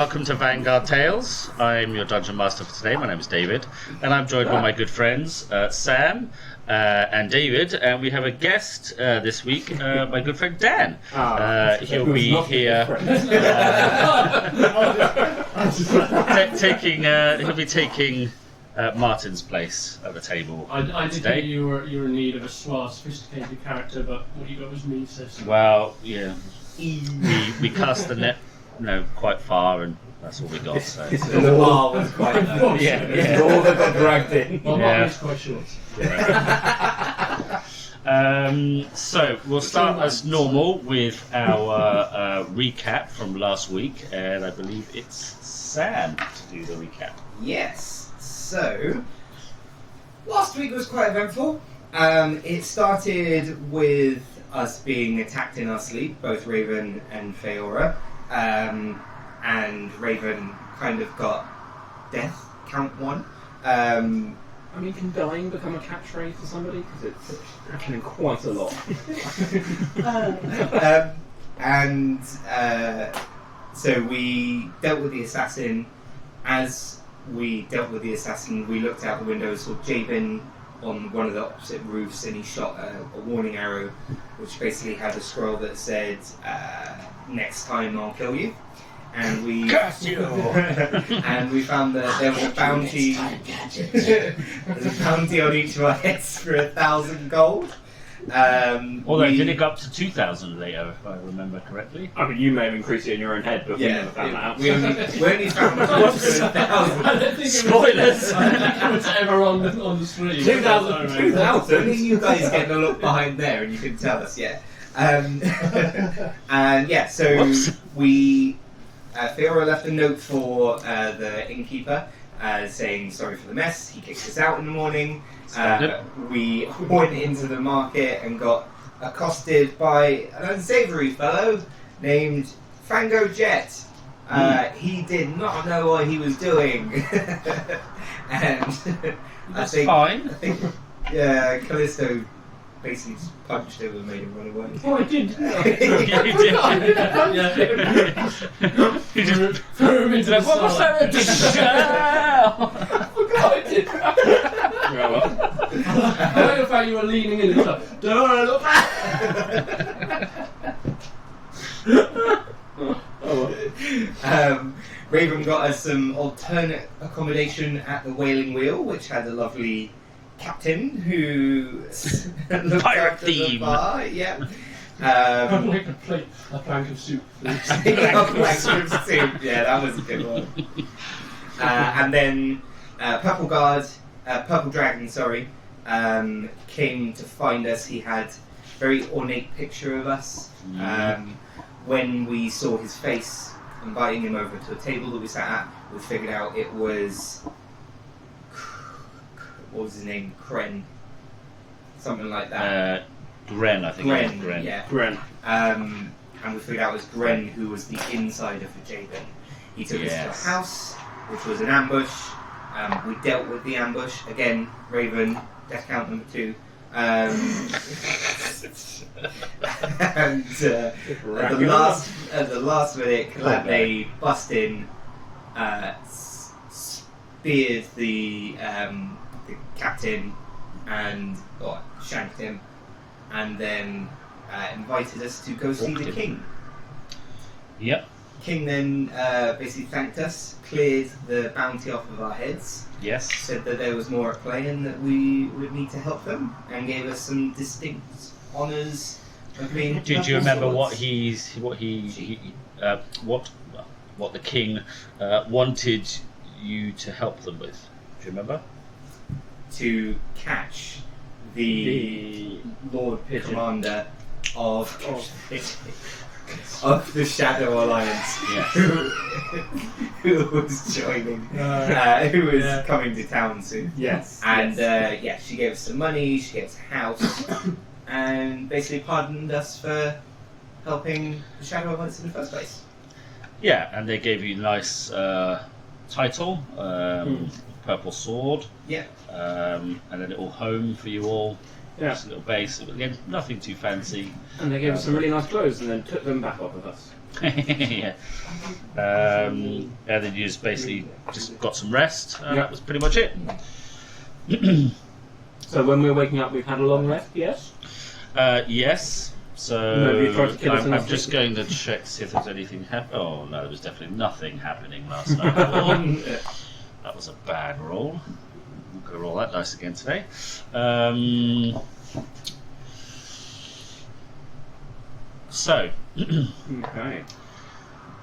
Welcome to Vanguard Tales. I'm your Dungeon Master for today. My name is David, and I'm joined by my good friends Sam and David, and we have a guest this week, my good friend Dan. He'll be here he'll be taking Martin's place at the table I did today. think you were in need of a suave, sophisticated character, but what you got was me, sis. Well, yeah, we cast the net, quite far, and that's all we got. So. The bar was quite low. Yeah. All that got dragged in. Well, Yeah. mine is quite short. So we'll start as normal with our recap from last week, and I believe it's Sam to do the recap. Yes. So, last week was quite eventful. It started with us being attacked in our sleep, both Raven and Feora. And Raven kind of got death count 1. I mean, can dying become a catchphrase for somebody? Because it's happening quite a lot. So we dealt with the assassin. As we dealt with the assassin, we looked out the window, saw Jabin on one of the opposite roofs, and he shot a warning arrow, which basically had a scroll that said, "Next time I'll kill you." And we Curse you! and we found that there was a bounty. There's a bounty on each of our heads for 1,000 gold. Although did it go up to 2,000 later, if I remember correctly? I mean, you may have increased it in your own head, but we never found that out. We only found 1,000. I don't think Spoilers! I don't think it was ever on the screen. 2,000? Only you guys getting a look behind there, and you can tell us, yeah. And yeah, so Whoops. we. Feora left a note for the innkeeper saying sorry for the mess. He kicked us out in the morning. We went into the market and got accosted by an unsavoury fellow named Fango Jet. He did not know what he was doing. And I think Callisto basically just punched him and made him run away. Oh, I did. You just Threw him into the what was cellar. that? I did. I like the fact you were leaning in and like, don't look back. Raven got us some alternate accommodation at the Wailing Wheel, which had a lovely captain who looked Pirate after the theme. bar. Yeah. I'd like to play a plank of soup, please. Yeah, that was a good one. And then Purple Dragon, came to find us. He had a very ornate picture of us. When we saw his face, inviting him over to a table that we sat at, we figured out it was, what was his name? Kren. Something like that. Gren, I think. Gren, Gren. yeah. Gren. And we figured out it was Gren who was the insider for Jabin. He took us to a house, which was an ambush. We dealt with the ambush. Again, Raven, death count number 2. And at the last minute, they bust in, speared the captain, and shanked him, and then invited us to go see the king. Yep. King then basically thanked us, cleared the bounty off of our heads, Yes. said that there was more at play and that we would need to help them, and gave us some distinct honours of being. Do you remember what he the king wanted you to help them with? Do you remember? to catch the Lord Commander of the Shadow Alliance, Yeah. who was joining, who was coming to town soon. Yes. And she gave us some money, she gave us a house, and basically pardoned us for helping the Shadow Alliance in the first place. Yeah, and they gave you a nice title, purple sword, Yeah. and a little home for you all. Yeah. Just a little base, again, nothing too fancy. And they gave us some really nice clothes and then took them back off of us. Yeah. And then you just basically just got some rest, and that was pretty much it. So when we're waking up, we've had a long rest, yes? Yes. So Nobody tried to kill us in I'm the just sleep? going to check to see if there's anything happening. Oh no, there was definitely nothing happening last night. That was a bad roll. I'm going to roll that dice again today. So, Okay.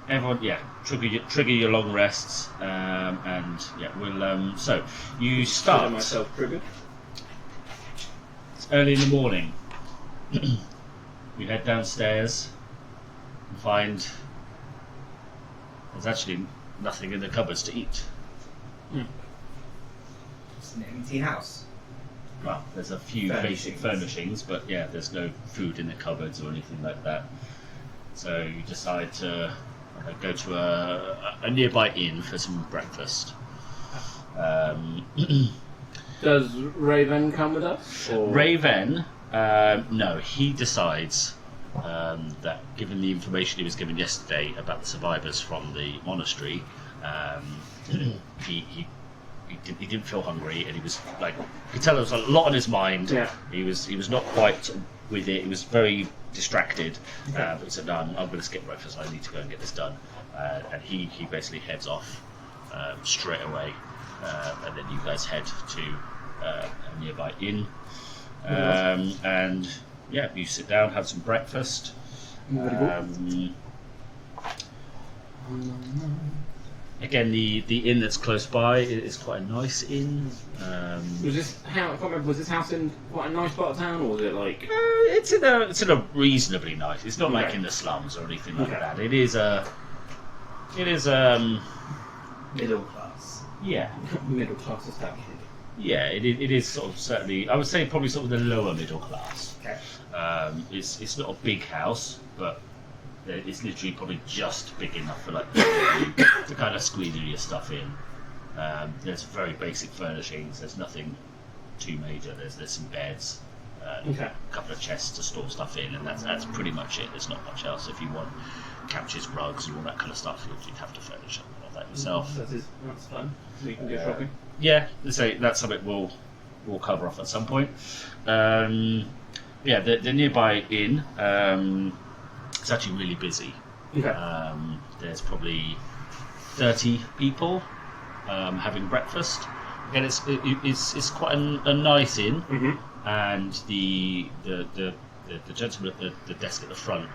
everyone, trigger your long rests, and yeah, we'll. So you Consider start. myself triggered. It's early in the morning. You head downstairs and find there's actually nothing in the cupboards to eat. It's an empty house. Well, there's a few basic furnishings, but yeah, there's no food in the cupboards or anything like that. So you decide to go to a nearby inn for some breakfast. Does Raven come with us? Or? Raven, no, he decides that given the information he was given yesterday about the survivors from the monastery, he didn't feel hungry, and he was like, you could tell there was a lot on his mind. Yeah. He was not quite with it. He was very distracted. But he said, "No, I'm going to skip breakfast. I need to go and get this done." And he basically heads off straight away, and then you guys head to a nearby inn, and yeah, you sit down, have some breakfast. Again, the inn that's close by is quite a nice inn. Was this house? I can't remember. Was this house in quite a nice part of town, or was it like? It's in a reasonably nice. It's not like Okay. in the slums or anything like Okay. that. It is Middle class. yeah, Middle class establishment. yeah. It is sort of certainly. I would say probably sort of the lower middle class. Okay. It's not a big house, but it's literally probably just big enough for like to kind of squeeze your stuff in. There's very basic furnishings. There's nothing too major. There's some beds, Okay. a couple of chests to store stuff in, and that's pretty much it. There's not much else. If you want couches, rugs, and all that kind of stuff, you'd have to furnish something like that yourself. That's fun. We can go shopping. Yeah, so that's something we'll cover off at some point. Yeah, the nearby inn. It's actually really busy. Okay. There's probably 30 people having breakfast. Again, it's quite a nice inn, and the gentleman at the desk at the front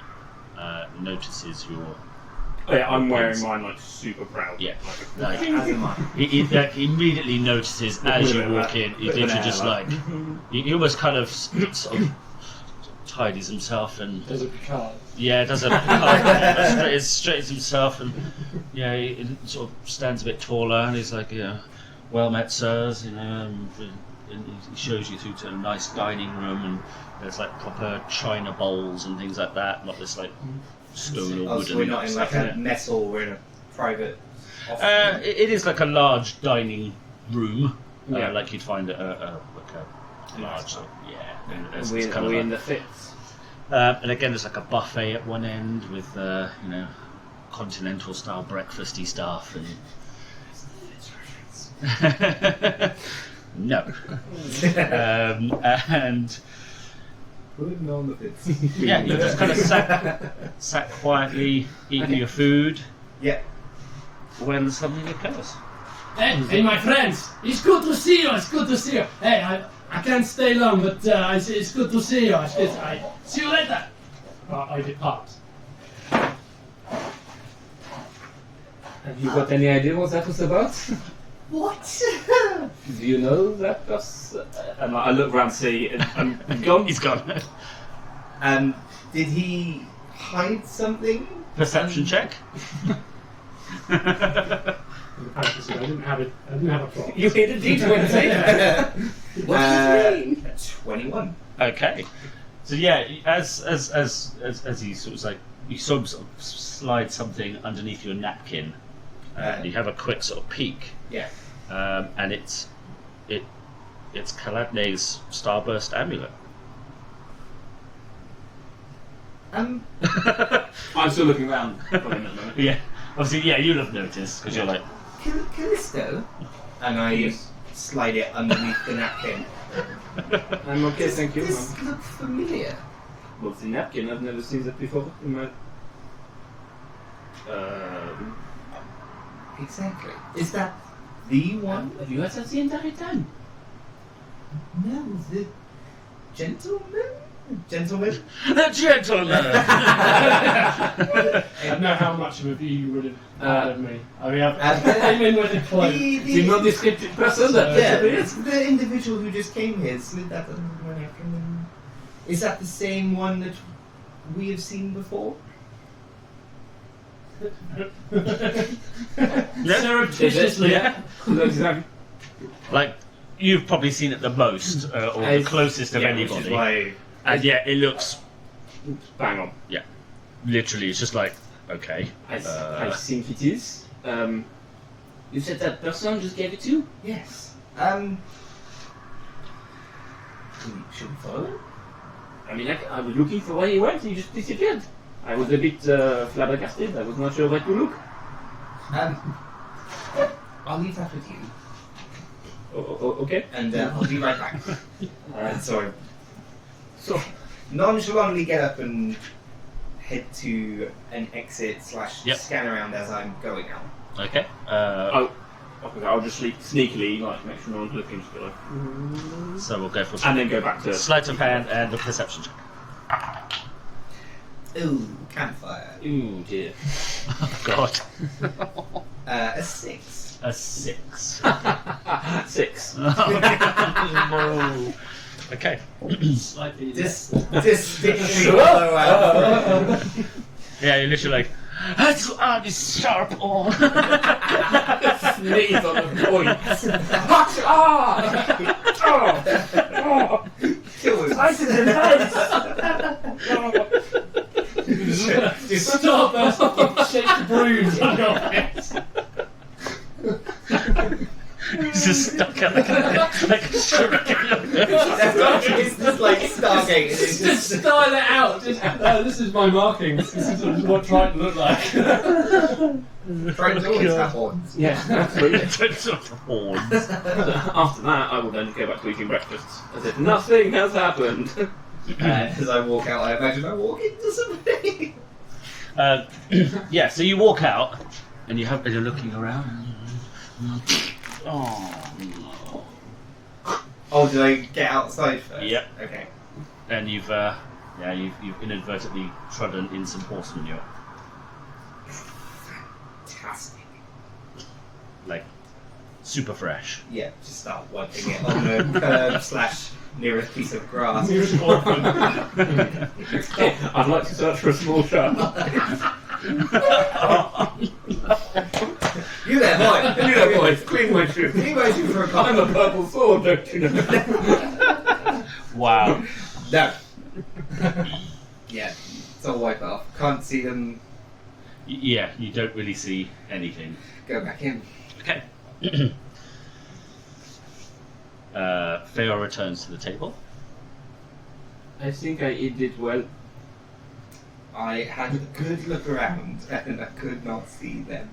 notices your. Oh yeah, I'm wearing mine like super proud. Yeah, Like, as am I. he immediately notices as you walk in. He literally just like he almost kind of sort of tidies himself and There's a Picard. yeah, does straightens himself, and yeah, he sort of stands a bit taller, and he's like, yeah, well met, sirs, and he shows you through to a nice dining room, and there's like proper china bowls and things like that, not this like stone or Oh, wooden so we're not in like stuff. a mess hall, we're in a private office. It is like a large dining room, Yeah. like you'd find at a large, yeah. And there's Are kind we of in the fits? and again, there's like a buffet at one end with continental style breakfasty stuff and. No. And Putting on the bits. yeah, you just kind of sat quietly eating your food Yeah. when something occurs. Hey, my friends, it's good to see you. It's good to see you. Hey, I can't stay long, but it's good to see you. I see you later. I depart. Have you got any idea what that was about? What? Do you know that was? And I look around to see, and gone. He's gone. Did he hide something? Perception check. I didn't have it. I didn't have a plot. You hit a D20. What does it mean? 21. Okay. So yeah, as he sort of like you sort of slide something underneath your napkin, and you have a quick sort of peek. Yeah. And it's Kaladne's starburst amulet. I'm still looking around for him at the moment. Yeah. Obviously, yeah, you'll have noticed because you're like, Callisto? And I slide it underneath the napkin. I'm okay, thank you. This looks familiar. What's the napkin? I've never seen that before in my... Exactly. Is that the one? Have you had that the entire time? No, the gentleman? Gentleman? the gentleman. I don't know how much of a view you would have had of me. I mean, I came in with a cloak. The non-descriptive person that Yeah, disappears? it's the individual who just came here slid that under my napkin. Is that the same one that we have seen before? Surreptitiously. Yeah. Exactly. Like, you've probably seen it the most, or the closest of Which anybody. is why And yeah, it looks, Bang on. literally, it's just like, okay. I think it is. You said that person just gave it to you? yes. Should we follow him? I mean, I was looking for where he went, he just disappeared. I was a bit flabbergasted, I was not sure where to look. I'll leave that with you, Okay. and I'll be right back. So So, nonchalantly get up and head to an exit / Yep. scan around as I'm going out. Okay. I'll just sneakily, like, make sure no one's looking, just be like, So we'll go for and then go back to... sleight of hand and a perception check. Ooh, campfire. Ooh, dear. Oh, God. A 6. A 6. 6. No. Okay. Slightly. Distinctly blow out. Yeah, you're literally like, that's this sharp on. Sneeze on the point. Kill him. Ice in the face! Just Stop us! Shake the bruise on your face. He's just stuck out like a shuriken. it's just like Stargate. It's Just just style it out. Just, this is my markings. This is what Triton looked like. trying to always have horns. Yeah, absolutely. Sort of horns. After that, I will then go back to eating breakfast, as if nothing has happened. As I walk out, I imagine I walk into somebody. Yeah, so you walk out and you're looking around. Oh no. Oh, did I get outside first? Yep. Okay. And you've inadvertently trodden in some horse manure. Fantastic. Like, super fresh. Yeah, just start wiping it on the curb / nearest piece of grass. I'd like to search for a small shark. You there, boy! You know, boys, clean my shoe. Clean my shoe for a I'm a cop. purple sword, don't you know? Wow. No. Yeah, it's all wiped off. Can't see them. Yeah, you don't really see anything. Go back in. Okay. Feo returns to the table. I think I did well. I had a good look around and I could not see them.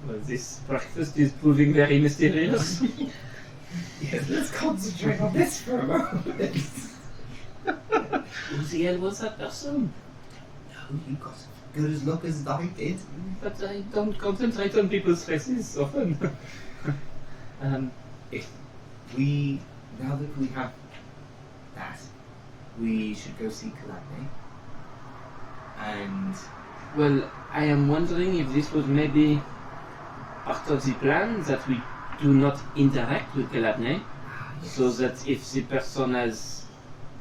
Well, this breakfast is proving very mysterious. Yes, let's concentrate on this for a moment. Who the hell was that person? No, you got as good as look as I did. But I don't concentrate on people's faces often. Now that we have that, we should go see Kalane. And Well, I am wondering if this was maybe part of the plan that we do not interact with Kalabne, so that if the person has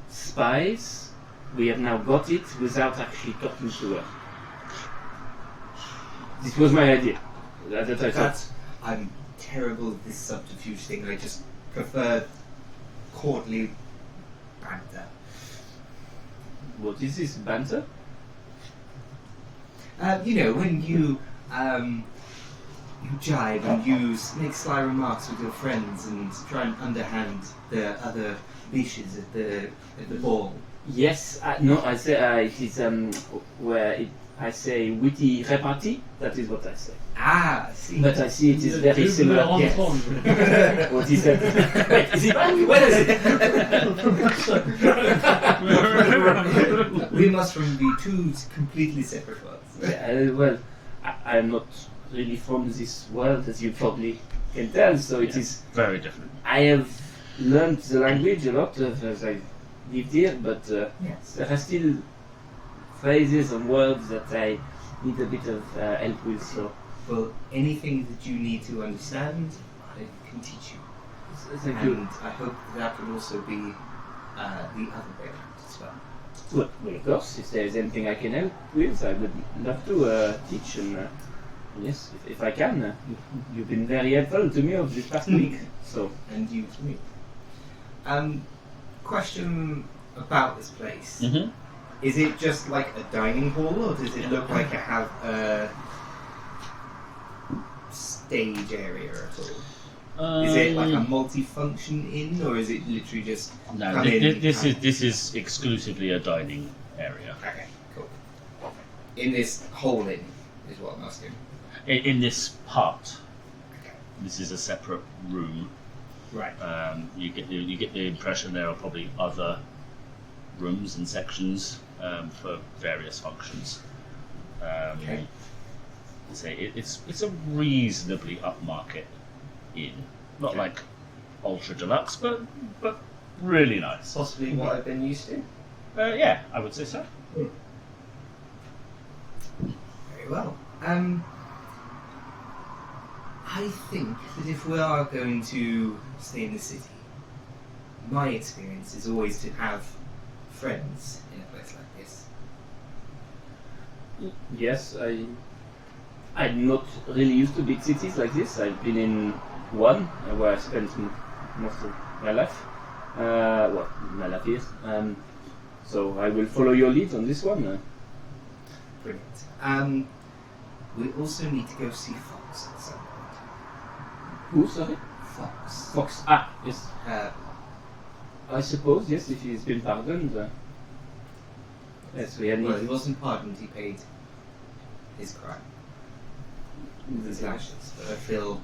spies, we have now got it without actually talking to her. This was my idea. That I thought. I'm terrible at this subterfuge thing. I just prefer courtly banter. What is this banter? You know, when you jibe and you make sly remarks with your friends and try and underhand the other bishes at the ball. Yes, no, I say it is I say witty repartee. That is what I say. Ah, see. But I see it is very similar. Yes. What he said. Wait, is he back? Where is it? We must be two completely separate worlds. Yeah, well, I am not really from this world, as you probably can tell. So it is very different. I have learned the language a lot as I lived here, but yes. there are still phrases and words that I need a bit of help with. So, well, anything that you need to understand, I can teach you. Thank and you. I hope that will also be the other way around as well. Well, of course, if there is anything I can help with, I would love to teach. And yes, if I can, you've been very helpful to me over this past week. So, and you to me. Question about this place. Mm-hmm. Is it just like a dining hall, or does it look like it have a stage area at all? Is it like a multi-function inn, or is it literally just no? This is exclusively a dining area. Okay, cool. In this whole inn is what I'm asking. In this part, this is a separate room. Right. You get the impression there are probably other rooms and sections for various functions. Okay. It's a reasonably upmarket inn, not Okay. like ultra deluxe, but really nice. Possibly what I've been used to. Yeah, I would say so. Very well. I think that if we are going to stay in the city, my experience is always to have friends in a place like this. yes, I'm not really used to big cities like this. I've been in one where I spent most of my life. Well, my life is. So I will follow your lead on this one. Brilliant. We also need to go see Fox at some point. Who, sorry? Fox. Fox. Ah, yes. Uh, I suppose, yes, if he's been pardoned. Yes, we had well, he wasn't pardoned, he paid his crime. With his lashes. But I feel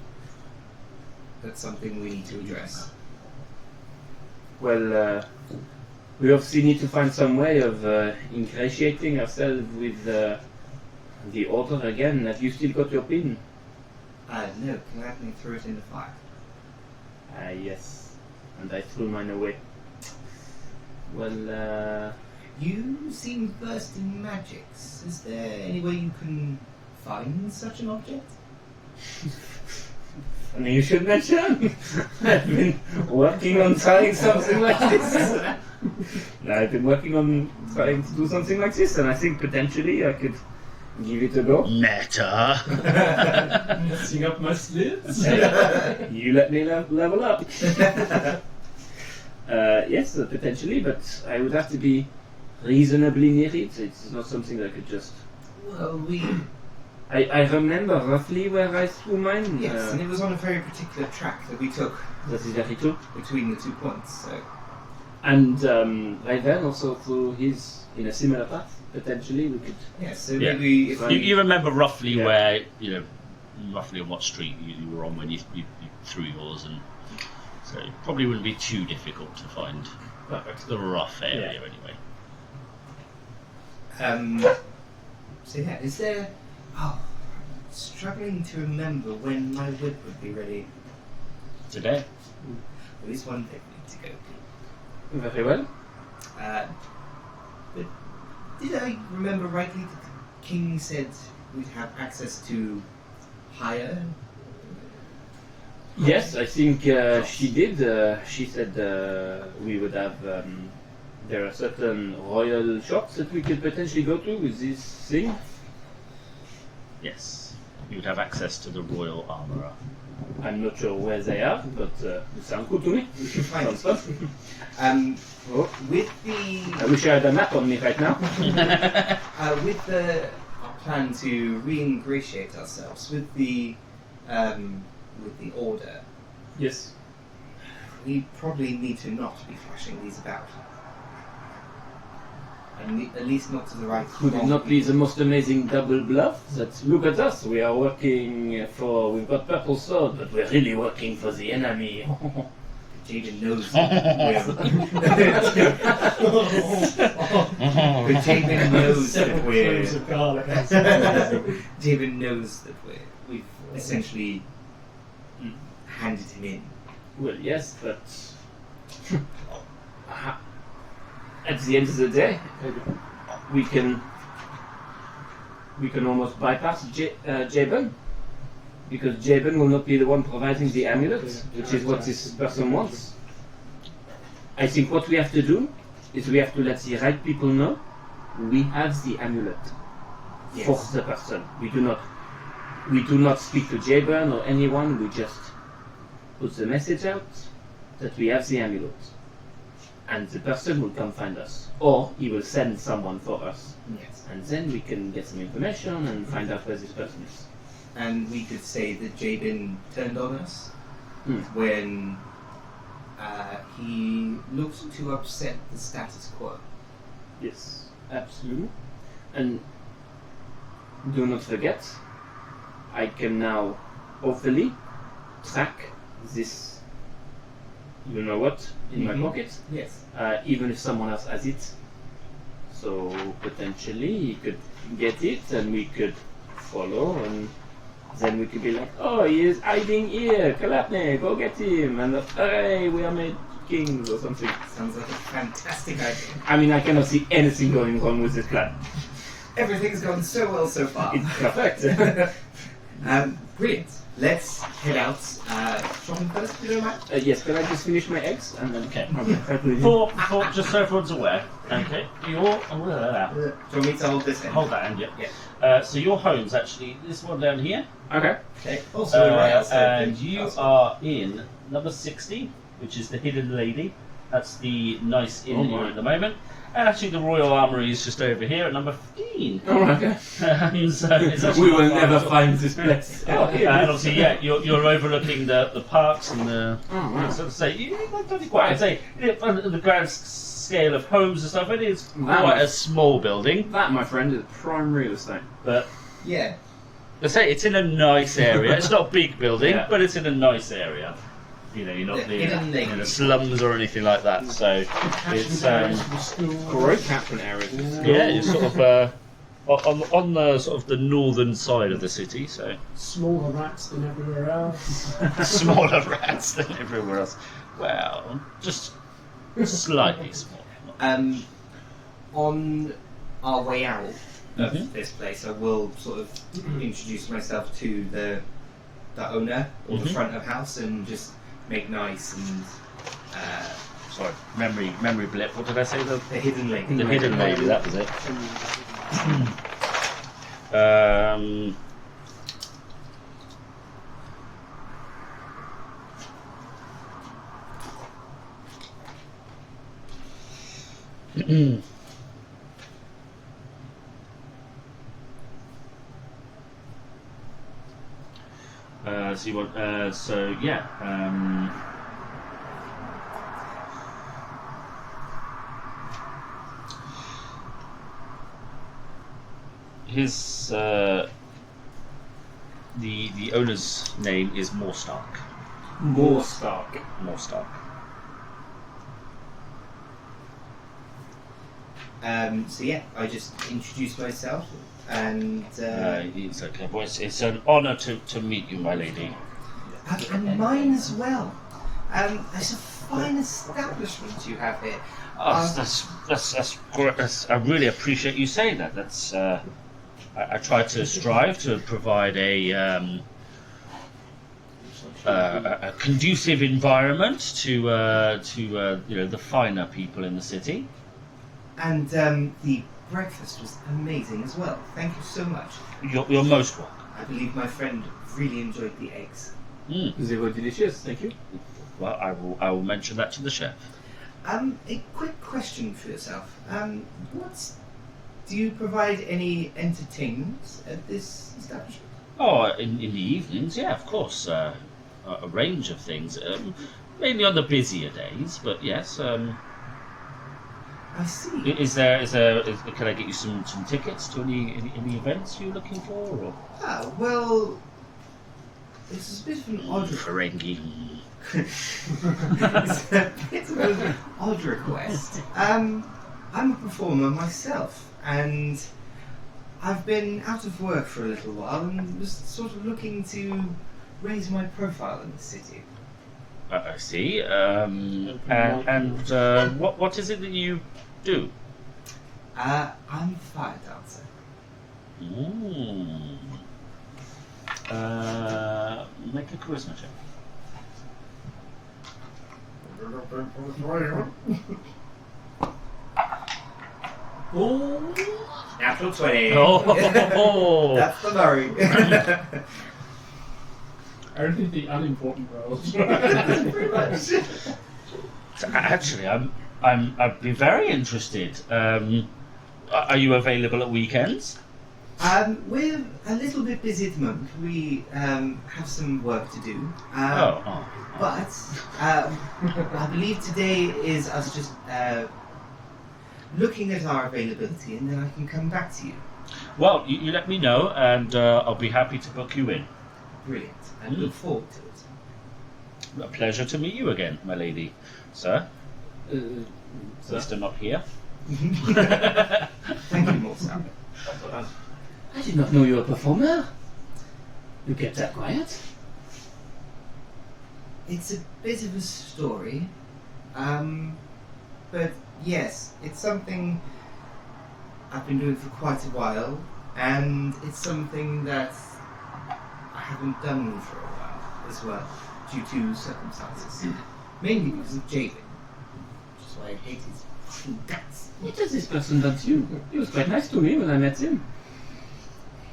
that's something we need to address. Well, we obviously need to find some way of ingratiating ourselves with the order again. Have you still got your pin? No, can I have me throw it in the fire? Yes. And I threw mine away. Well, You seem versed in magics. Is there any way you can find such an object? funny you should mention. I've been working on trying something like this. I've been working on trying to do something like this, and I think potentially I could give it a go. Meta. Messing up my slits. You let me level up. Yes, potentially, but I would have to be reasonably near it. It's not something that I could just. Well, I remember roughly where I threw mine. yes, and it was on a very particular track that we took That is very true. between the 2 points. So And Raven also threw his in a similar path. Potentially, we could. yeah, so Yeah. maybe if You remember roughly Yeah. where, roughly on what street you were on when you threw yours, and so it probably wouldn't be too difficult to find the rough area anyway. So yeah, is there? Oh, I'm struggling to remember when my whip would be ready. Today? At least one thing we need to go. Very well. But did I remember rightly that the king said we'd have access to higher? Yes, I think she did. She said we would have. There are certain royal shops that we could potentially go to with this thing. Yes. You would have access to the royal armourer. I'm not sure where they are, but it sounds good to me. We should find Sounds it. fun. With the I wish I had a map on me right now. with our plan to re-ingratiate ourselves with the order, Yes. we probably need to not be flashing these about. And at least not to the right. Could it not be the most amazing double bluff? That look at us, we are working for. We've got purple sword, but we're really working for the enemy. Jaden knows that but Jaden knows that we're. Cloves of garlic. Jaden knows that we've essentially handed him in. Well, yes, but at the end of the day, we can almost bypass Jabin, because Jabin will not be the one providing the amulet, which is what this person wants. I think what we have to do is we have to let the right people know we have the amulet for the person. We do not speak to Jabin or anyone. We just put the message out that we have the amulet, and the person will come find us, or he will send someone for us. Yes. And then we can get some information and find out where this person is. And we could say that Jabin turned on us when he looked to upset the status quo. Yes, absolutely. And do not forget, I can now hopefully track this, you know what, in my pocket, Yes. even if someone else has it. So potentially he could get it and we could follow, and then we could be like, oh, he is hiding here, Kalapne, go get him, and hooray, we are made kings or something. Sounds like a fantastic idea. I mean, I cannot see anything going wrong with this plan. Everything's gone so well so far. It's perfect. Brilliant. Let's head out shopping first, if you don't mind. Yes, can I just finish my eggs and then Okay. I'll get back with you. For just so everyone's aware, okay, Do you want me to hold this in? hold that hand, yeah. Yeah. So your home's actually this one down here, Okay. Okay. Also, right outside and the you castle. are in number 60, which is the Hidden Lady. That's the nice inn Oh that you're my. in at the moment. And actually, the Royal Armoury is just over here at number 15. Oh, okay. So it's actually We will not far never at all. find this place. Oh, here And it is. obviously, yeah, you're overlooking the parks and the. Oh, wow. So to say, don't be quite. I'd say the grand scale of homes and stuff. It is Wow. quite a small building, That, my friend, is prime real estate. but Yeah. let's say it's in a nice area. It's not a big building, Yeah. but it's in a nice area. You know, you're not The hidden lake. in the slums or anything like that. So it's Great catchment areas. yeah, it's sort of on the sort of the northern side of the city. So Smaller rats than everywhere else. smaller rats than everywhere else. Well, just slightly smaller. On our way out of Mhm. this place, I will sort of introduce myself to the owner or the Mhm. front of house and just make nice and Sorry, memory blip. What did I say? The hidden lake. hidden lady. That was it. So you want? So yeah. His the owner's name is Morstark. More stark. Morstark. So yeah, I just introduced myself and It's okay, boys. It's an honour to meet you, my lady. and mine as well. It's a fine establishment you have here. Oh, that's great. I really appreciate you saying that. That's I try to strive to provide a conducive environment to you know, the finer people in the city. And the breakfast was amazing as well. Thank you so much. You're most welcome. I believe my friend really enjoyed the eggs. They were delicious, thank you. Well, I will mention that to the chef. A quick question for yourself. Do you provide any entertainment at this establishment? Oh, in the evenings, yeah, of course. A range of things, mainly on the busier days, but yes. I see. Can I get you some tickets to any events you're looking for? Or? Well, it's a bit of an odd Ferengi. it's a bit of an odd request. I'm a performer myself, and I've been out of work for a little while and was sort of looking to raise my profile in the city. I see. What is it that you do? I'm a fire dancer. Ooh. Make a charisma check. Oh, natural 20. Oh. That's the worry. Only the unimportant roles. So actually, I'd be very interested. Are you available at weekends? We're a little bit busy at the moment. We have some work to do. But I believe today is us just looking at our availability, and then I can come back to you. Well, you let me know, and I'll be happy to book you in. Brilliant. I look forward to it. A pleasure to meet you again, my lady. Sir? Mr. Not here. Thank you, Morsa. I did not know you were a performer. You kept that quiet. It's a bit of a story, but yes, it's something I've been doing for quite a while, and it's something that I haven't done for a while as well, due to circumstances. Mainly because of Jabin, which is why I hate his fucking guts. What has this person done to you? He was quite nice to me when I met him.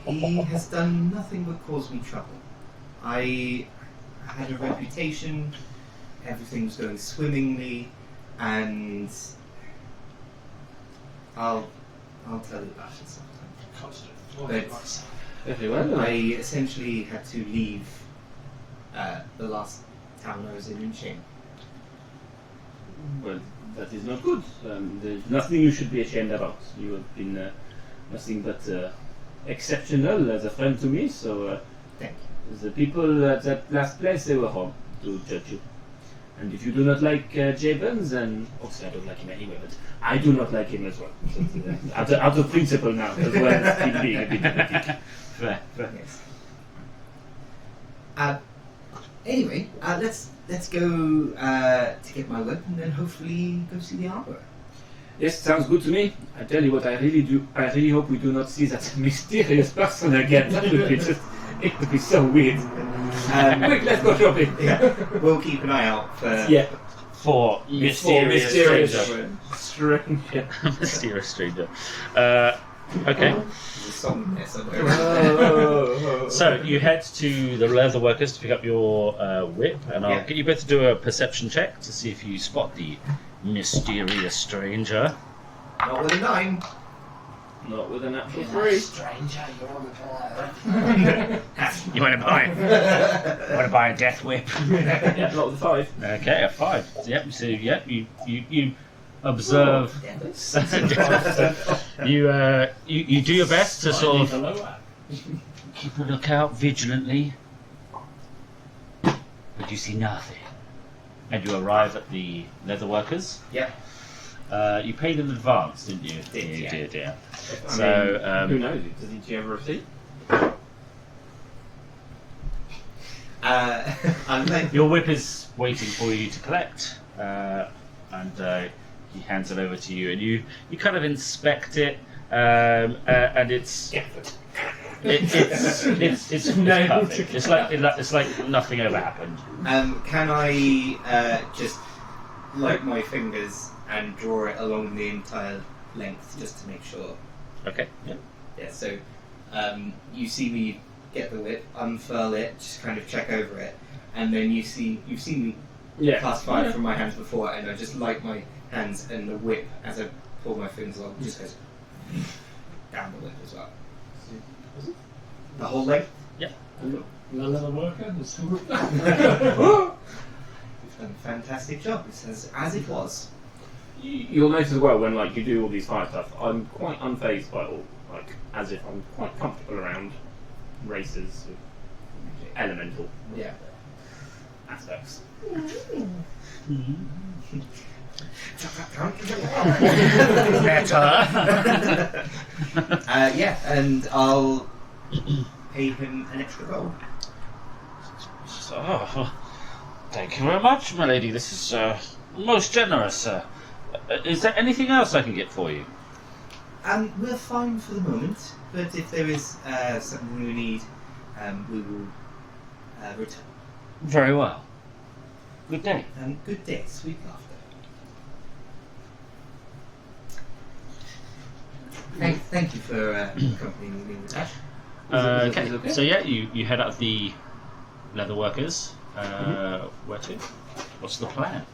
He has done nothing but cause me trouble. I had a reputation, everything was going swimmingly, and I'll tell you about it sometime. But Very well. I essentially had to leave the last town I was in shame. Well, that is not good. There's nothing you should be ashamed about. You have been nothing but exceptional as a friend to me, so Thank the people at that last place, they were home to judge you. And if you do not like Jabens, then obviously I don't like him anyway, but I do not like him as well. So, out of principle now, as well as him being a bit of a dick. Fair. Yes. Anyway, let's go to get my whip and then hopefully go see the arbor. Yes, sounds good to me. I tell you what, I really hope we do not see that mysterious person again. That would be just, it would be so weird. Quick, let's go shopping. Yeah, we'll keep an eye out for. Yeah. For mysterious stranger. Mysterious stranger. Okay. There's a song there somewhere. So you head to the leather workers to pick up your whip, and I'll get you both to do a perception check to see if you spot the mysterious stranger. Not with a 9. Not with a natural 3. Stranger, you're on the You want to buy a death whip? Yeah, not with a 5. Okay, a 5. Yep. So you observe. You do your best to sort of keep a lookout vigilantly, but you see nothing. And you arrive at the leather workers. Yep. You paid in advance, didn't you? You did, yeah. I mean, who knows? Did you ever receive? Your whip is waiting for you to collect, and he hands it over to you, and you kind of inspect it, and it's perfect. It's like nothing ever happened. Can I just light my fingers and draw it along the entire length just to make sure? Okay. Yeah. Yeah. So you see me get the whip, unfurl it, just kind of check over it, and then you've seen me pass 5 from my hands before, and I just light my hands, and the whip, as I pull my fingers along, just goes down the whip as well. The whole length? Yeah. The leather worker? You've done a fantastic job. It's as it was. You'll notice as well when like you do all these fire stuff, I'm quite unfazed by all, like as if I'm quite comfortable around races of elemental aspects. Yeah, and I'll pay him an extra gold. So, thank you very much, my lady. This is most generous. Is there anything else I can get for you? We're fine for the moment, but if there is something we need, we will return. Very well. Good day. Good day, sweet laughter. Thank you for accompanying me with that. Okay. So yeah, you head out of the leather workers. Where to? What's the plan?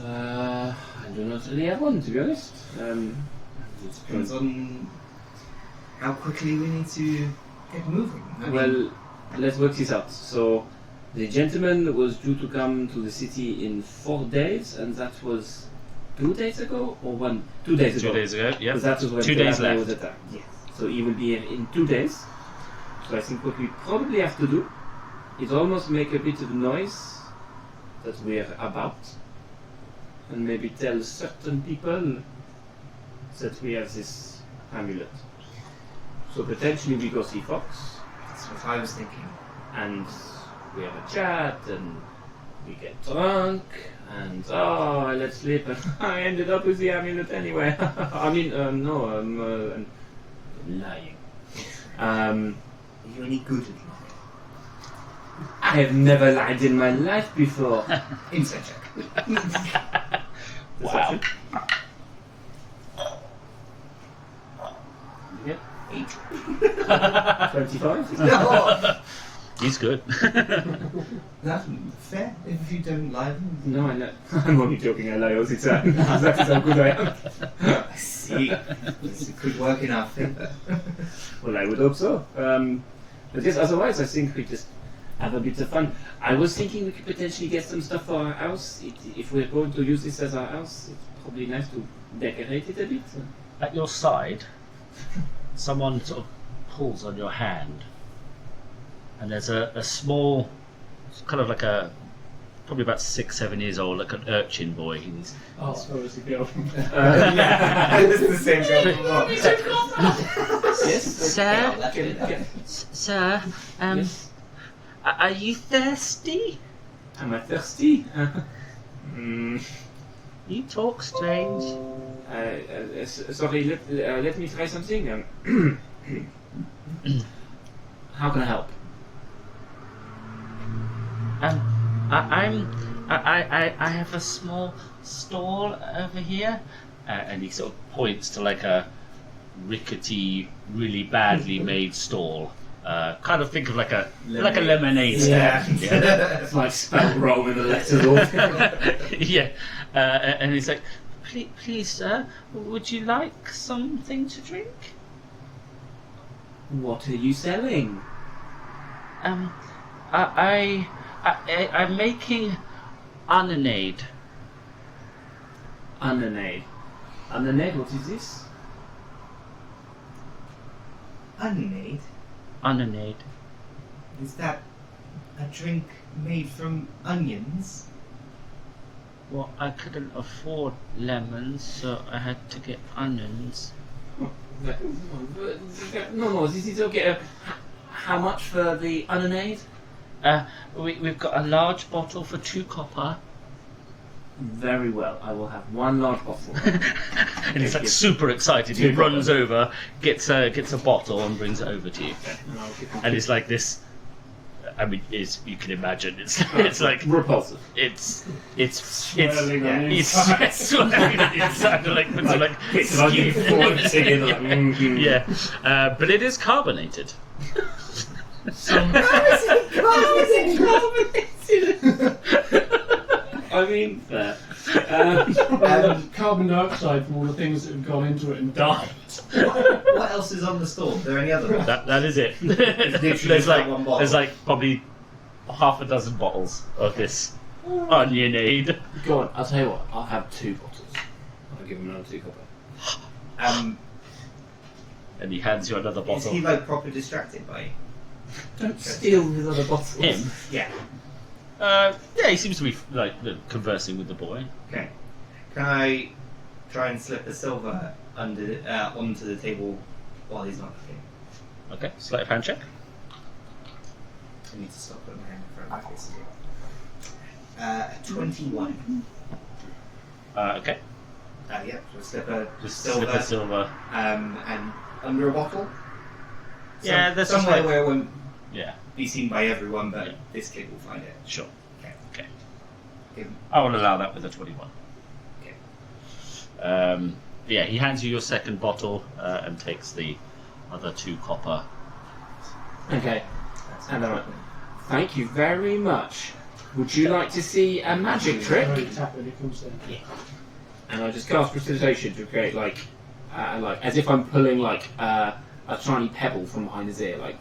I do not really have one, to be honest. Depends on how quickly we need to get moving. Well, let's work this out. So, the gentleman was due to come to the city in 4 days, and that was 2 days ago, or 2 days ago? 2 days ago, yeah. Because that was when 2 days Calabria left. was attacked. Yes. So he will be here in 2 days. So I think what we probably have to do is almost make a bit of noise that we're about, and maybe tell certain people that we have this amulet. So potentially we go see Fox, That's what I was thinking. and we have a chat, and we get drunk, and let's sleep. And I ended up with the amulet anyway. I mean, no, I'm lying. Are you any good at lying? I have never lied in my life before. Insight check. Wow. Yep. 8. 25? No, He's good. that's fair if you don't lie. No, I know. I'm only joking, I lie all the time. That is how good I am. I see. This could work in our favour. Well, I would hope so. But yes, otherwise, I think we just have a bit of fun. I was thinking we could potentially get some stuff for our house. If we're going to use this as our house, it's probably nice to decorate it a bit. At your side, someone sort of pulls on your hand, and there's a small, kind of like a, probably about 6-7 years old, like an urchin boy. He's, Oh, so it's a girl. This is the same girl before. Yes, Sir, yes. are you thirsty? Am I thirsty? You talk strange. Sorry, let me try something. How can I help? I have a small stall over here, and he sort of points to like a rickety, really badly made stall. Kind of think of like a lemonade stand. Yeah. It's like spelled wrong with the letters all. Yeah. And he's like, please, sir, would you like something to drink? What are you selling? I'm making unanade. Unanade. Unanade, what is this? Unmade? Unanade. Is that a drink made from onions? Well, I couldn't afford lemons, so I had to get onions. No, this is okay. How much for the unanade? We've got a large bottle for 2 copper. Very well, I will have 1 large bottle. And he's like super excited. He runs over, gets a bottle, and brings it over to you. And it's like this. I mean, you can imagine it's like repulsive. It's Swirling on the it's inside. swirling on the inside, like It's like you floating in like, yeah, but it is carbonated. I mean, Carbon dioxide from all the things that have gone into it and died. What else is on the store? Are there any other ones? That is it. literally there's that one bottle. like probably half a dozen bottles of this Onionade. Go on, I'll tell you what, I'll have 2 bottles. I'll give him another 2 copper. And he hands you another Is bottle. he like proper distracted by you? Don't steal his other bottles. Him? Yeah. Yeah, he seems to be like conversing with the boy. Okay. Can I try and slip a silver onto the table while he's not looking? Okay, sleight of hand check. I need to stop putting my hand in front of my face as well. 21. Okay. Yeah, so slip a Just silver, slip a silver. and under a bottle. Yeah, there's somewhere just where it won't Yeah, be seen by everyone, but Yeah. this kid will find it. sure. Okay. Okay. Give him- I will allow that with a 21. Okay. Yeah, he hands you your second bottle and takes the other 2 copper. Okay, That's And no then- problem. thank you very much. Would you like to see a magic trick? Very tap when it comes in. And I just cast prestidigitation to create like as if I'm pulling like a tiny pebble from behind his ear, like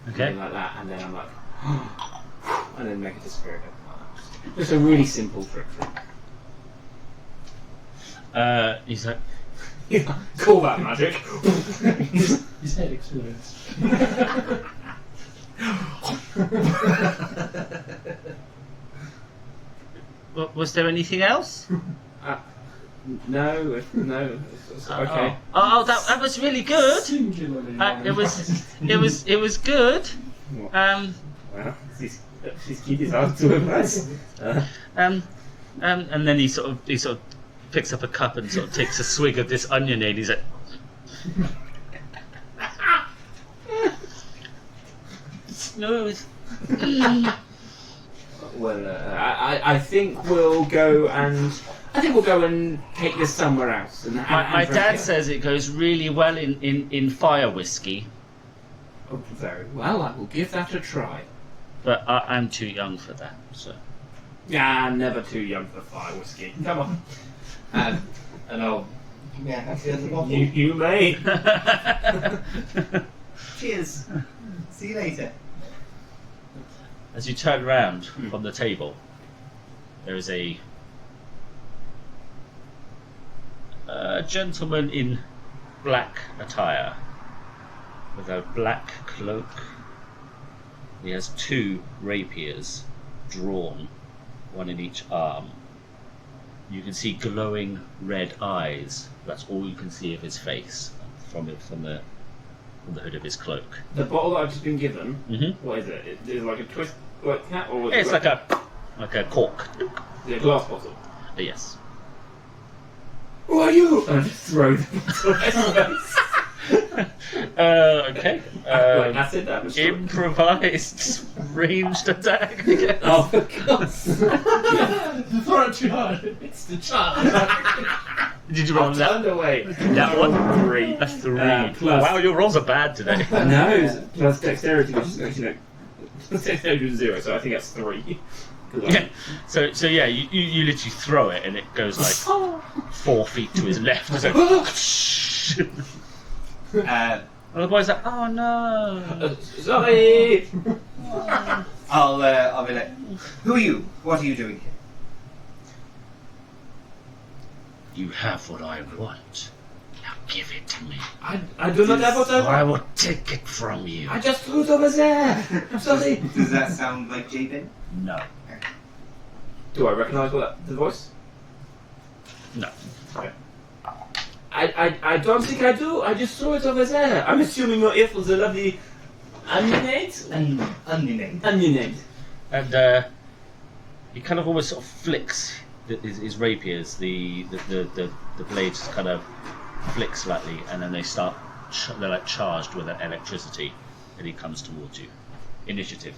Okay. something like that, and then I'm like, and then make it disappear again. Just a really simple trick. He's like, Call that magic. His head explodes. was there anything else? No, it's okay. Oh, that was really good. Singularly. It was good. Well, this kid is hard to impress. And then he sort of picks up a cup and sort of takes a swig of this onionade. He's like, smooth. Well, I think we'll go and take this somewhere else. And My and dad drink it. says it goes really well in fire whiskey, Oh, very well. I will give that a try. but I'm too young for that. So Yeah, never too young for fire whiskey. Come on. And I'll have the other bottle. You may. Cheers. See you later. as you turn round from the table, there is a gentleman in black attire with a black cloak. He has 2 rapiers drawn, one in each arm. You can see glowing red eyes. That's all you can see of his face from the hood of his cloak. The bottle that I've just been given. Mm-hmm. What is it? Is it like a twist like that, or It's like a cork. is it a glass bottle? Yes. Who are you? And I just throw the bottle at his face. Okay. Like acid damage. Improvised ranged attack. Oh, for God's sake. Throw it too hard. It's the child. Did you roll that? Turned away. That one? 3. That's 3. Plus- Wow, your rolls are bad today. No, it's plus dexterity, which is actually dexterity is 0, so I think that's 3. Yeah. So yeah, you literally throw it and it goes like 4 feet to his left. It's like, and the boy's like, oh no. Sorry. I'll be like, who are you? What are you doing here? You have what I want. Now give it to me. I do not have what I Or I want. will take it from you. I just threw it over there. I'm sorry. Does that sound like Jabin? No. Do I recognise the voice? No. I don't think I do. I just threw it over there. I'm assuming you're here for the lovely onionade? Onion. Onionade. And he kind of almost sort of flicks his rapiers. The blades kind of flick slightly, and then they start. They're like charged with electricity, and he comes towards you. Initiative.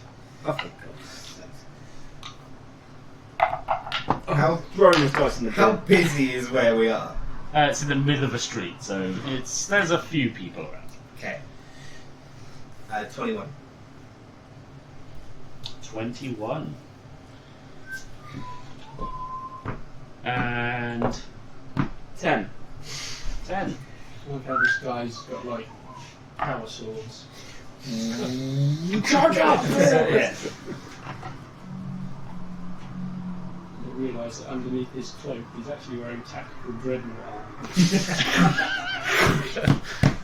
Oh, for God's sake. How Throwing this dice in the how bin. busy is where we are? It's in the middle of a street, so there's a few people around. Okay. 21. 21. And 10. 10. I like how this guy's got like power swords. Charge up! Yeah. underneath his cloak, he's actually wearing tactical dreadnought armor.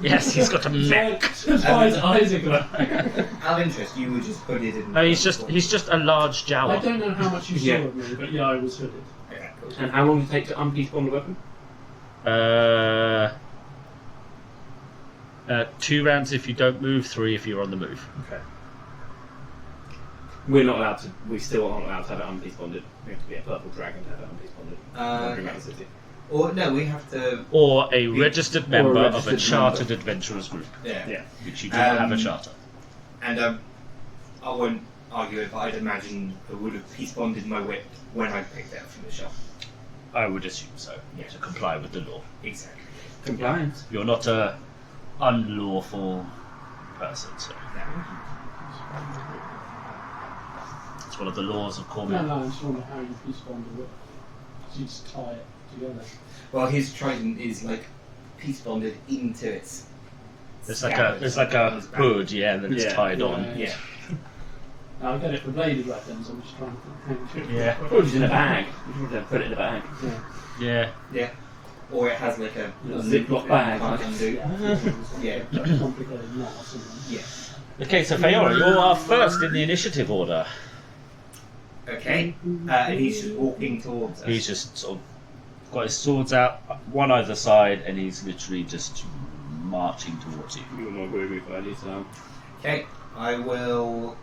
Yes, he's got a mech. That's why his eyes are glowing. Out of interest, you were just hooded in. No, he's just a large I Jawa. don't know how much you saw of me, but yeah, I was hooded. Okay, cool. And how long does it take to unpiece bomb the weapon? 2 rounds if you don't move, 3 if you're on the move. Okay. We're not allowed to. We still aren't allowed to have it unpiece bonded. We have to be a purple dragon to have it unpiece bonded. Bring out the city. Or no, we have to. Or a registered member of a registered chartered adventurers group, Yeah. which you do not have a charter. And I won't argue it, but I'd imagine I would have peace bonded my whip when I picked it up from the shop. I would assume so, Yeah. to comply with the law. Exactly. Compliance. You're not a unlawful person, so it's one of the laws of No, Cornwall. no, I just wonder how you peace bond a whip. So you just tie it together. Well, his trident is like peace bonded into its. It's like scabbard a on his back. hood, yeah, and then it's Yeah. tied on. Yeah. Now, I get it for bladed weapons, I'm just trying to think. Yeah. Or just in a bag. You should put it in a bag. Yeah. Yeah. Or it has like a Ziploc bag. Can't undo. Yeah. Complicated knot or something. Yeah. Okay, so Fayora, you are first in the initiative order. Okay. And he's just walking towards us. He's just sort of got his swords out, one either side, and he's literally just marching towards you. You're not going to be funny, so. Okay. I will.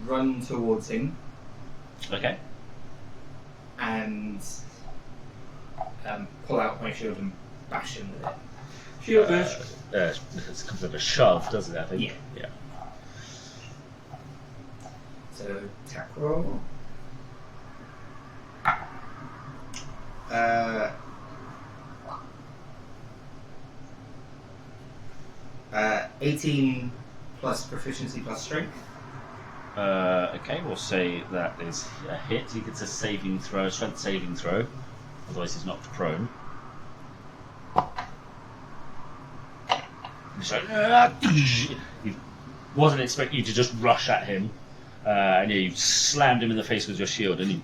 Run towards him Okay. and pull out my shield and bash him with it. Shield bash. It's kind of a shove, doesn't it? I think. Yeah. Yeah. So attack roll. 18 plus proficiency plus strength. Okay, we'll say that is a hit. He gets a saving throw, strength saving throw. Otherwise, he's knocked prone. So, he wasn't expecting you to just rush at him, and you slammed him in the face with your shield, and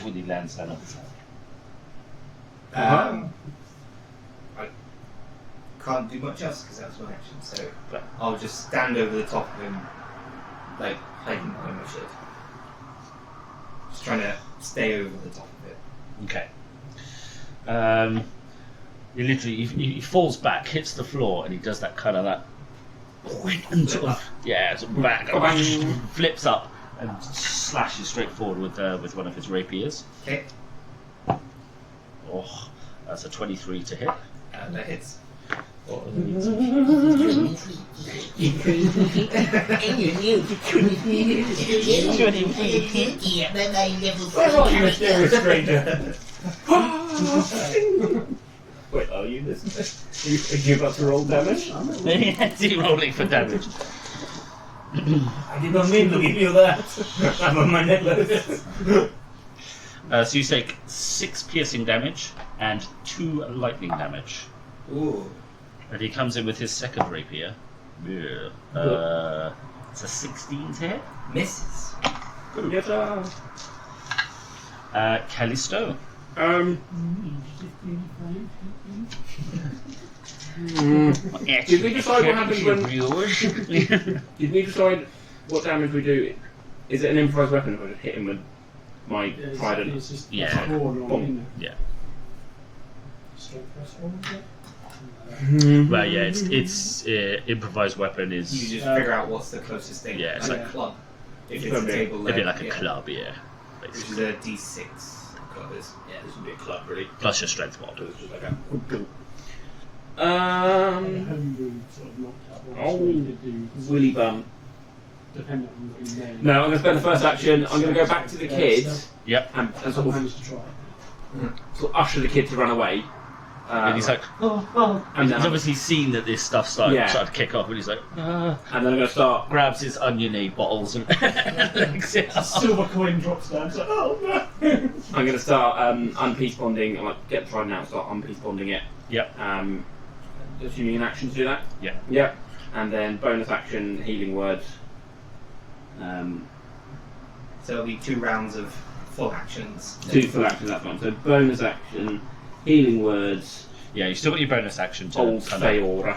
when he lands down on his head. I can't do much else because that was my action, so Right. I'll just stand over the top of him, like hiding behind my shield. Just trying to stay over the top of it. Okay. He literally he falls back, hits the floor, and he does that kind of that, and sort of sort of back, flips up and slashes straight forward with one of his rapiers. Okay, Oh, that's a 23 to hit. that hits. Where are you, mysterious stranger? Wait, are you this? Are you about to roll damage? Yes, he's rolling for damage. I did not mean to give you that. I'm on my necklace. So you take 6 piercing damage and 2 lightning damage. Ooh. And he comes in with his second rapier. Yeah. It's a 16 to hit. Misses. Yes, Callisto. Did we decide what happens when? Did we decide what damage we do? Is it an improvised weapon if I just hit him with my trident? It's just Yeah. a sword or Boom. anything. Yeah. Strength plus one, is it? Well, yeah, it's improvised weapon You is just figure out what's the closest thing. Yeah, it's like like- a club. If It's it's a a table a leg, bit like a yeah. club, yeah, Which is basically. a D6 club is. Yeah, this would be a club, really. Plus your strength mod. It's just like a. Homebrew sort of knockout. Oh, You could do, Willy bum. depending on what you name. No, I'm going to spend the first action. I'm going to go back to the kid Yep. and I sort of managed to try it. usher the kid to run away. And he's like, and he's then, obviously seen that this stuff started Yeah. to kick off, and he's like, and then I'm going to start. grabs his oniony bottles and licks it A up. silver coin drops down. It's like, oh no! I'm going to start unpiece bonding. I'm like, get the trident out, start unpiece bonding it. Yep. Assuming an action to do that. Yeah. Yep. And then bonus action, healing word. So it'll be 2 rounds of full actions. 2 full actions, that's fine. So bonus action, healing words, Yeah, you still got your bonus action to old kind of- Feora.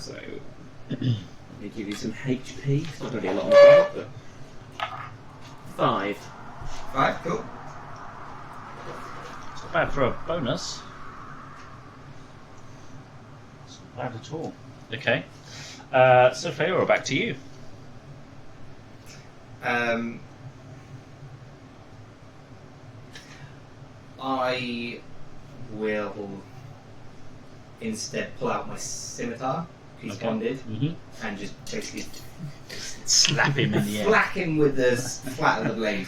So let me give you some HP. It's not really a lot of that, but 5. 5, cool. It's not bad for a bonus. It's not bad at all. Okay. So Feora, back to you. I will instead pull out my scimitar, he's Okay. bonded, Mm-hmm. and just basically Slap him in the air. whack him with the flat of the blade.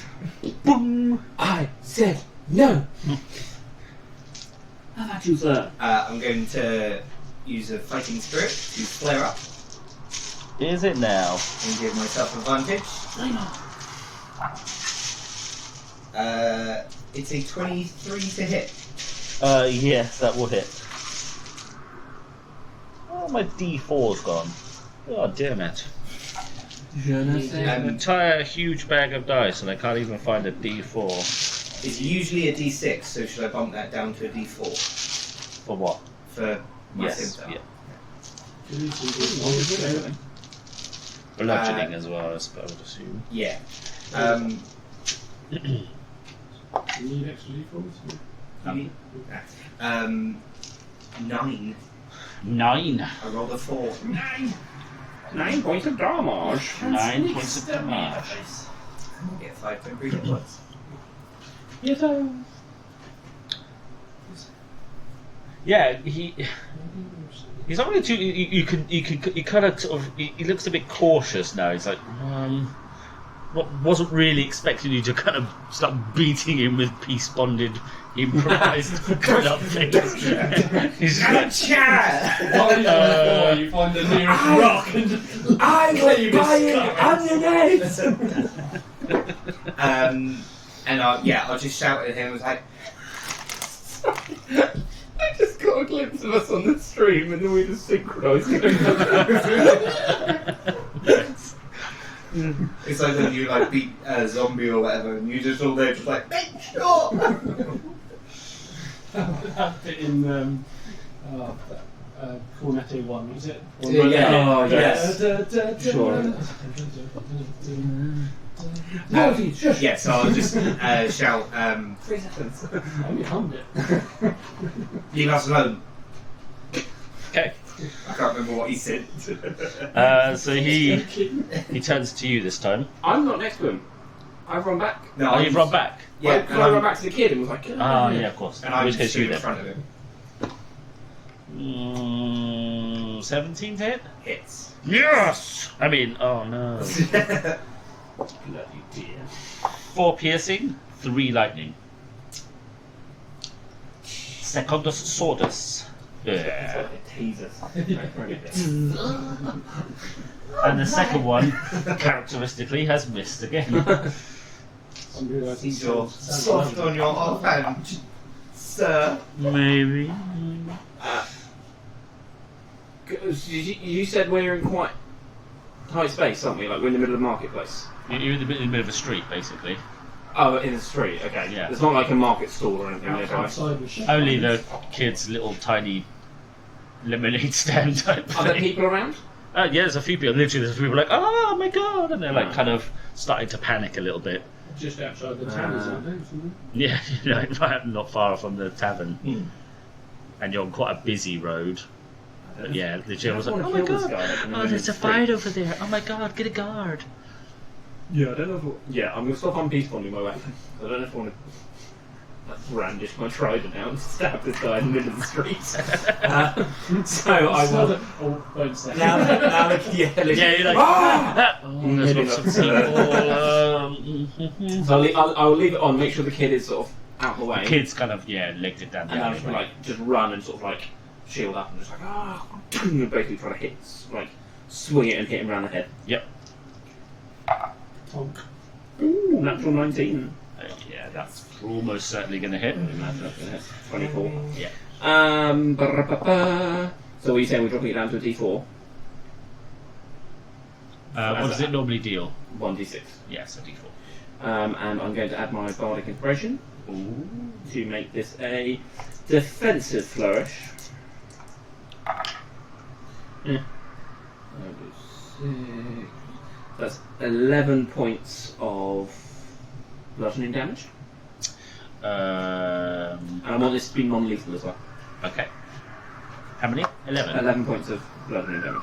Boom! I said no! How about you, sir? I'm going to use a fighting spirit to flare up Is it now? and give myself advantage. It's a 23 to hit. Yes, that will hit. Oh, my D4's gone. Oh, damn it. An entire huge bag of dice and I can't even find a D4. It's usually a D6, so should I bump that down to a D4 For what? for my Yes. scimitar? Yeah. Bludgeoning as well, I would assume. Yeah. You need extra d4s? 9. 9. I rolled a 4. 9 points of damage. 9 points of damage. Get 5 temporary hit points. Yeah, he's not really too. You kind of sort of. He looks a bit cautious now. He's like, wasn't really expecting you to kind of start beating him with peace bonded, improvised cut up things. He's just like, Chat! You find the nearest rock and just I'm cleave his buying And I'll just shout at him. I was like, I just got a glimpse of us on the stream and then we just synchronised. it's like when you like beat a zombie or whatever, and you just all there just like, make sure. that bit in Cornetto 1, was it? Yeah. Oh, yes. Sure. Yeah, so I'll just shout, 3 seconds. You hummed it. Leave us alone. okay. I can't remember what he said. So he turns to you this time. I'm not next to him. I've run back. No, Oh, you've run back. Yeah, Because I ran back to the kid and was like, Ah, yeah, of course. And In I'm which case stood you in then. front of him. 17 to hit? Hits. Yes! I mean, oh no. Bloody dear. 4 piercing, 3 lightning. Secundus Sordus. Yeah. And the second one, characteristically, has missed again. He's your soft on your offhand, sir. Maybe. You said we're in quite high space, aren't we? Like we're in the middle of the marketplace. You're in the middle of a street, basically. Oh, in the street. Okay. Yeah. It's not like a market stall or anything nearby. Outside the shop. Only the kid's little tiny lemonade stand type Are there thing. people around? Yeah, there's a few people. Literally, there's people like, oh my god, and they're like kind of starting to panic a little bit. Just outside the town, isn't it? Yeah, not far from the tavern, and you're on quite a busy road. But yeah, the general's like, oh my god, oh there's a fight over there. Oh my god, get a guard. Yeah, I don't know if... Yeah, I'm going to stop on peace bonding my weapon. I don't know if I want to brandish my trident out and stab this guy in the middle of the street. So I will... Oh, don't say. Now, yeah, Yeah, you're like, ah! there's lots of people. So I'll leave it on, make sure the kid is sort of out of the way. The kid's kind of legged it down the And I'll alleyway. like just run and sort of like shield up and just like and basically try to hit, like swing it and hit him around the head. Yep. Tonk. Ooh, natural 19. Yeah, that's almost certainly going to hit. 24. Yeah. So what are you saying? We're dropping it down to a D4. What does it normally deal? 1d6. Yes, a d4. And I'm going to add my bardic inspiration to make this a defensive flourish. Yeah. That's 11 points of bludgeoning damage. And I want this to be non-lethal as well. Okay. How many? 11. 11 points of bludgeoning damage.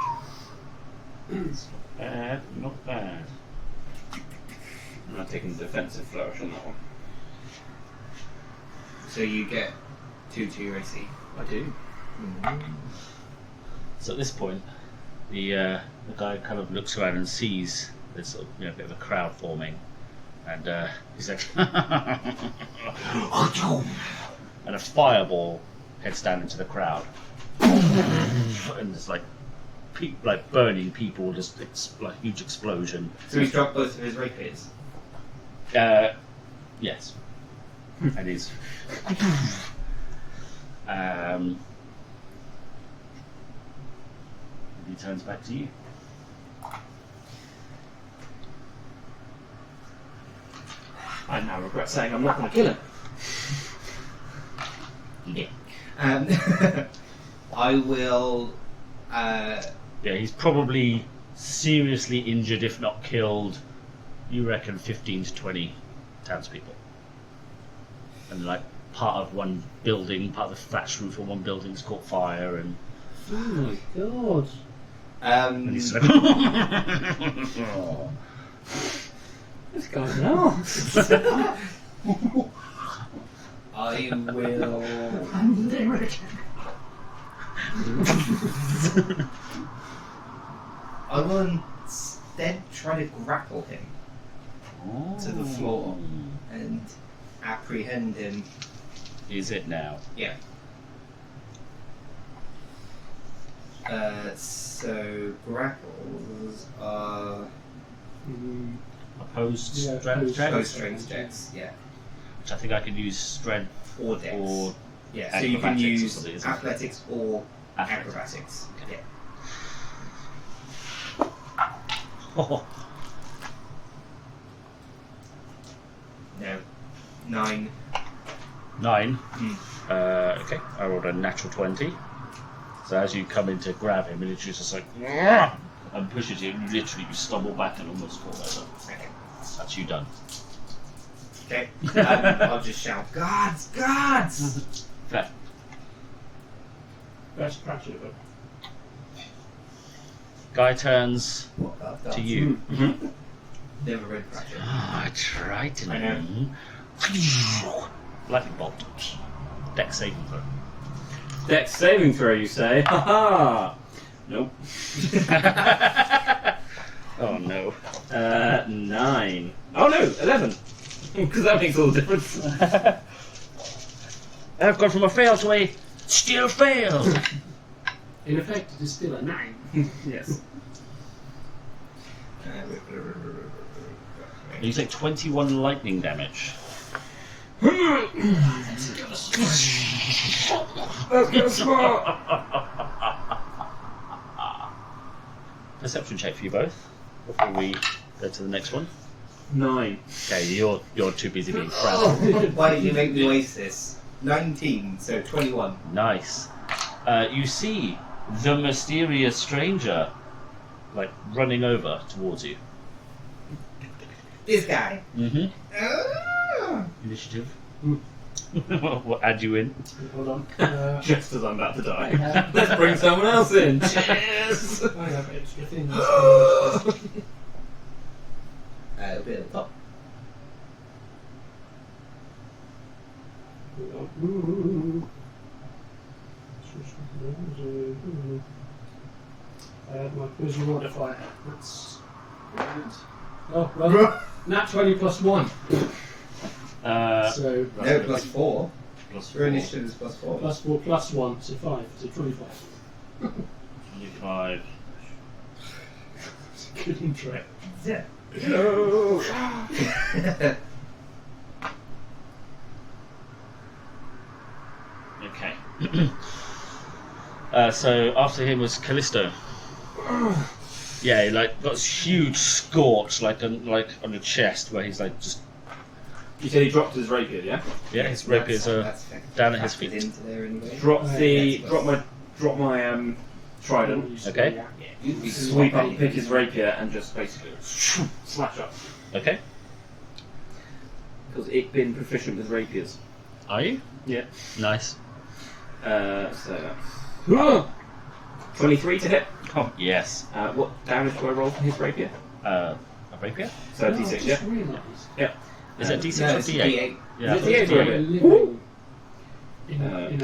Not bad. And I've taken the defensive flourish on that one. So you get 2 to your AC. I do. So at this point, the guy kind of looks around and sees there's sort of, a bit of a crowd forming, and he's like, and a fireball heads down into the crowd, and it's like burning people, just like huge explosion. So he's dropped both of his rapiers. Yes, and he's. He turns back to you. I now regret saying I'm not going to kill him. Yeah. I will. Yeah, he's probably seriously injured, if not killed. You reckon 15 to 20 townspeople, and like part of one building, part of the thatch roof of one building's caught fire, and. Oh my god. And he's like, This guy's an arse. I will. I will instead try to grapple him to the floor and apprehend him. Is it now? Yeah. So grapples are Opposed strength opposed check? both strength checks, yeah. Which I think I can use strength Or dex. or Yeah, so you can acrobatics or use something, isn't it? athletics or Athletics. acrobatics. Okay. Yeah. Oh, No. 9. 9. Mm. Okay, I rolled a natural 20. So as you come in to grab him, and it's just like, "Wah!" and pushes you, and literally you stumble back and almost fall over. Okay. That's you done. Okay. I'll just shout, "Guards! Guards!" Fair. Best Pratchett though. Guy turns What guards? to you. Never read Pratchett. I tried to I know. Lightning bolt. Dex saving throw. Dex saving throw, you say? Haha! Nope. Oh no. 9. Oh no, 11. Because that makes all the difference. I've gone from a fail to a still fail. In effect, it is still a 9. Yes. You take 21 lightning damage. Perception check for you both before we go to the next one. 9. Okay, you're too busy being proud. Why did you make me waste this? 19, so 21. Nice. You see the mysterious stranger, like running over towards you. This guy. Mm-hmm. Ah! Initiative. We'll add you in. Hold on. Just as I'm about to die. have- Let's bring someone else in. Cheers! I have extra things. It'll be at the top. My charisma modifier. That's. Oh, well. Nat 20 plus 1. So. No, plus 4. Plus Your initiative is plus 4. Plus 4 plus 1, so 5. So 25. 25. Good intro. Yeah. Okay. So after him was Callisto. Yeah, he, like got this huge scorch like on the chest where he's like just You said he dropped his rapier, yeah? yeah his rapiers are That's down at his factored feet. into there anyway. Drop Yes, my trident. Okay. Sweep up, pick his rapier, and just basically slash up. Okay. Because it's been proficient with rapiers. Are you? Yeah. Nice. So that's 23 to hit. Oh yes. What damage do I roll for his rapier? A rapier? 36, yeah. Yeah. Is it D6 No, or it's a D8? D8. Yeah. Is it D8 We're rapier? living in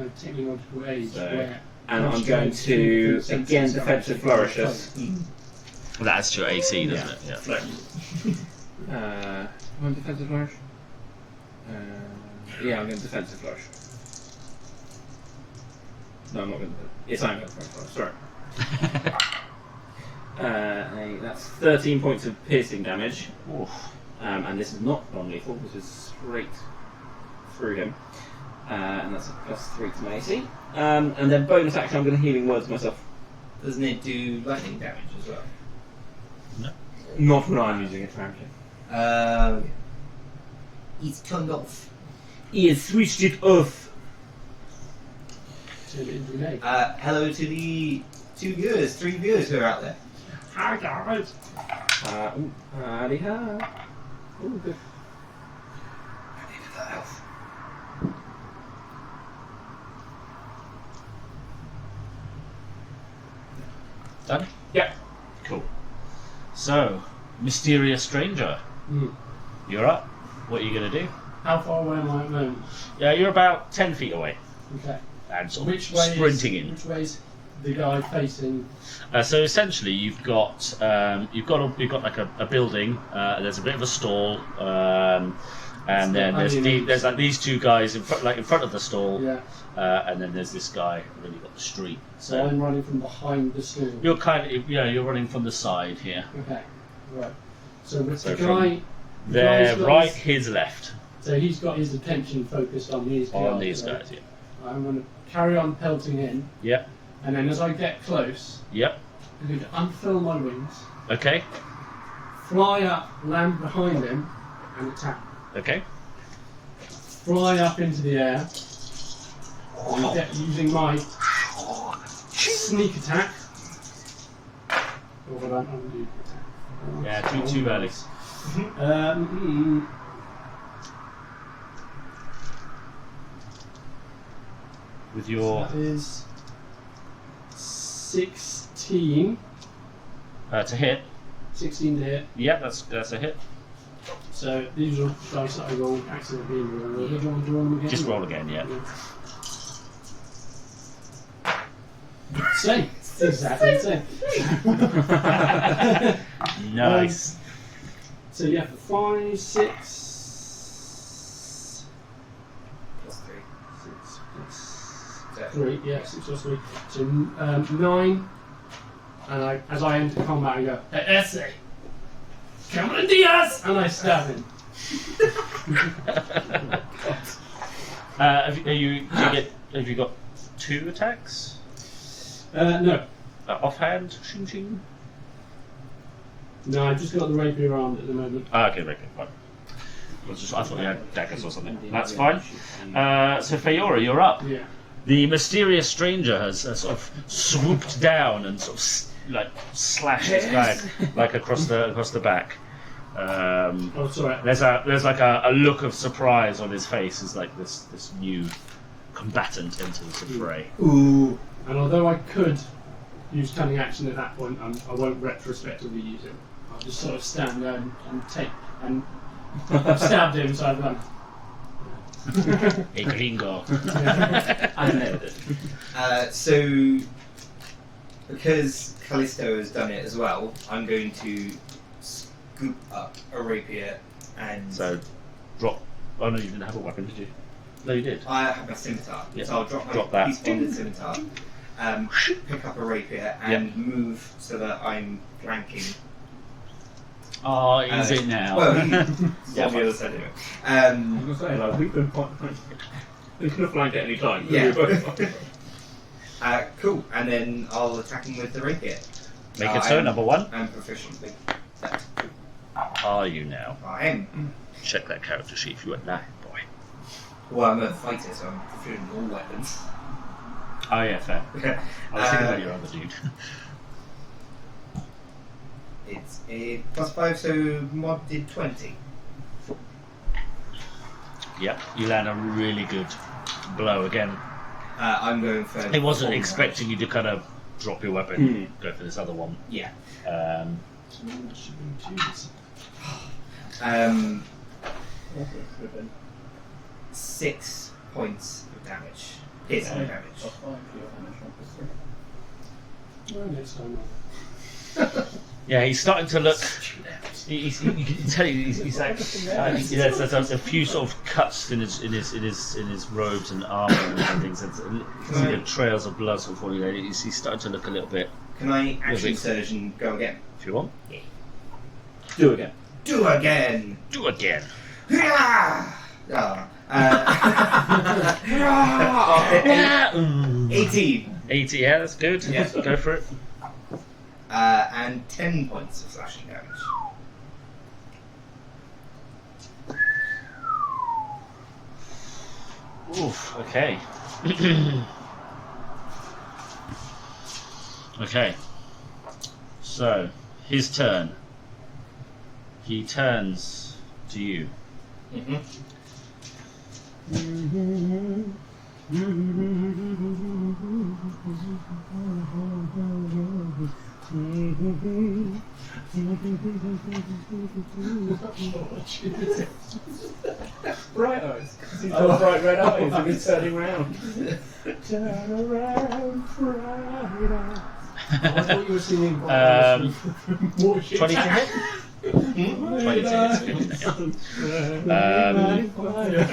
a technological age So- where And I'm going to again defensive flourishes. That's your AC, doesn't it? Yeah. One defensive flourish. Yeah, I'm going to defensive flourish. No, I'm not going to. Yes, I'm going to defensive flourish. Sorry. That's 13 points of piercing damage. Oof. And this is not non-lethal. This is straight through him. And that's a +3 to my AC. And then bonus action, I'm going to healing words myself. Doesn't it do lightning damage as well? Not when I'm using it, frankly. He's turned off. He has switched it off. turn it into an egg. Hello to the 3 viewers who are out there. Hi guys! Howdy ho. Ooh, good. Done? Yeah. Cool. So, mysterious stranger, you're up. What are you going to do? How far away am I at the moment? Yeah, you're about 10 feet away. Okay. And sort of Which way sprinting in. Which way's the guy facing? So essentially, you've got like a building. There's a bit of a stall, and then there's like these two guys in front of the stall, Yeah. and then there's this guy. And then you've got the street. So So I'm running from behind the stall. you're you're running from the side here. Okay. Right. So with So the guy. There, guy's got right, his- his left. So he's got his attention focused on these guys. On these right? guys, yeah. I'm going to carry on pelting in, Yep, and then as I get close, yep. I'm going to unfurl my wings, Okay, fly up, land behind him, and attack. okay. Fly up into the air, and using my sneak attack. Or would I undo the attack? Yeah, too early. With your That is 16. to hit. 16 to hit. Yep, that's a hit. So these are dice that I rolled accidentally in the roll. Do you want to roll them again? Just roll again, yeah. Same. Exactly the same. Nice. So yeah, for 5, 6, +3. 6 plus So, 3, yeah, 6 plus 3. So 9. And as I enter combat, I go, hey, Essay! Cameron Diaz! And I stab him. Have you got 2 attacks? No. Offhand? Shing shing? No, I've just got the rapier armed at the moment. Okay, fine. I thought you had daggers or something. That's fine. So Feora, you're up. Yeah. The mysterious stranger has sort of swooped down and sort of slashed this guy like across the back. Oh, sorry. There's like a look of surprise on his face as like this new combatant enters the fray. Ooh. And although I could use cunning action at that point, I won't retrospectively use it. I'll just sort of stand there and take and I've stabbed him, so I've done. A gringo. I nailed it. So, because Callisto has done it as well, I'm going to scoop up a rapier and... So drop. Oh no, you didn't have a weapon, did you? No, you did. I have my scimitar, Yeah. so I'll drop Drop my that. piece-bonded scimitar, pick up a rapier, and move so that I'm flanking. Oh, is it now? Well, he's Yeah, on the other side anyway. I was going to say, like, we could have flanked at any time. Yeah. Cool, and then I'll attack him with the rapier. Make it so, number 1. I'm proficient with that. Are you now? I am. Check that character sheet if you are not, boy. Well, I'm a fighter, so I'm proficient with all weapons. Oh yeah, fair. I was thinking about your other dude. It's a +5, so mod did 20. Yep, you land a really good blow again. I'm going for. It wasn't full expecting you to kind of drop your weapon, go for this other one. damage. Um, Yeah. 6 points of damage. Piercing damage. yeah, he's starting to look. You can tell he's like there's a few sort of cuts in his robes and armor and things. And you see the trails of blood sort of falling down. He's starting to look a little bit. Can I action surge and go again? If you want, Do again. Do again! do again. Ah. 18. 80, yeah, that's good. Yeah. Go for it. And 10 points of slashing damage. Oof. Okay. Okay. So his turn. He turns to you. Mm-hmm. Bright eyes. He's got bright red eyes and he's turning round. Turn around, bright eyes. I thought you were singing. 20 to hit. 20 to hit.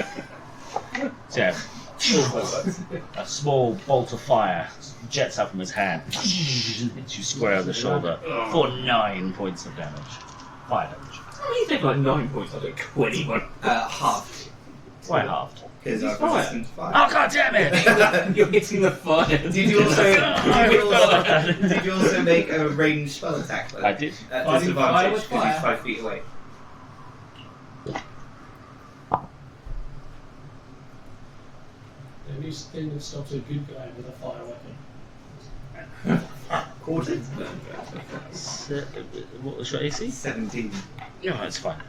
So yeah, a small bolt of fire jets up from his hand, hits you square on the shoulder for 9 points of damage. Fire damage. You take like 9 points, I think 21. Half. Why halved? Because I've fire. resistant fire. Oh god damn it! You're hitting the fire. Did you also make a ranged spell attack? Though? I did. At Fire disadvantage with because he's fire. 5 feet away. The only thing that stops a good guy with a fire weapon. Quartered. What was your AC? 17. No, that's fine.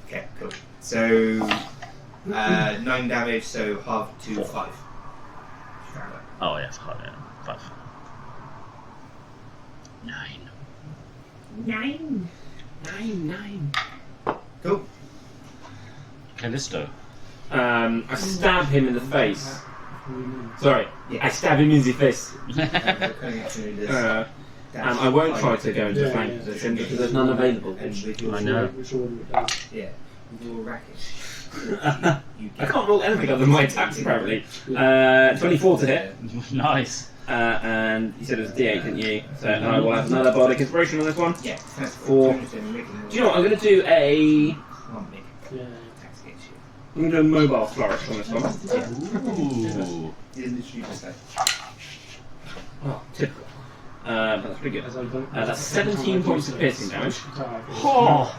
Okay, cool. So 9 damage, so half to 5. Oh yeah, 5. Yeah. 5. 9. 9. Cool. Callisto. I stab him in the face. Sorry, Yeah. I stab him in the face. Going up to this dash I won't try five. to go into Yeah, flank yeah. position because there's none available. And with your I know. Which order it does. Yeah, with your racket. You I can't roll anything other than my attacks apparently. 24 to hit. Nice. And you said it was D8, didn't you? So I will have another bardic inspiration on this one. Yeah, that's Four. Do you know what? I'm going to do a. Can't make Yeah. attacks against you. I'm going to do a mobile flourish on this one. Ooh. He's literally just like, Oh, typical. That's pretty good. As I don't. That's 17 points of piercing damage. Oh,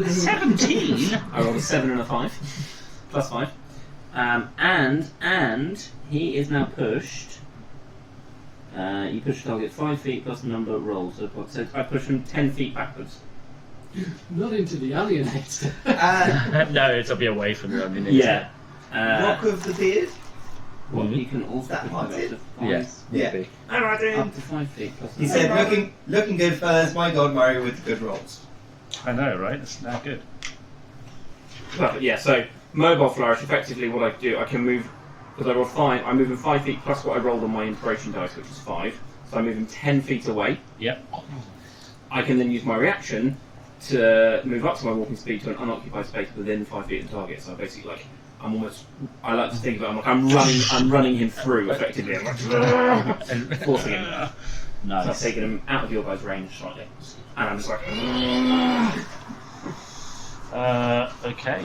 17? I rolled a 7 and a 5. Plus 5. And he is now pushed. You push the target 5 feet plus the number of rolls. So I push him 10 feet backwards. Not into the alienator. No, it'll be away from the ammunition. Yeah. Rock of the Beard? What you can also That push him Martin? up to 5, Yes. Yeah. up to 5 feet plus. He said, looking good, fellas. My God, Mario with good rolls. I know, right? It's not good. Well, yeah. So mobile flourish. Effectively, what I do, I can move because I roll 5. I move him 5 feet plus what I rolled on my inspiration dice, which is 5. So I move him 10 feet away. Yep. I can then use my reaction to move up to my walking speed to an unoccupied space within 5 feet of the target. So basically, like, I like to think of it, I'm running him through effectively. I'm like, and forcing him. So I've Nice. taken him out of your guys' range slightly, and I'm just like, Okay.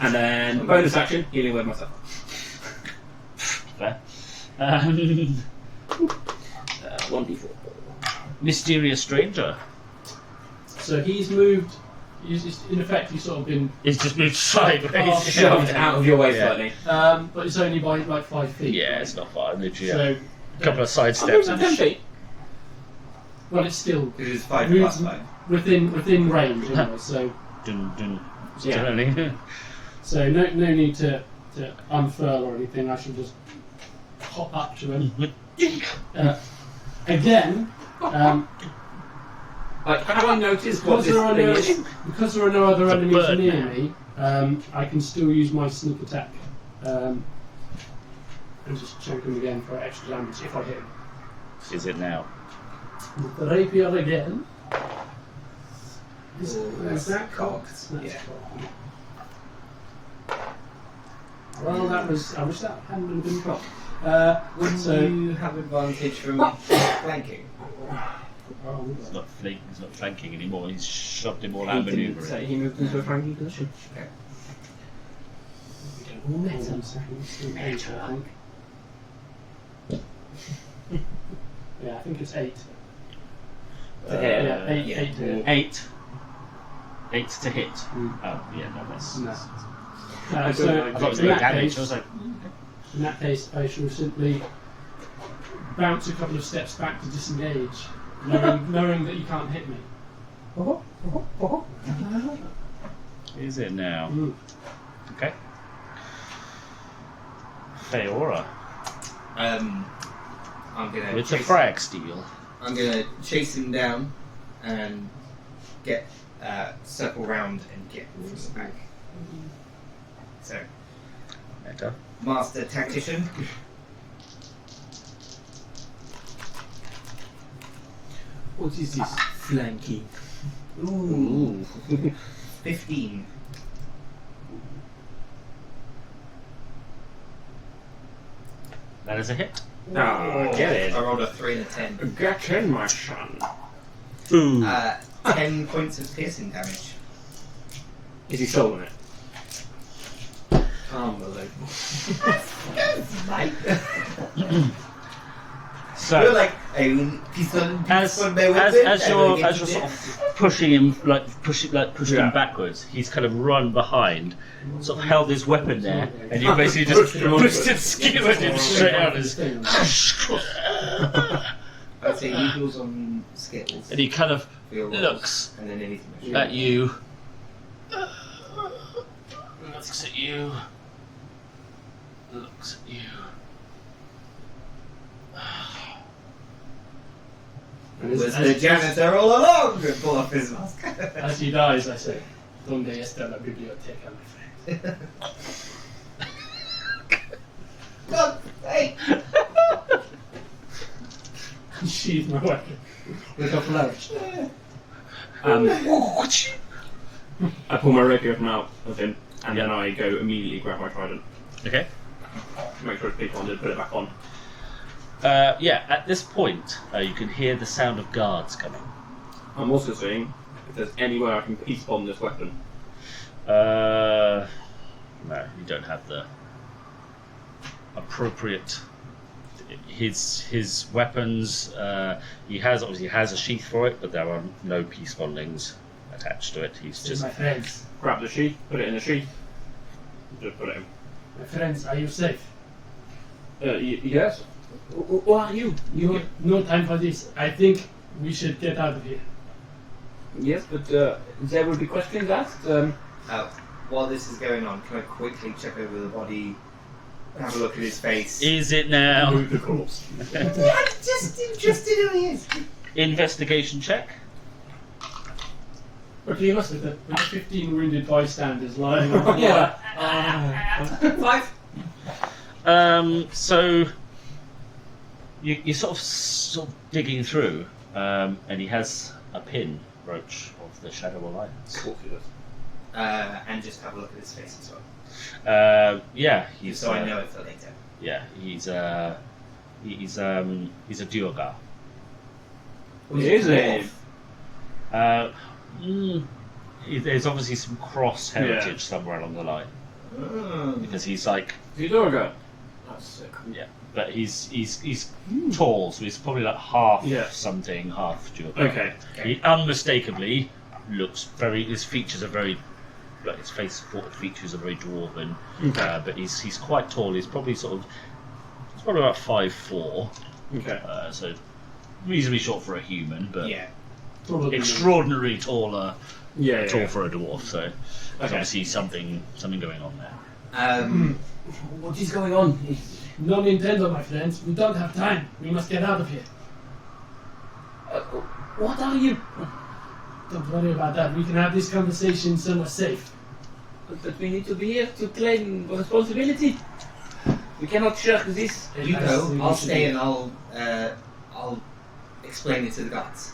and then bonus action, healing with myself. Fair. 1d4. mysterious stranger? So he's moved. In effect, he's sort of been, He's just moved sideways. Shoved out of your way Yeah. slightly. but it's only by like 5 feet. Yeah, right? it's not far. Literally, So, a couple of side I'm steps. moving 10 feet. well, it's still It is 5 moves plus 5. within range anyway. So, Dun, dun. Yeah. Only. so no need to unfurl or anything. I should just hop up to him again. Like, how do I notice what Because this there are thing no is? because there are no other It's a enemies bird near now. me, I can still use my sneak attack and just choke him again for extra damage if I hit him. Is it now? With the rapier again. Is That's that cocked. That's Yeah. cocked. Well, that was. I wish that hadn't been cocked. Wouldn't So- you have advantage from flanking? He's not flanking anymore. He's shoved him all out He didn't manoeuvring. say he moved into a flanking position. Yeah, I think it's 8. To hit. Yeah, 8 yeah. 8 to hit. 8. 8 to hit. Mm. Oh, yeah, no, that's. No. I So, don't know. I thought it was in 8 that damage. case- I was like, In that case, I shall simply bounce a couple of steps back to disengage, knowing that you can't hit me. is it now? Mm. Okay. Feora. I'm gonna. With the chase- frag steel. I'm gonna chase him down and get circle round and get from the back. So, Meta. master tactician. What is this flanking? Ooh, 15. That is a hit. Ah, get it. I rolled a 3 and a 10. Get in, my son. Ooh. 10 points of piercing damage. Is he stolen it? Unbelievable. So, You're like a pistol as you're sort of pushing him pushing Yeah. him backwards, he's kind of run behind, sort of held his weapon there, and you basically just pushed him, skewered him straight out his. I'd say eagles on skills. And he kind of for your rolls, looks and then anything. at you. Looks at you. Looks at you. And Was the janitor all along? And pull off his mask. As he dies, I say, "Donde está la biblioteca, my friend?" God, hey. Sheathe my weapon with a flourish. I pull my rapier from out of him, and then I go immediately grab my trident. Okay. Make sure it's people on, put it back on. Yeah, at this point, you can hear the sound of guards coming. I'm also seeing if there's anywhere I can peace bomb this weapon. No, you don't have the appropriate. His weapons. He obviously has a sheath for it, but there are no peace bondings attached to it. He's Say, just. my friends, Grab the sheath, put it in the sheath, just put it in. my friends, are you safe? Yes. Who are you? No time for this. I think we should get out of here. Yes, but there will be questions asked. While this is going on, can I quickly check over the body, have a look at his face? Is it now? Move the corpse. I'm just interested who he is. Investigation check. But you must have with the 15 wounded bystanders lying on the floor. Yeah. 5. So you're sort of digging through, and he has a pin brooch of the Shadow Alliance. Of course he does. And just have a look at his face as well. Yeah, he's. So I know it for later. Yeah, he's a Duergar. Is it? There's obviously some cross heritage somewhere along the line Mm. because he's like, Is he Durga? That's sick. yeah, but he's tall, so he's probably like half Yeah. something, half dwarf. Okay. He unmistakably looks very. His features are very. Like his face features are very dwarven, Okay. but he's quite tall. He's probably he's probably about 5'4", Okay. so reasonably short for a human, but Yeah. Probably. extraordinarily taller, Yeah. tall Yeah. for a dwarf. So there's Okay. obviously something going on there. What is going on? No Nintendo, my friends. We don't have time. We must get out of here. What are you? Don't worry about that. We can have this conversation somewhere safe. But we need to be here to claim responsibility. We cannot shirk this. You I go. see I'll what you stay mean. and I'll explain it to the guards.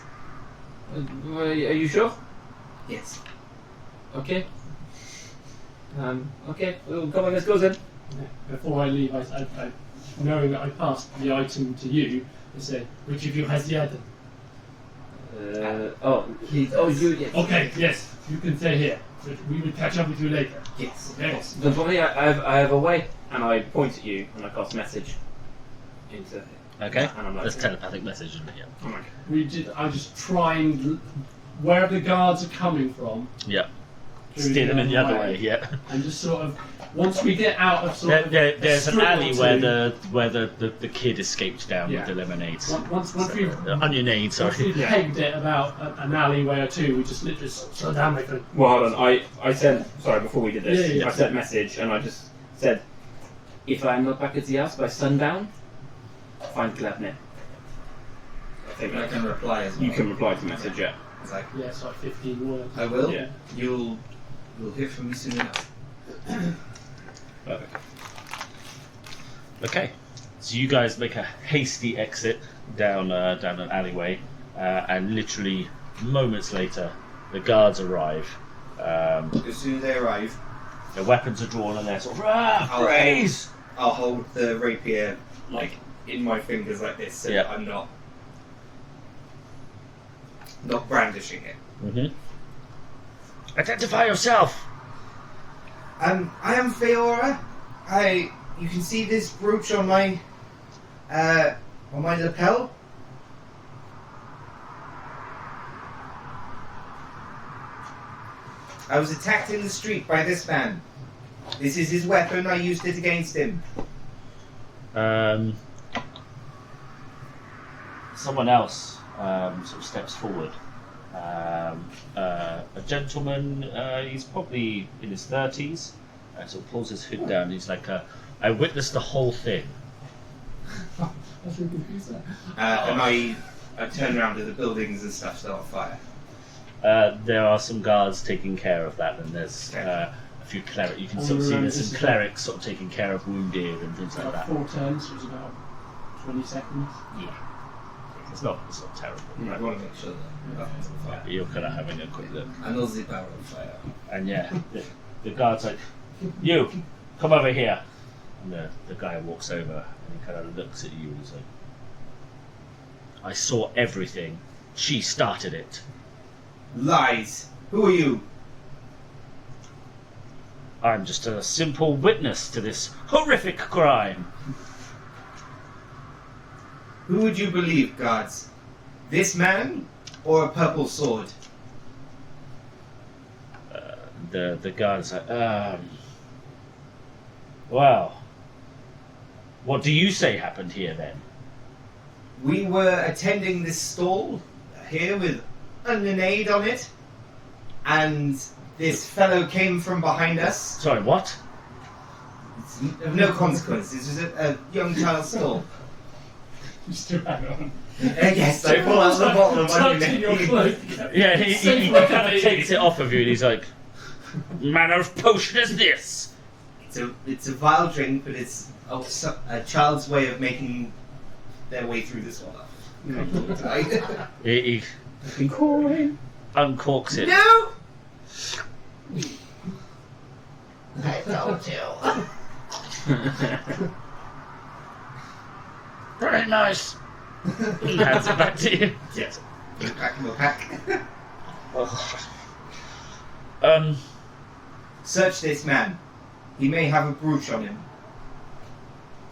Are you sure? Yes. Okay. Okay. Well, come on, let's go then. Before I leave, I knowing that I passed the item to you, I say, which of you has the item? You. Yes. Okay, yes, you can stay here. But we will catch up with you later. Yes. Of Okay. course. Don't worry, I have a way. And I point at you and I cast message into. Okay, And I'm like, that's telepathic message, isn't it? Yeah. I just try and wherever the guards are coming from, Yeah. through Steer them in the other way. Yeah. and just sort of once we get out of sort of There's a an strip or alley two, where the kid escaped down Yeah. with the lemonades. once we've Onionade, once sorry. we've pegged it about an alleyway or two, we just literally slow down, my friend. Well, hold on. I sent. Sorry, before we did this, Yeah. I sent a message and I just said, if I'm not back at the house by sundown, find Glavne. I think I can reply as well. you can reply to the message, yeah. It's like, Yeah, it's like 15 words. I will. Yeah. You'll hear from me soon enough. Perfect. Okay, so you guys make a hasty exit down an alleyway, and literally moments later, the guards arrive. As soon as they arrive, Their weapons are drawn, and they're sort of I'll- freeze. I'll hold the rapier like in my fingers like this, so that Yeah. I'm not brandishing it. Mm-hmm. Identify yourself. I am Feora. You can see this brooch on my lapel. I was attacked in the street by this man. This is his weapon. I used it against him. Someone else sort of steps forward. A gentleman, he's probably in his 30s, sort of pulls his hood down. He's like, I witnessed the whole thing. That's really confused there. And I turn around to the buildings and stuff start on fire. There are some guards taking care of that, and there's a few clerics. You can And sort of see remember, there's this some is clerics sort of taking care of wounded and things like About that. 4 turns, which is about 20 seconds. Yeah. It's not terrible. I want to make sure that nothing's on fire. But you're kind of having a quick look. And those zip are on fire. And yeah, the guard's like, you, come over here. And the guy walks over and he kind of looks at you and he's like, I saw everything. She started it. Lies. Who are you? I'm just a simple witness to this horrific crime. Who would you believe, guards? This man or a purple sword? The guard's like, well, what do you say happened here then? We were attending this stall here with lemonade on it, and this fellow came from behind us. Sorry, what? It's of no consequence. This was a young child's stall. You still have it on. Yes, I pull out the bottle of Touching your lemonade. cloak. Yeah, he Safe kind of way. takes it off of you and he's like, manner of potion is this? It's a vile drink, but it's a child's way of making their way through this one. He uncorks it. No! I told you. Very nice. He hands it back to you. Yes. Put it back in my pack. Um, Search this man. He may have a brooch on him.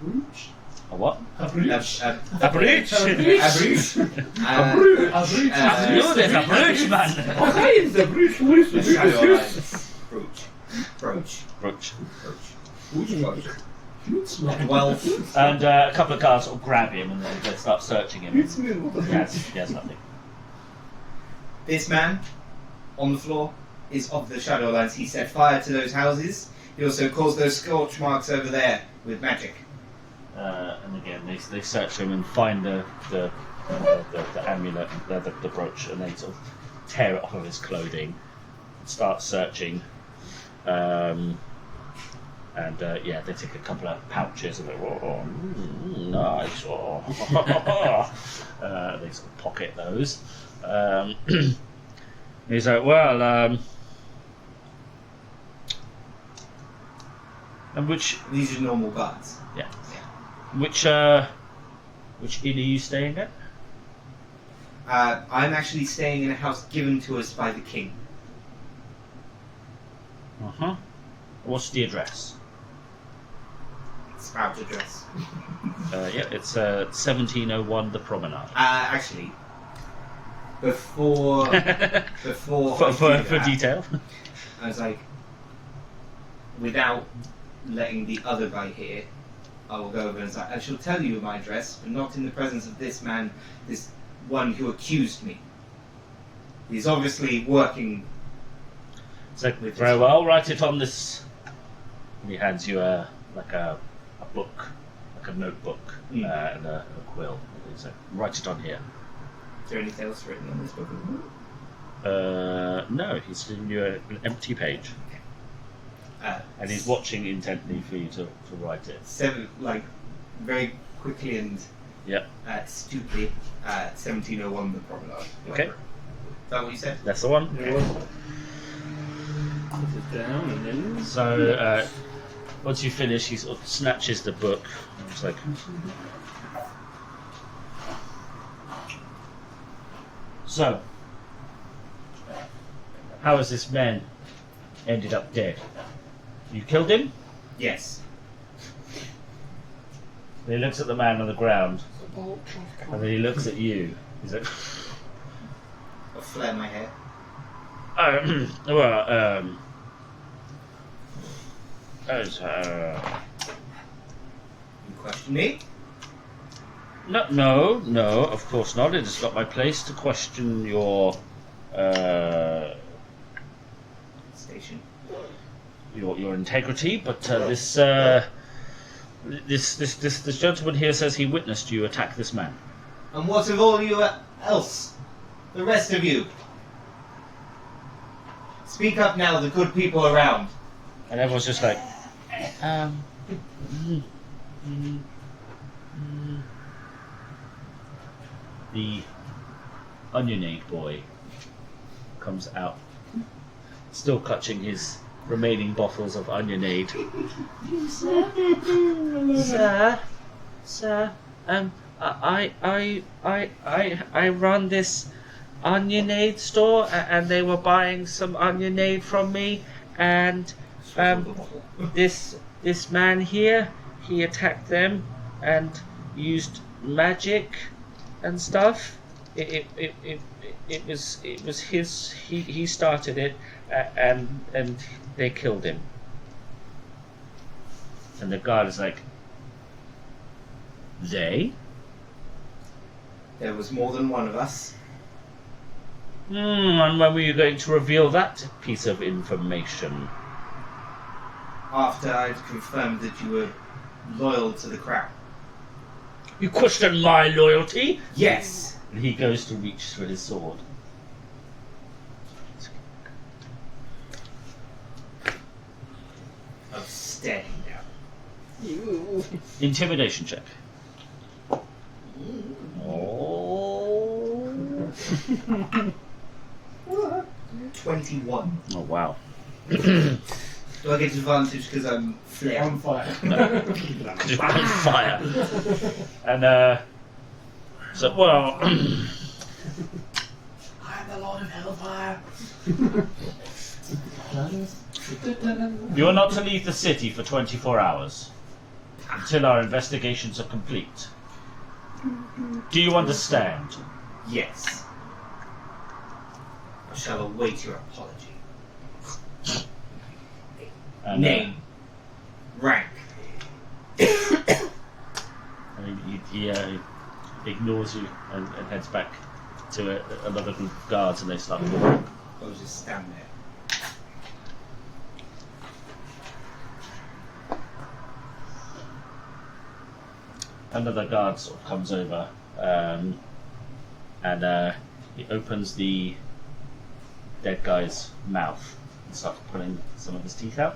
Brooch? A what? A brooch. A brooch. A brooch. You're the brooch, man. Okay, the bridge with the Brooch. Brooch. Well, And a couple of guards sort of grab him and they start searching him. He has nothing. this man on the floor is of the Shadowlands. He set fire to those houses. He also caused those scorch marks over there with magic. And again, they search him and find the amulet, the brooch, and they sort of tear it off of his clothing, and start searching. And yeah, they take a couple of pouches and they go, nice. Oh. They sort of pocket those. He's like, well, and which These are normal guards. yeah, which inn are you staying at? I'm actually staying in a house given to us by the king. What's the address? Spout address. Yeah, it's 1701 The Promenade. Actually, before I do for that, detail. I was like, without letting the other guy hear, I will go over and say, I shall tell you my address, but not in the presence of this man, this one who accused me. He's obviously working. It's like, very well, write it on this. And he hands you a book, like a notebook, and a quill. He's like, write it on here. Is there anything else written on this book? No, he's giving you an empty page. And he's watching intently for you to write it. Very quickly and Yep. stupidly, 1701 The Promenade. Okay. Is that what you said? That's the one. Put it down and then. So once you finish, he sort of snatches the book. And it's like, so how has this man ended up dead? You killed him? Yes. And he looks at the man on the ground, and then he looks at you. He's like, I'll flare my hair. well, You question me? no, of course not. It is not my place to question your Station. your integrity, but this gentleman here says he witnessed you attack this man. And what of all you else? The rest of you? Speak up now, the good people around. And everyone's just like, The Onionade boy comes out, still clutching his remaining bottles of Onionade. Sir, I run this Onionade store, and they were buying some Onionade from me, and this man here, he attacked them and used magic and stuff. It was his. He started it, and they killed him. And the guard is like, they? There was more than one of us. And when were you going to reveal that piece of information? After I'd confirmed that you were loyal to the crown. You question my loyalty? Yes! And he goes to reach for his sword. I'm steady now. Intimidation check. Oh. 21. Oh wow. Do I get advantage because I'm flaring? On fire. Because you're on fire. And so well. I'm the Lord of Hellfire. You're not to leave the city for 24 hours. until our investigations are complete. Do you understand? Yes. I shall await your apology. And, Name. Rank. He ignores you and heads back to another group of guards, and they start to walk. I'll just stand there. Another guard sort of comes over, and he opens the dead guy's mouth and starts pulling some of his teeth out.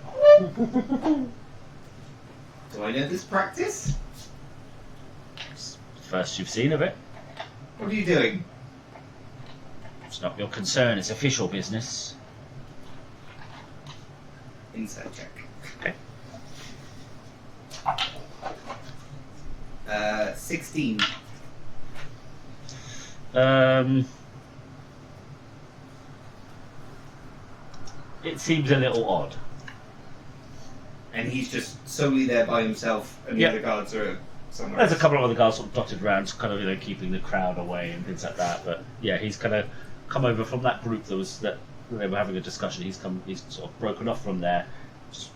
Do I know this practice? It's the first you've seen of it. What are you doing? It's not your concern, it's official business. Insight check. Okay. 16. It seems a little odd. And he's just solely there by himself, and the Yep. other guards are somewhere There's a else. couple of other guys sort of dotted around, kind of keeping the crowd away and things like that. But yeah, he's kind of come over from that group that they were having a discussion. He's sort of broken off from there, just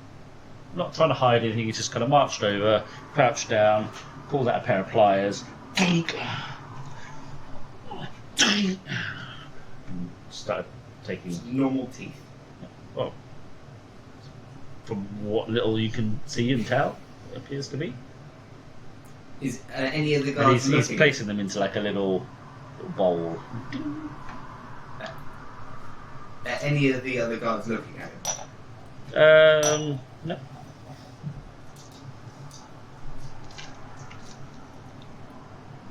not trying to hide anything. He's just kind of marched over, crouched down, pulled out a pair of pliers, and started taking. Normal teeth. Well, from what little you can see and tell, it appears to be. Is any of the And guards he's looking? placing them into like a little bowl. Any of the other guards looking at him? No.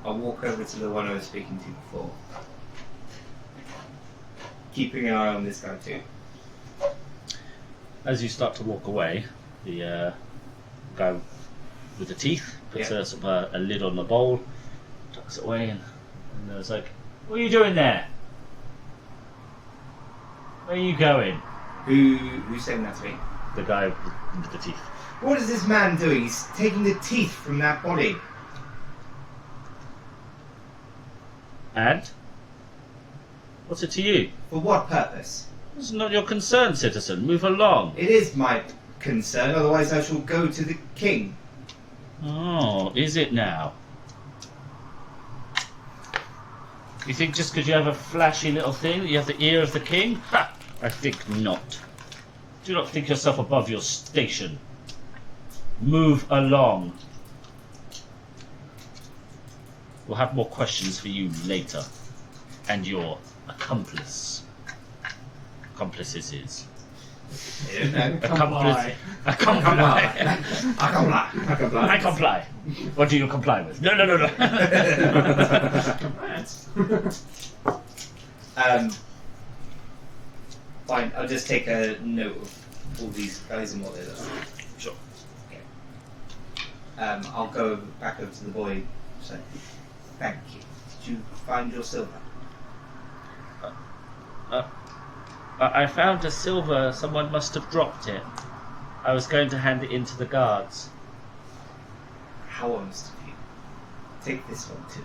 I'll walk over to the one I was speaking to before. Keeping an eye on this guy too. As you start to walk away, the guy with the teeth puts Yeah. a sort of a lid on the bowl, tucks it away, and it's like, "What are you doing there? Where are you going?" Who's saying that to me? The guy with the teeth. What is this man doing? He's taking the teeth from that body. And? What's it to you? For what purpose? It's not your concern, citizen. Move along. It is my concern, otherwise I shall go to the king. Oh, is it now? You think just because you have a flashy little thing that you have the ear of the king? Ha! I think not. Do not think yourself above your station. Move along. We'll have more questions for you later. And your accomplice. Accomplices. I don't know. Accomplice. Comply. I can't lie. I comply. What do you comply with? No. Fine, I'll just take a note of all these guys and what they look like. Sure. Okay. I'll go back over to the boy and say, thank you. Did you find your silver? I found a silver. Someone must have dropped it. I was going to hand it in to the guards. How honest of you. Take this one too.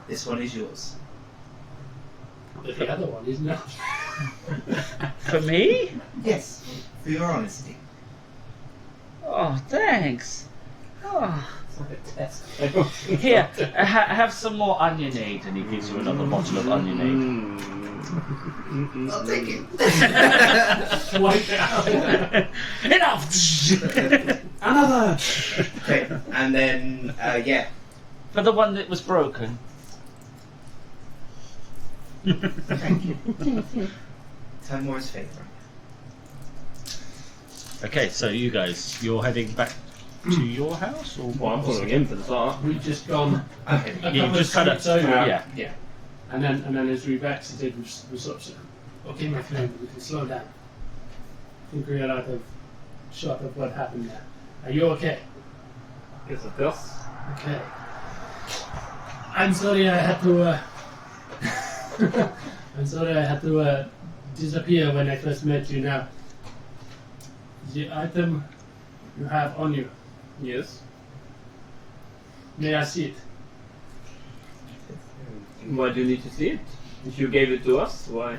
This one is yours. But the other one is not. For me? Yes, for your honesty. Oh, thanks. Oh. It's like a test. Here, have some more onionade, and he gives you another bottle of onionade. I'll take it. Wipe it out. Enough! Another! Okay, and then, yeah. For the one that was broken. Thank you. Time more is favour. Okay, so you guys, you're heading back to your house, or Well, I'm following him for the start. We've just gone Okay. a You couple just of kind of, streets over. yeah. And then as we've exited, we sort of said, okay, my friend, we can slow down. I think we're out of shot of what happened there. Are you okay? Yes, of course. Okay. I'm sorry I had to. I'm sorry I had to disappear when I first met you. Now, the item you have on you, Yes. May I see it? Why do you need to see it? If you gave it to us, why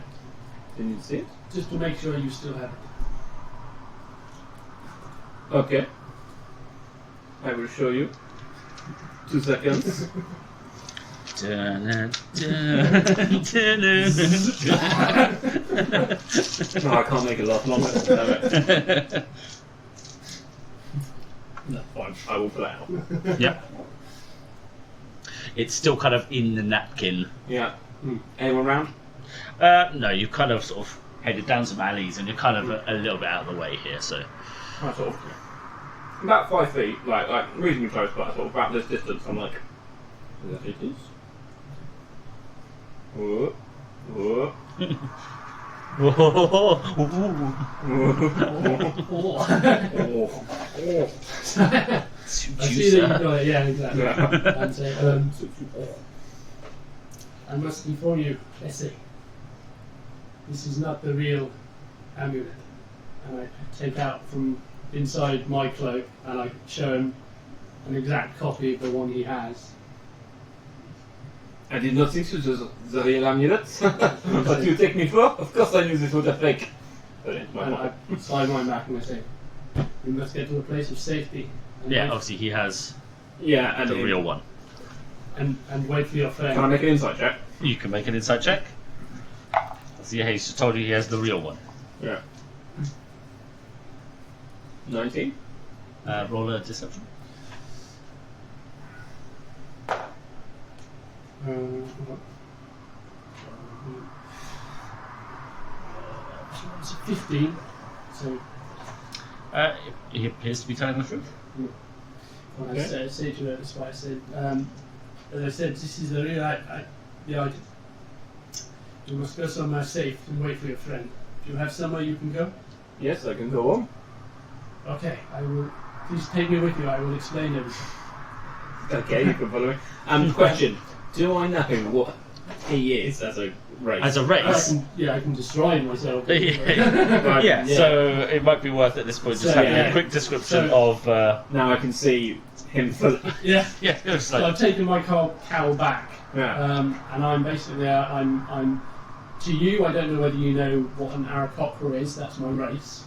do you need to see it? Just to make sure you still have it. Okay. I will show you. 2 seconds. Dun, No, I can't make it last longer. Damn it. No, fine. I will pull it out. Yep. It's still kind of in the napkin. Yeah. Anyone round? No, you've kind of sort of headed down some alleys and you're kind of a little bit out of the way here, so. I sort of about 5 feet, like reasonably close, but sort of about this distance. I'm like, is that it is? Whoa, whoa. I see that you got it, yeah, exactly. Yeah. And say, I must inform you, Essie, this is not the real amulet. And I take out from inside my cloak and I show him an exact copy of the one he has. I did not think it was the real amulet. What you take me for? Of course I knew this was a fake. Brilliant. And I slide mine back and I say, we must get to a place of safety. And Yeah, wait, obviously he has Yeah, and the real one. and wait for your friend. Can I make an insight check? You can make an insight check. So yeah, he's just told you he has the real one. Yeah. 19. Roll a deception. It's 15. So He appears to be telling the truth. when Okay. I say to her, that's why I said, as I said, this is the real the item. You must go somewhere safe and wait for your friend. Do you have somewhere you can go? Yes, I can go on. Okay, I will. Please take me with you. I will explain everything. Okay, you can follow me. Question: do I know what he is as a race? As a race. I can destroy myself. yeah. Yeah. So it might be worth at this point just So, having yeah. a quick description So- of. Now I can see him fully. Yeah. Yeah, it's So like, I've taken my cowl back, Yeah. and I'm basically I'm to you. I don't know whether you know what an Aarakocra is. That's my race.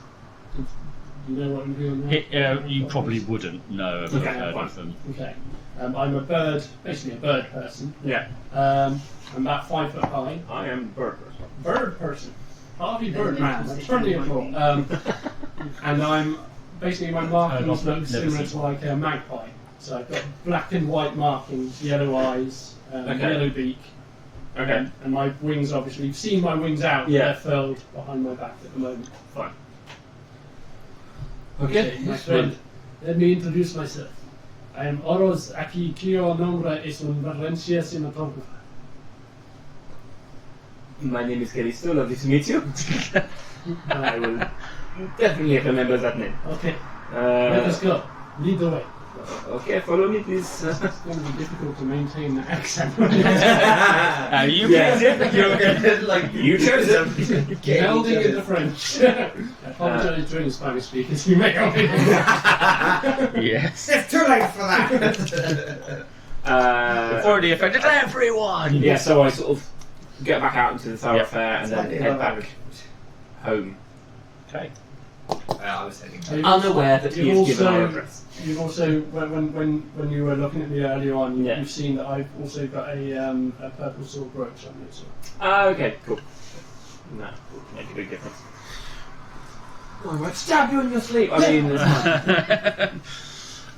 Do you know what I'm doing now? you probably wouldn't know if you've Okay, heard fine. of them. Okay. I'm a bird, basically a bird person. Yeah. I'm about 5 foot high. I am bird person. Bird person. Harvey Birdman. That's pretty cool. And I'm basically my markings Never look similar seen. to like a magpie. So I've got black and white markings, yellow eyes, Okay. yellow beak. Okay. And my wings, obviously, you've seen my wings out. Yeah. They're furled behind my back at the moment. Fine. Okay, my friend, let me introduce myself. I am Oros aquí Kio nombre es un Valencia cinematographer. My name is Callisto. Lovely to meet you. I will definitely remember that name. Okay, let us Uh, go. Lead the way. okay, follow me, please. It's going to be difficult to maintain the accent. You Yeah. You're gonna like You chose it. Melding into French. I apologize to any Spanish speakers. You may or may not. Yes. It's too late for that. Already offended everyone. Yeah, so I sort of get back out into the thoroughfare and then Slightly head above back home. Okay. I was thinking. You've Unaware that he you've has given our also- address. You've also, when you were looking at me earlier on, Yeah. you've seen that I've also got a purple sword brooch on it. So. Okay, cool. No, will make a big difference. I might stab you in your sleep. I mean, it's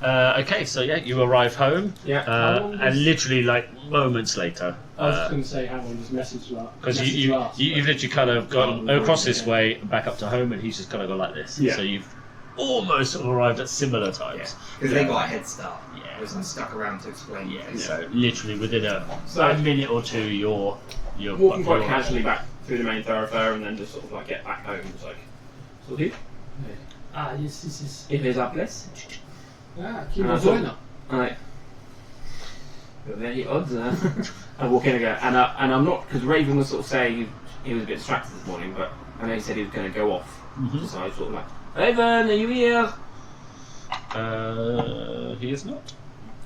not. Okay, so yeah, you arrive home, Yeah. How long and was- literally like moments later, I was just going to say how long this message lasts. because you've literally kind of gone across this way and back up to home, and he's just kind of gone like this. Yeah. So you've almost arrived at similar Yeah, times. because they got a head start. Yeah. I wasn't stuck around to explain. Yeah. things. So literally within a So- minute or two, you're Walking quite you're- casually back through the main thoroughfare and then just sort of like get back home. It's like, so here, Yes, this is. it is our place. Keep Ah, on going now. Alright. You're very odd. I walk in again, and I'm not, because Raven was sort of saying he was a bit distracted this morning, but I know he said he was going to go off. Mhm. So I was sort of like, Raven, are you here? He is not.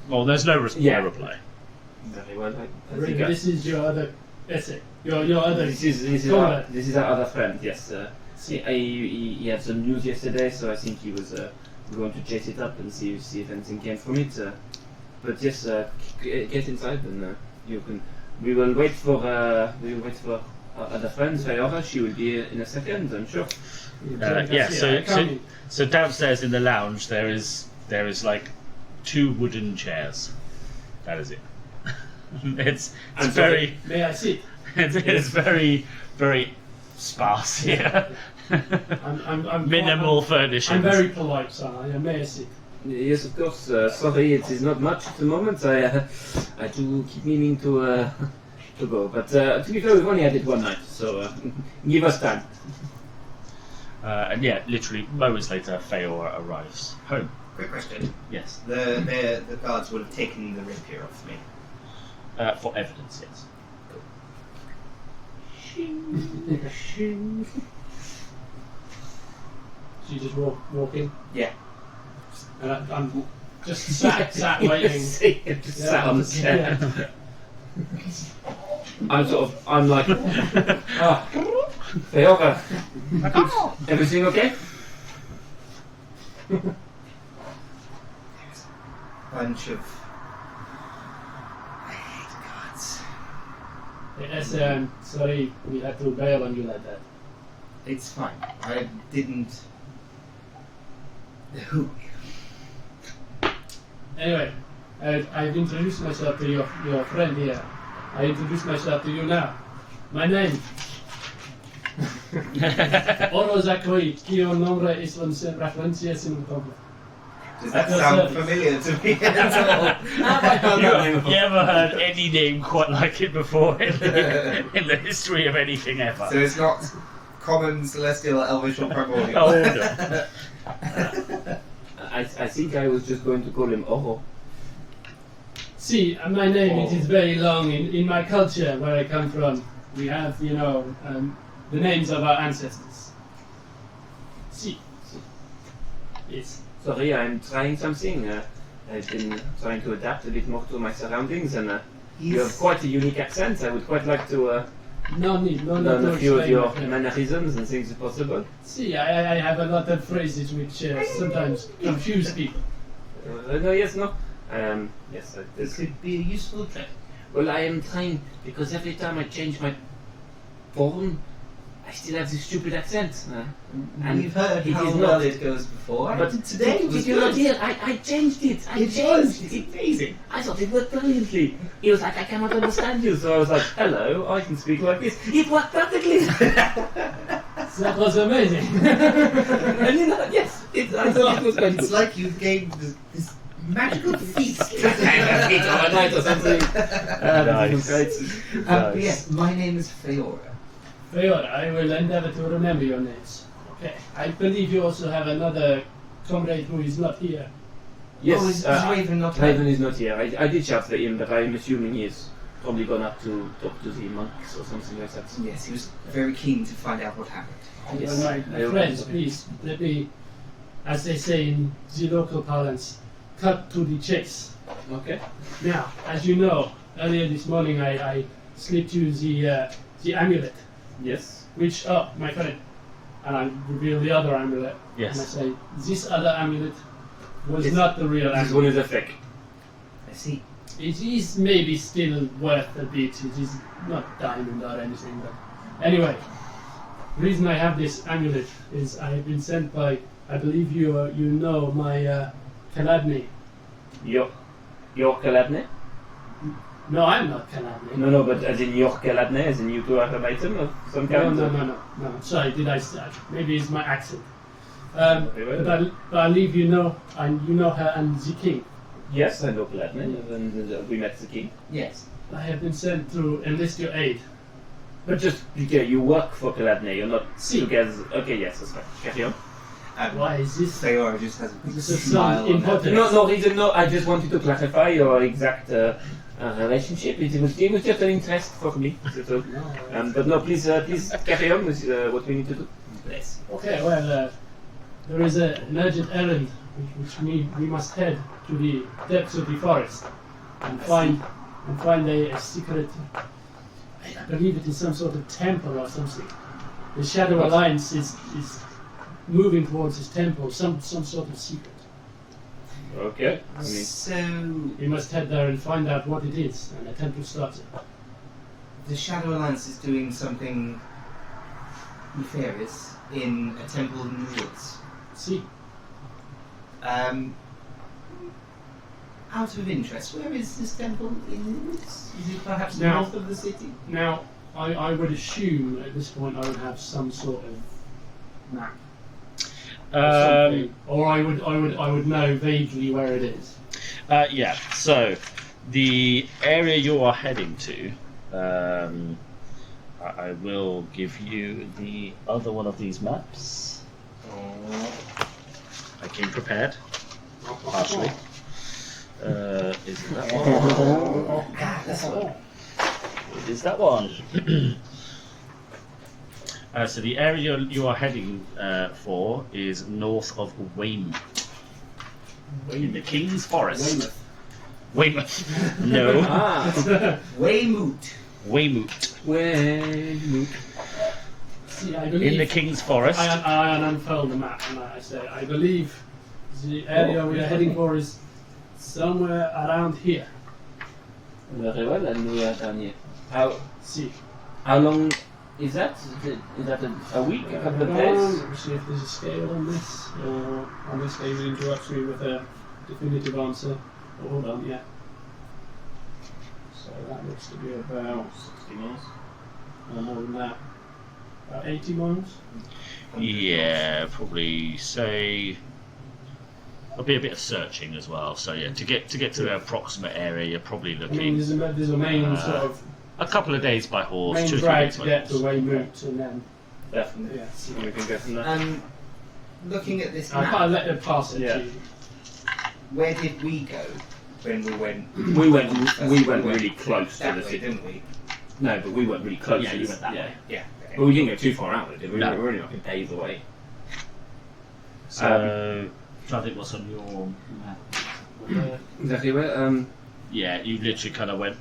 Well, there's no Yeah. reply. Very well. I Really, think, this is your other essay. Your other. this is our other friend. Yes. He had some news yesterday, so I think he was going to chase it up and see if anything came from it. But yes, get inside and you can. We will wait for our other friends. Viola, she will be in a second, I'm sure. Yeah. So downstairs in the lounge there is like 2 wooden chairs. That is it. it's I'm very May I sit? it's very sparse here. I'm Minimal I'm furnishings. very polite, son. May I sit? Yes, of course. Sorry, it is not much at the moment. I do keep meaning to go, but to be fair, we've only had it one night, so give us time. And yeah, literally moments later, Feora arrives home. Quick question. Yes, The guards would have taken the rapier off me. for evidence. Yes. So you just walk in, Yeah. and I'm just sat waiting. Just sat on the chair. I'm like, Feora, everything okay? Bunch of. I hate guards. Yes, sorry, we had to bail on you like that. It's fine. I didn't. Who? Anyway, I've introduced myself to your friend here. I introduce myself to you now. My name. Oro Zakoi, Kio Nombre Islam Referencia Sin Complex. Does that That's sound it. familiar to me at all? You ever heard any name quite like it before in the history of anything ever? So it's not common, celestial, elvish, or primordial. Oh, no. I think I was just going to call him Oro. See, my name it is very long. In my culture, where I come from, we have, the names of our ancestors. See. Yes. Sorry, I'm trying something. I've been trying to adapt a bit more to my surroundings, and you have quite a unique accent. I would quite like to No need learn to a few of explain your my friend. mannerisms and things if possible. See, I have a lot of phrases which sometimes confuse people. No, yes, no. Yes, This could be a useful trick. well, I am trying, because every time I change my form, I still have this stupid accent. And We've heard it how is well not. it goes before. But today did was you not good. hear? I changed it. I It changed was. it. It's amazing. I thought it worked brilliantly. He was like, I cannot understand you. So I was like, hello, I can speak like this. It worked perfectly. That was amazing. And you know, yes, I thought it was going It's to like you've gained this magical feast. overnight or something. Nice. Great. But yes, my name is Feora. Feora, I will endeavor to remember your names. Okay. I believe you also have another comrade who is not here. Yes, Oh, is Raven not Raven is not here. I did shout for him, but I'm assuming he's probably gone up to talk to the monks or something like that. Yes, he was very keen to find out what happened. Yes, Well, I my hope friends, so. please, let me, as they say in the local parlance, cut to the chase. Okay. Now, as you know, earlier this morning I slipped you the amulet, Yes. which, my friend, and I reveal the other amulet. Yes. And I say, this other amulet was Yes. not the real This amulet. one is a fake. I see. It is maybe still worth a bit. It is not diamond or anything, but anyway, the reason I have this amulet is I have been sent by, I believe you know my Kaladni. Your Kaladne? No, I'm not Kaladni. No, but as in your Kaladne, as in you two have an item of some No, kind? no. Sorry, did I say? Maybe it's my accent. Very well. But I believe you know, and you know her and the king. Yes, I know Kaladne, and we met the king. Yes. I have been sent to enlist your aid. But just because you work for Kaladne, you're not Si. together. Okay, yes, that's fine. Carry on. Why is this? Feora just has a big This is smile on her important. face. No reason, no. I just wanted to clarify your exact relationship. It was just an interest for me. So, but no, please carry on with what we need to do. Bless. Okay, well, there is an urgent errand which means we must head to the depths of the forest and find a secret. I believe it is some sort of temple or something. The Shadow Alliance is moving towards this temple, some sort of secret. Okay. So We must head there and find out what it is, and the temple starts it. the Shadow Alliance is doing something nefarious in a temple in the woods. See, Out of interest, where is this temple in the woods? Is it perhaps Now- north of the city? now I would assume at this point I would have some sort of map. Or something. Or I would know vaguely where it is. Yeah, so the area you are heading to, I will give you the other one of these maps. I came prepared, partially. Is it that one? This one. It is that one. So the area you are heading for is north of Weymouth, in the King's Forest. Weymouth. No. Weymouth. Weymouth. See, I believe In the King's Forest. I unfurl the map and I say I believe the area we are heading for is somewhere around here. Very well, and we are down here. See. How long is that? Is that a week, a couple of days? Let me see if there's a scale on this. On this game, it interrupts me with a definitive answer. Oh, hold on, yeah. So that looks to be about 60 miles. Or more than that. About 80 miles. Yeah, probably say. There'll be a bit of searching as well. So yeah, to get to the approximate area, you're probably I mean, looking there's a main sort of a couple of days by horse, main 2 or 3 drag days to by get to horse. Weymouth, and then Definitely. yeah. See. We can go from there. Looking at this I map, can't let it pass it. Yeah. to you. where did we go when we went? We went really close to that the way, city. didn't we? No, but we went really close. Yeah, to you the went that yeah. way. Yeah. Okay. But we didn't go too far out, did we? No. We were only like a day's away. So, trying to think what's on your map. Exactly where. Yeah, you literally kind of went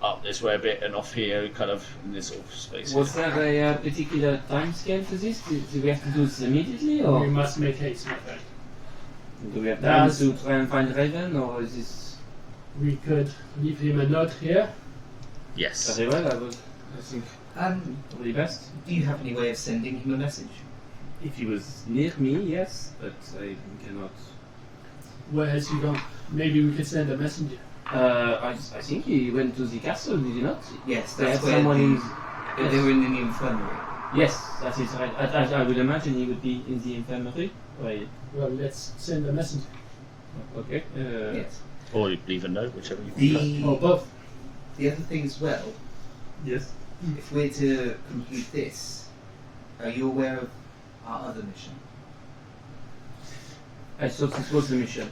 up this way a bit and off here, kind of in this sort of space. Was there a particular time scale for this? Do we have to do this immediately, We or must make haste, my friend. do we have time Yes. to try and find Raven, or is this We could leave him a note here. Yes. very well? I think Um, probably best. do you have any way of sending him a message? If he was near me, yes, but I cannot. Where has he gone? Maybe we could send a messenger. I think he went to the castle, did he not? Yes, They that's had where someone in. they were in the infirmary. Yes, that is right. I would imagine he would be in the infirmary. Right. Well, let's send a messenger. Okay. Yes. Or you leave a note, whichever you prefer. Or The both. the other thing as well, Yes. if we're to complete this, are you aware of our other mission? I thought this was the mission.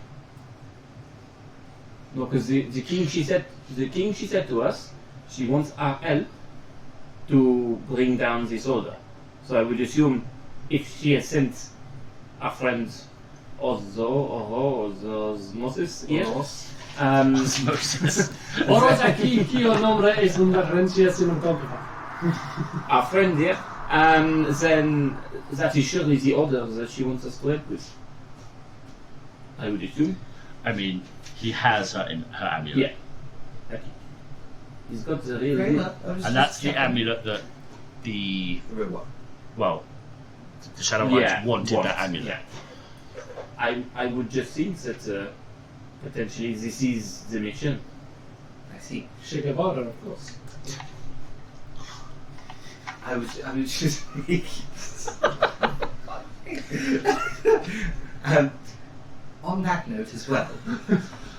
No, because the king she said to us, she wants our help to bring down this order. So I would assume if she has sent our friend Moses here, Moses. Oros aquí, el nombre es una referencia cinematográfica. our friend here, then that is surely the order that she wants us to help with. I would assume. I mean, he has her in her amulet. Yeah. Okay. He's got the real Very deal. well. I was And just that's the checking. amulet that the, The real one. well, the Shadow Knights Yeah, wanted want, that amulet. yeah. I would just think that potentially this is the mission. I see. Che Guevara, of course. I was just on that note as well.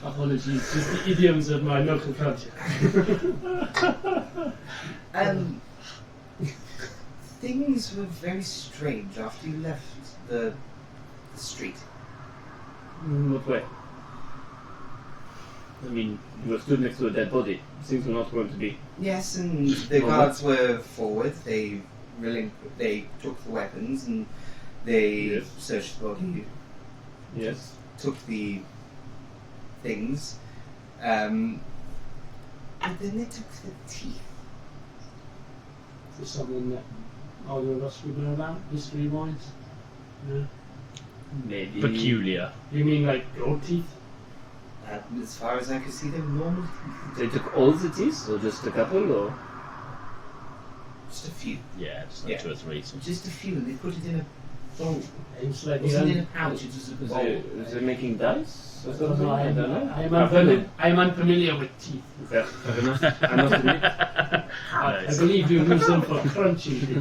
Apologies, just the idioms of my local culture. Things were very strange after you left the street. In what way? I mean, you were stood next to a dead body. Things were not going to be. Yes, and the Well, guards were forward. They took the weapons and they Yes. searched the body Yes. took the things, but then they took the teeth. Is this something that either of us would know about, history-wise? No? Maybe. Peculiar. You mean like gold teeth? As far as I could see, they were normal teeth. They took all the teeth, or just a couple, or? Just a few. Yeah, just like Yeah. 2 or 3. So. Just a few, and they put it in a bowl. It's It like wasn't in a pouch, it was a bowl. Was they making dice? Or I something? I don't know. I am unfamiliar with teeth. Fair enough. I must admit. I Nice. believe you use them for crunching.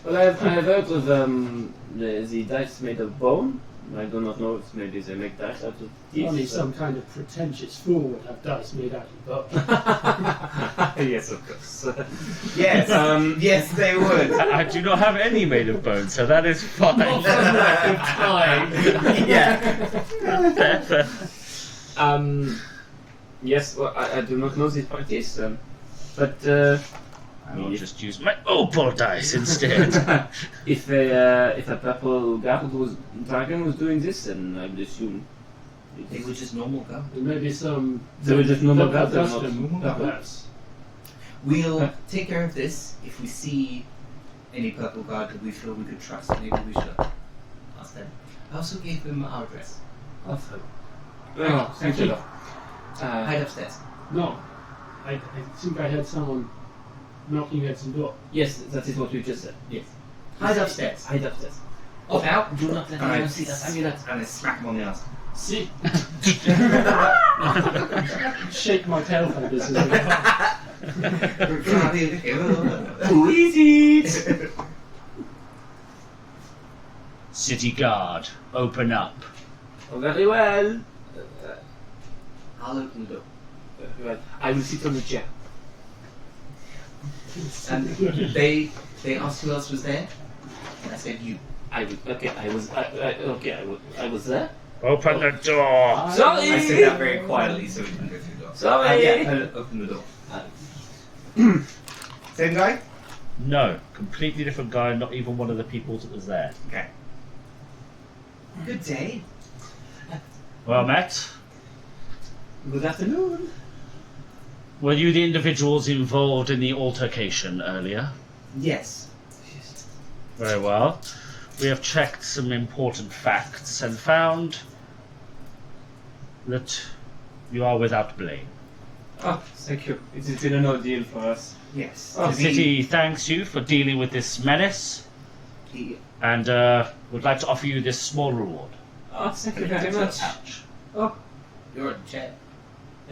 Well, I've heard of the dice made of bone. I do not know if maybe they make dice out of teeth. Only but- some kind of pretentious fool would have dice made out of bone. Yes, of course. Yes, Um, yes, they would. I do not have any made of bone, so that is fine. Yeah. Yes, well, I do not know this practice, but I will just use my opal dice instead. if a purple dragon was doing this, then I would assume They were just normal guards. There may be some they were just normal guards. They're not- custom, not- perhaps. We'll take care of this. If we see any purple guard that we feel we could trust, maybe we should ask them. I also gave them our address. Also. Oh, thank you. Hide Uh, upstairs. No, I think I heard someone knocking at some door. yes, that is what you just said. Yes. Hide upstairs. Hide upstairs. Oh, now. Do not let anyone see that amulet. And I smack him on the ass. See? Shake my tail feathers as I pass. Who is it? City guard, open up. Oh, very well. I'll open the door. Well, I will sit on the chair. And they asked who else was there, and I said you. I would. Okay, I was there. Open the door. Sorry. I said that very quietly so we didn't go through the door. Sorry. Yeah, open the door. Same guy? No, completely different guy, not even one of the people that was there. Okay. Good day. Well met. Good afternoon. Were you the individuals involved in the altercation earlier? Yes. Very well. We have checked some important facts and found that you are without blame. Oh, thank you. It has been an ordeal for us. Yes. The city thanks you for dealing with this menace He, and would like to offer you this small reward. Oh, thank you very much. Ouch. Oh, you're in chair.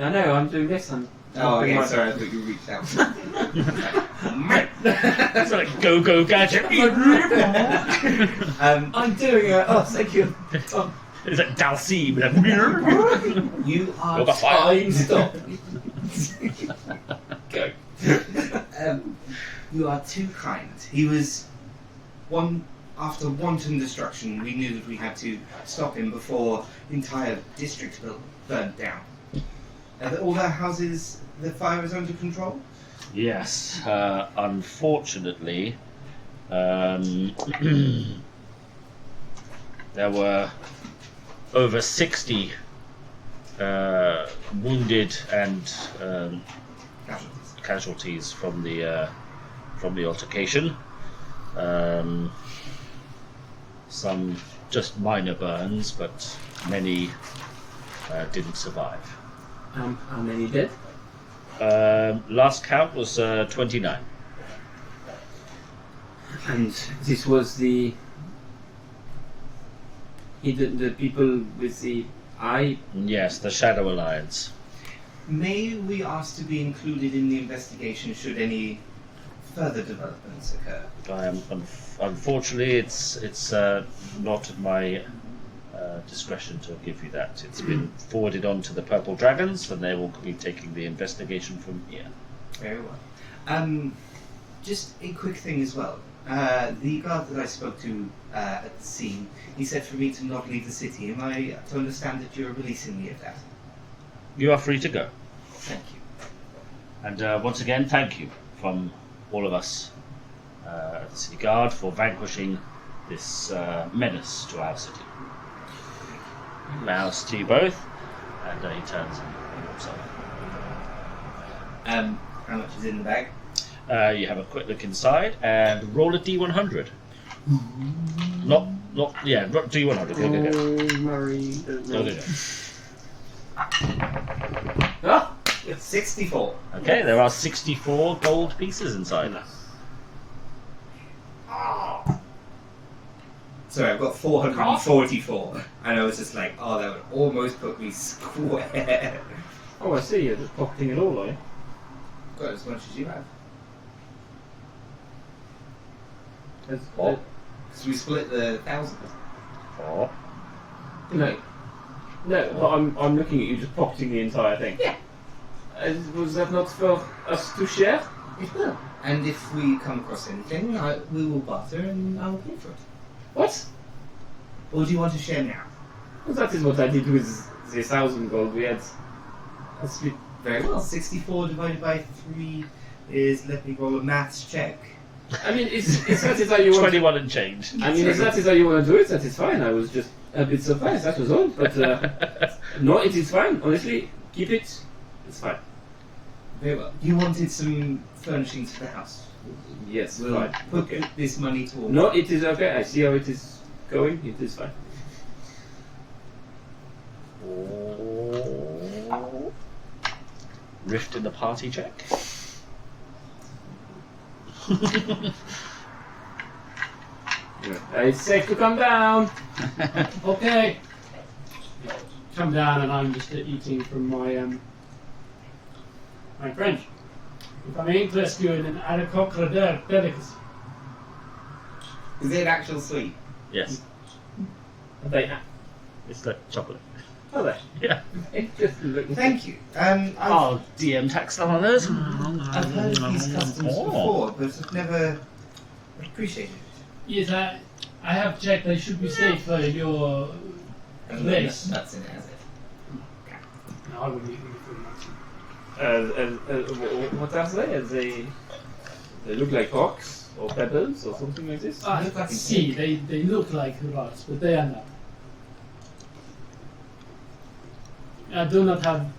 I know. I'm doing this. I'm. Oh, okay, doing sorry, I thought you reached out. It's like go gadget. I'm doing it. Oh, thank you. Oh, It's like Dalsim. You are. You're the fire. fine. Stop. Go. You are too kind. He was one after wanton destruction. We knew that we had to stop him before the entire district burned down. All their houses, the fire is under control. Yes, unfortunately, there were over 60 wounded and casualties from the altercation. Some just minor burns, but many didn't survive. How many dead? Last count was 29. And this was the people with the eye. Yes, the Shadow Alliance. May we ask to be included in the investigation should any further developments occur? I am unfortunately, it's not at my discretion to give you that. It's been forwarded on to the Purple Dragons, and they will be taking the investigation from here. Very well. Just a quick thing as well. The guard that I spoke to at the scene, he said for me to not leave the city. Am I to understand that you're releasing me of that? You are free to go. Thank you. And once again, thank you from all of us at the City Guard for vanquishing this menace to our city. Mouse to you both, and he turns and walks off. How much is in the bag? You have a quick look inside and roll a d100. Not d100. Go. Murray. Go. Ah! 64. Okay, there are 64 gold pieces inside. Sorry, I've got 444. And I was just like, oh, that would almost put me square. Oh, I see. You're just pocketing it all, are you? Got as much as you have. Oh. Because we split the 1,000. Oh. No, but I'm looking at you just pocketing the entire thing. Yeah. Was that not for us to share? It will. And if we come across anything, we will barter and I will pay for it. What? Or do you want to share now? Well, that is what I did with the 1,000 gold we had. That's it. Very well. 64 divided by 3 is, let me roll a maths check. I mean, if that is how you want. 21 and change. I mean, if that is how you want to do it, that is fine. I was just a bit surprised. That was all. But no, it is fine. Honestly, keep it. It's fine. Very well. You wanted some furnishings for the house. Yes, We'll fine. put Okay. this money towards. No, it is okay. I see how it is going. It is fine. Oh. Rift in the party check. It's safe to come down. Okay. Come down, and I'm just eating from my friend. If I may interest you in an Aracocra delicacy. Is it actual sweet? Yes, Are they? it's the chocolate. Are they? Yeah. It just looks. Thank you. Oh, DM tax on those. I've heard of these customs before, but I've never appreciated it. Yes, I have checked. They should be safe for your place. That's in it, has it? No, I wouldn't eat them for What are they? They look like rocks or pebbles or something like this. I can see they look like rocks, but they are not. I do not have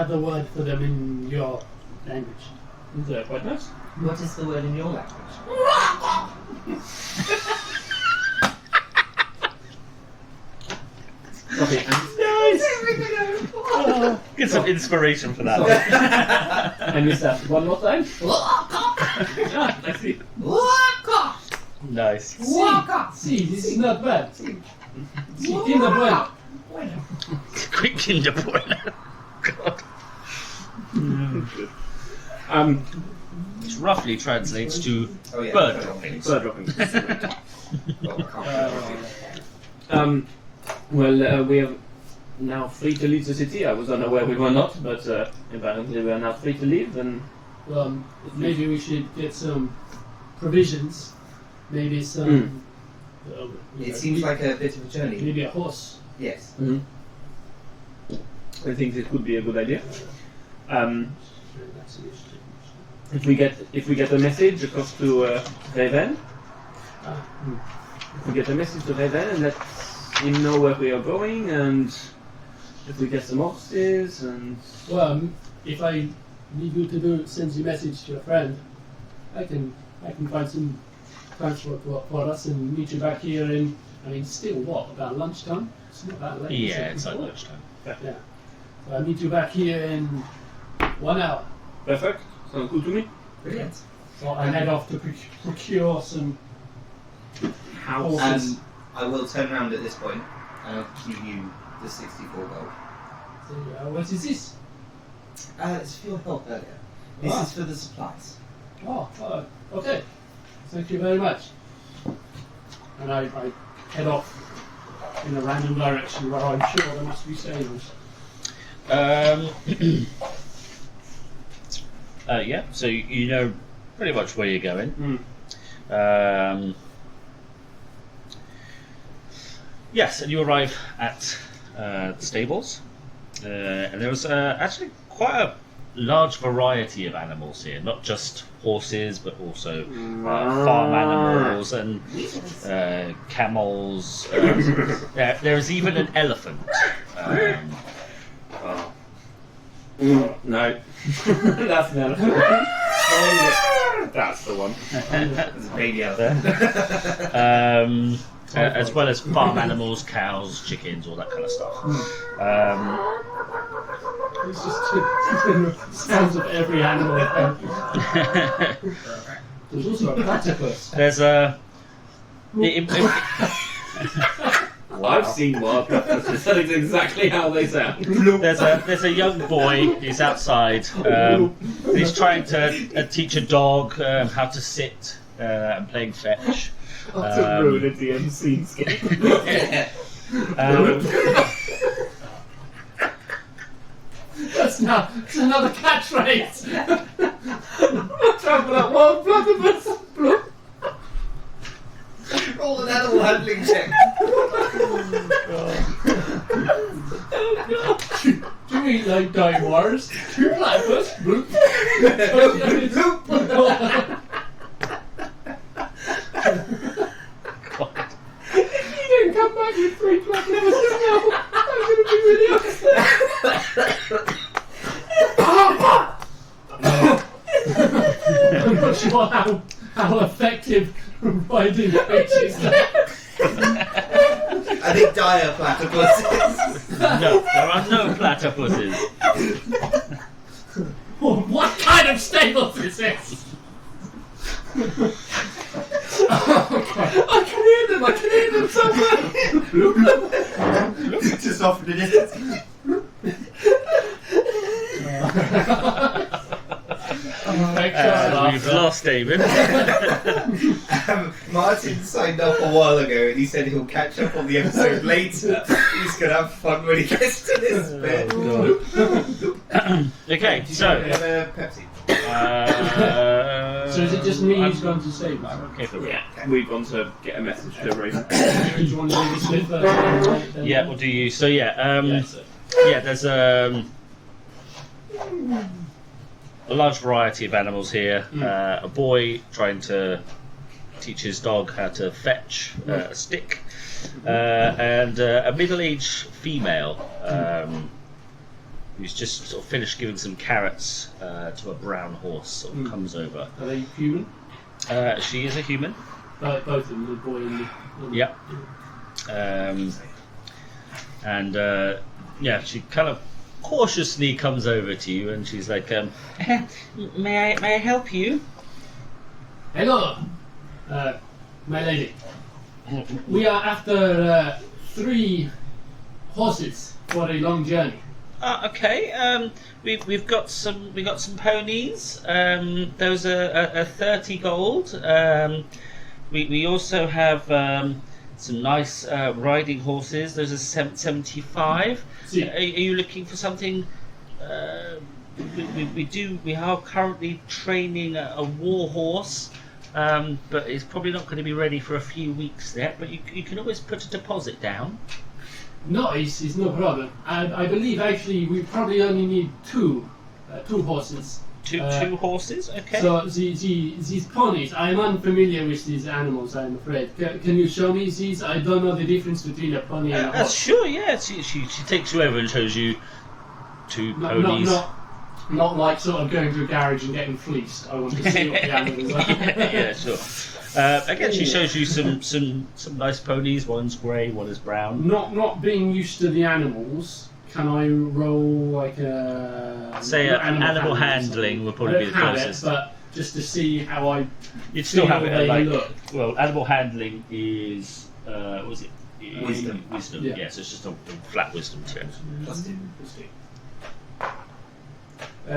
the word for them in your language. They're quite nice. What is the word in your language? Okay, Get some inspiration for that. I missed that. One more time. I see. Nice. See, this is not bad. See, Kinder Bueno. Quick Kinder Bueno. God. Which roughly translates to bird droppings. Bird droppings. Oh, Well, we are now free to leave the city. I was unaware we were not, but apparently we are now free to leave. And Maybe we should get some provisions. Maybe some. it seems like a bit of a journey. Maybe a horse. Yes. I think this could be a good idea. If we get a message across to Raven, if we get a message to Raven and let him know where we are going, and if we get some horses and If I need you to send a message to a friend, I can find some transport for us and meet you back here in. I mean, still what, about lunchtime? It's not that late. Yeah, it's like lunchtime. Yeah. So I'll meet you back here in 1 hour. perfect. Sounds good to me. Brilliant. So I head off to procure some horses. I will turn around at this point and I'll give you the 64 gold. So, what is this? It's for your help earlier. This is for the supplies. Okay. Thank you very much. And I head off in a random direction where I'm sure there must be sailors. Yeah, so you know pretty much where you're going. Yes, and you arrive at the stables, and there was actually quite a large variety of animals here, not just horses, but also farm animals and camels. There is even an elephant. No. That's an elephant. That's the one. There's a baby elephant. As well as farm animals, cows, chickens, all that kind of stuff. It's just sounds of every animal. There's also a platypus. There's a. I've seen wild platypuses. That is exactly how they sound. There's a young boy. He's outside. He's trying to teach a dog how to sit and playing fetch. That's a ruin of the unseen skin. It's another catchphrase. Watch out for that wild platypus. Roll an animal handling check. Do you eat like dying wires? Two platypus? Bloop. If you don't come back with 3 platypuses now, I'm going to be really upset. I'm not sure how effective riding pitch is that. I think dire platypuses. No, there are no platypuses. What kind of stables is this? I can hear them somewhere. Just off in the distance. We've lost David. Martin signed up a while ago and he said he'll catch up on the episode later. He's going to have fun when he gets to this bit. Okay, so. We have a Pepsi. So is it just me who's going to save that? Okay, for Yeah, we've gone to get a message to raise. Do you want to do this bit first? Yeah, we'll do you. So yeah, there's a large variety of animals here. A boy trying to teach his dog how to fetch a stick, and a middle-aged female who's just sort of finished giving some carrots to a brown horse. Sort of comes over. Are they human? She is a human. Both of them, the boy and the... Yep. She kind of cautiously comes over to you and she's like, may I help you? Hello, my lady. We are after 3 horses for a long journey. Okay. We've got some ponies. Those are 30 gold. We also have some nice riding horses. Those are 75. See. Are you looking for something? We are currently training a war horse, but it's probably not going to be ready for a few weeks yet. But you can always put a deposit down. No, it's no problem. I believe actually we probably only need 2 horses. Two horses, okay. So these ponies, I'm unfamiliar with these animals, I'm afraid. Can you show me these? I don't know the difference between a pony and a horse. Sure, yeah. She takes you over and shows you 2 ponies. Not like sort of going to a garage and getting fleeced. I want to see what the animals are. Yeah, sure. Again, she shows you some nice ponies. One's grey, one is brown. Not being used to the animals, can I roll like a... Say animal handling would probably be the closest. But just to see how I You'd still have feel it they like... look. Well, animal handling is... what was it? Wisdom. Wisdom, Yeah. yeah, so it's just a flat wisdom check.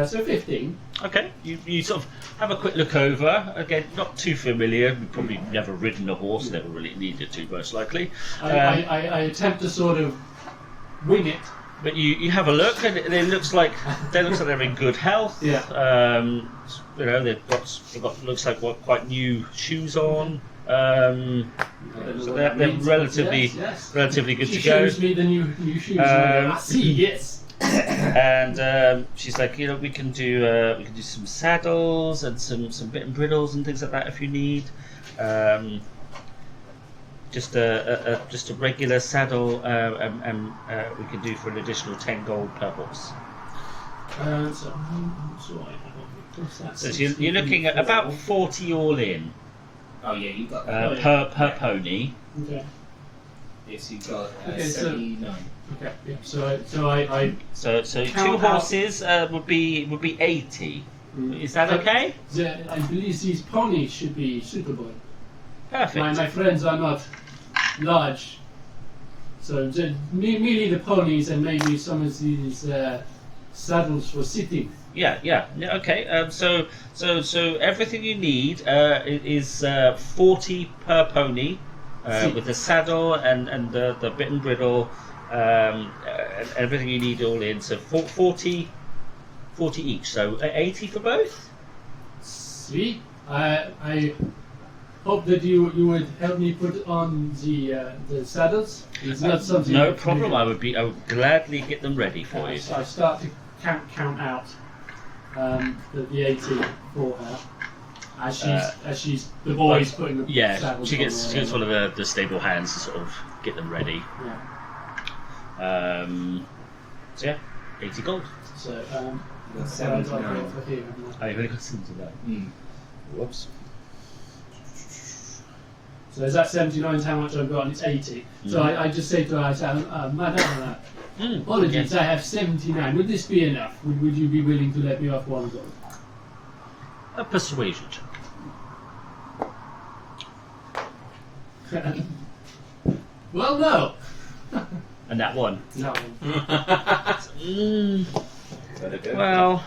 So 15. Okay, you sort of have a quick look over. Again, not too familiar. You've probably never ridden a horse, never really needed to, most likely. I attempt to sort of wing it. But you have a look, and it looks like they're in good health. Yeah. They've got looks like quite new shoes on. So they're relatively good She to go. shows me the new shoes. I see, yes. And she's like, we can do some saddles and some bit and bridles and things like that if you need. just a regular saddle, and we can do for an additional 10 gold per horse. So you're looking at about 40 all in Oh yeah, you got per pony. Okay. Yes, you got Okay, so- 79. Okay. Yeah. So I So Count two out- horses would be 80. Is that okay? I believe these ponies should be suitable. Perfect. My friends are not large, so merely the ponies and maybe some of these saddles for sitting. Yeah. Okay. So everything you need is 40 per pony, with the saddle and the bit and bridle, and everything you need all in. So 40 each. So 80 for both. Sweet. I hope that you would help me put on the saddles. It's not something. No that- problem. I would gladly get them ready for you. So I start to count out the 80 for her as she's the boys putting the Yeah, saddles she gets on. one of the stable hands to sort of get them ready. Yeah. So yeah, 80 gold. So You got so I'll 79. go for here, haven't I? Oh, you've only got 79. Mm. Whoops. So is that 79 is how much I've got, and it's 80. So I just say to her, I say, Madame, apologies, I have 79. Would this be enough? Would you be willing to let me off one gold? A persuasion check. Well, no. And that one. No. Gotta go. Well.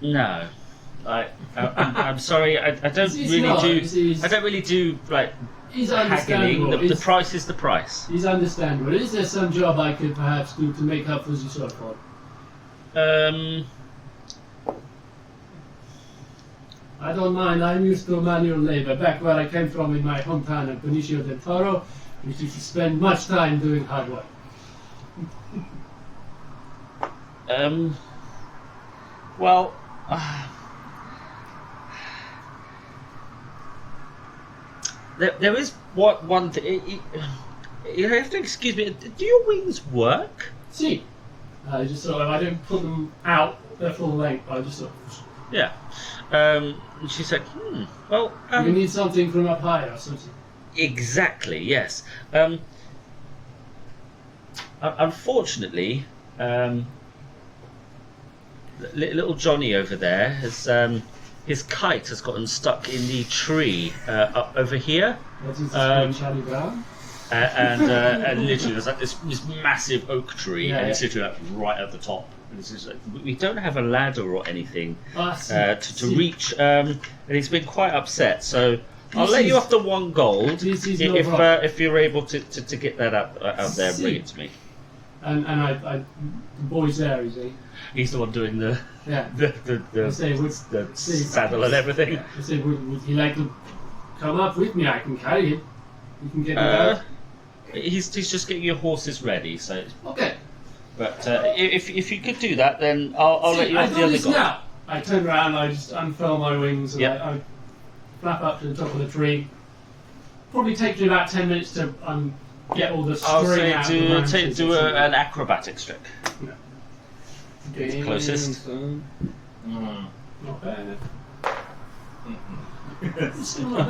No. I'm sorry. I don't It's really not, do. it's- I don't really do like It's haggling. understandable. The price is the price. It's understandable. Is there some job I could perhaps do to make up for the shortfall? I don't mind. I'm used to manual labor. Back where I came from in my hometown of Benicio del Toro, we used to spend much time doing hard work. Well. There is one thing. You have to excuse me. Do your wings work? See, I just sort of, I don't put them out their full length. I just sort of, Yeah. She said, well, you need something from up higher or something. exactly, yes. Unfortunately, little Johnny over there has his kite has gotten stuck in the tree up over here, What is this Charlie Brown? and literally there's like this massive oak tree, Yeah, and it's yeah. literally like right at the top. And it's just like, we don't have a ladder or anything Ah, see, to see. reach, and he's been quite upset. So I'll This let you is- off the 1 gold This is no if problem. if you're able to get that out there and bring See. it to me. And I the boy's there, is he? He's the one doing the Yeah. the I say, would, see, saddle and everything. I say, would he like to come up with me? I can carry him. You can get me out. He's just getting your horses ready. So, Okay. but if you could do that, then I'll See, let you I off the do other this gold. now. I turn around, I just unfurl my wings, and Yeah. I flap up to the top of the tree. Probably take me about 10 minutes to get all the I'll string say out of the branches do and an acrobatics check. Okay. Closest. Mm. Not bad. Mhm. It's still not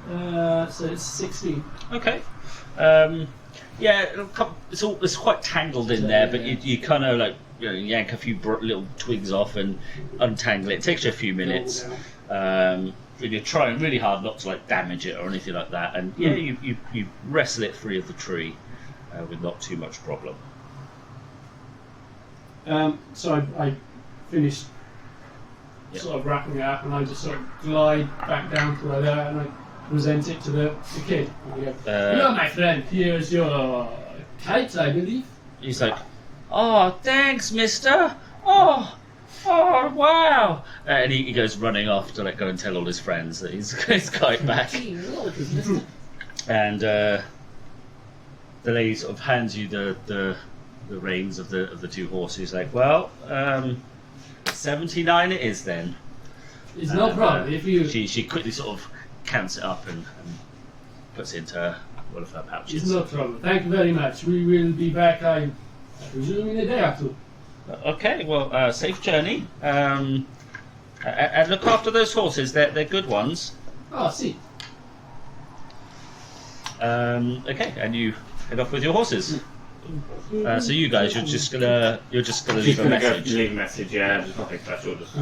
bad. So it's 16. Okay. Yeah, it's quite tangled in there, but you kind of like yank a few little twigs off and untangle it. It takes you a few minutes. And you're trying really hard not to like damage it or anything like that. And yeah, you wrestle it free of the tree with not too much problem. So I finished Yeah. sort of wrapping it up, and I just sort of glide back down to where they are, and I present it to the kid. And I go, "Hello, my friend. Here's your kite, I believe." He's like, "Oh, thanks, mister. Oh, wow!" And he goes running off to like go and tell all his friends that he's got his kite back. And the lady sort of hands you the reins of the 2 horses. Like, well, 79 it is then. It's no problem if you. She quickly sort of counts it up and puts it into one of her pouches. It's no trouble. Thank you very much. We will be back, I presume, in a day or two. Okay, well, safe journey. And look after those horses. They're good ones. Oh, see. Okay, and you head off with your horses. So you guys, you're just gonna leave a message. Leave a message, yeah. Just nothing special. Just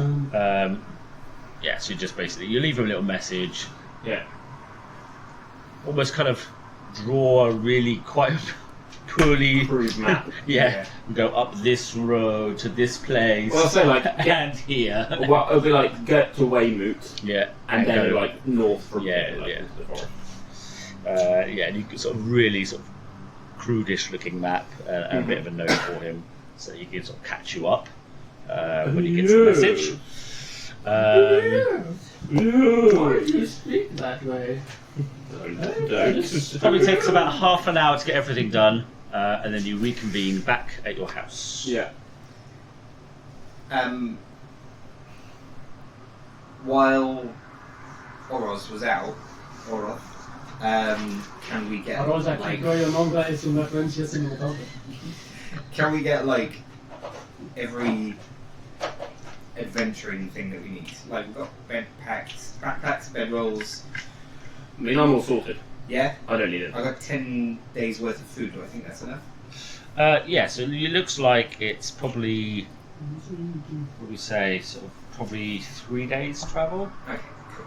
Yeah, so you just basically you leave a little message. yeah. Almost kind of draw a really quite poorly Crude map. yeah, go up this road to this place. Well, I'll say like and here. well, it'll be like get to Weymouth Yeah, and then go, like north from Yeah, like, yeah. into the forest. yeah, and you can sort of really sort of crudish looking map and a bit of a note for him, so he can sort of catch you up when he gets the message. Why do you speak that way? It probably takes about half an hour to get everything done, and then you reconvene back at your house. Yeah. While Oroz was out, can we get Rosa, aquí like Goyo Nombre es una referencia cinematográfica. can we get like every adventuring thing that we need? Like we've got backpacks, bedrolls. I mean, I'm all sorted. Yeah, I don't need it. I got 10 days worth of food. Do I think that's enough? Yeah, so it looks like it's probably, what do we say, sort of probably 3 days travel. Okay, cool.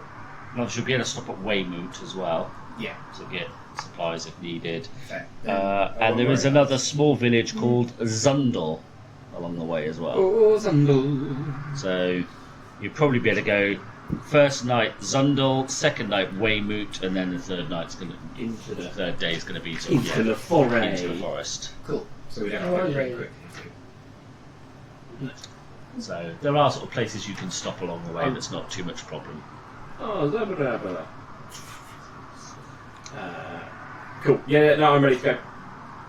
Not sure you'll be able to stop at Weymouth as well Yeah, to get supplies if needed. fair. And there is another small village called Zundel along the way as well. Oh, Zundel. So you'd probably be able to go first night Zundel, second night Weymouth, and then the third night's gonna Into the third day is gonna be sort of, into the foray. into the forest. Cool. So we don't have Oh, to yeah, break yeah. quick. So there are sort of places you can stop along the way that's not too much problem. Oh, Zabra. Cool. Yeah, no, I'm ready to go.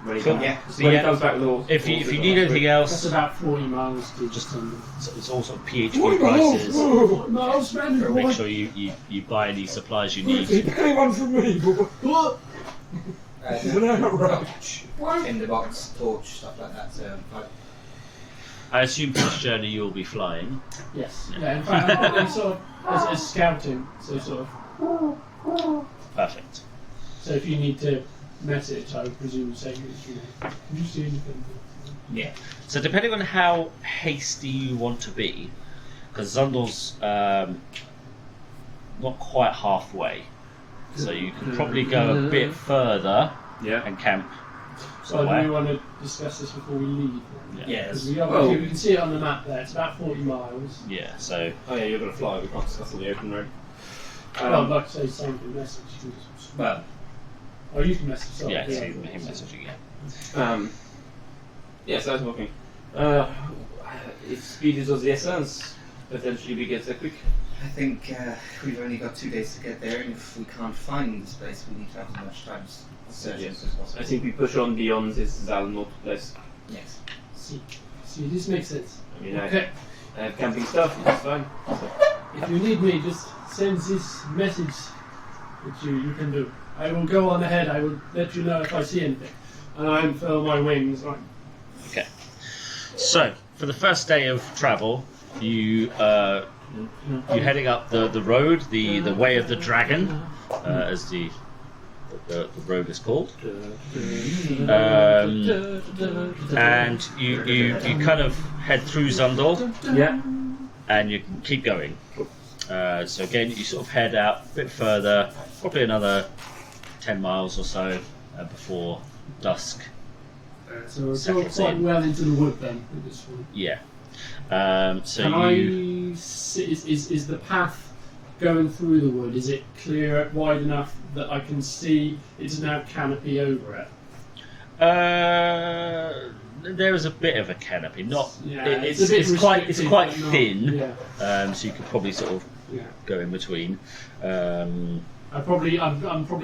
Ready to Cool. go. Yeah. So When yeah, he comes back with all. if you all need anything That's else, about 40 miles to just under. it's all sort of PHP prices. Miles, man. So make sure you buy any supplies you need. Pay one from me, boy. What? Tinderbox, torch, stuff like that. So I assume for this journey you'll be flying. Yes. Yeah, in fact, I'm sort of as scouting, so sort of. Perfect. So if you need to message, I would presume say, can you see anything? yeah. So depending on how hasty you want to be, because Zundel's not quite halfway, so you can probably go a bit further Yeah. and camp So do we somewhere. want to discuss this before we leave? Yeah. Because we can see it on the map there. It's about 40 miles. Yeah. So Oh yeah, you're gonna fly. We can't discuss on the open road. Well, I'd like to say something message. You can just- Well, Oh, you can message. Sorry. yeah, it's him messaging. Yeah. Yes, I was walking. If speed is of the essence, potentially we get there quick. I think we've only got 2 days to get there, and if we can't find this place, we need to have as much time searching Yes. as possible. I think we push on beyond this Zalnot place. Yes. See, this makes sense. I mean, Okay. I have camping stuff, it's fine. So, If you need me, just send this message that you can do. I will go on ahead. I will let you know if I see anything. And I unfurl my wings. Right. Okay. So for the first day of travel, you're heading up the road, the way of the dragon, as the road is called. And you kind of head through Zundel yeah. and you keep going. So again, you sort of head out a bit further, probably another 10 miles or so before dusk. So we're Settles quite in. well into the wood then with this one. Yeah. So Can you I see, is the path going through the wood, is it clear, wide enough that I can see it doesn't have canopy over it? there is a bit of a canopy, not Yeah, it's a bit quite restricted, quite but not- thin. Yeah. So you could probably sort of Yeah. go in between. I'm probably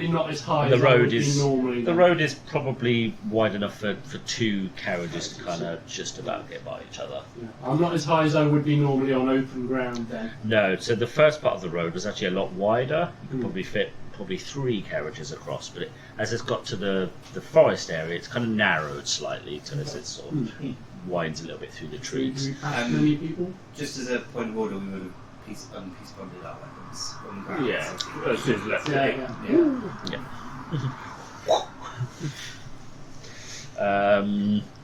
not as high The as I road would be is normally. the road is probably wide enough for two carriages to kind of just about get by each other. Yeah. I'm not as high as I would be normally on open ground then. No, so the first part of the road was actually a lot wider. You could probably fit three carriages across, but as it's got to the forest area, it's kind of narrowed slightly, so it sort of winds a little bit through the Do trees. we pass many people? Just as a point of order, we would have peace bonded our weapons on the ground. Yeah, as soon as left. Yeah.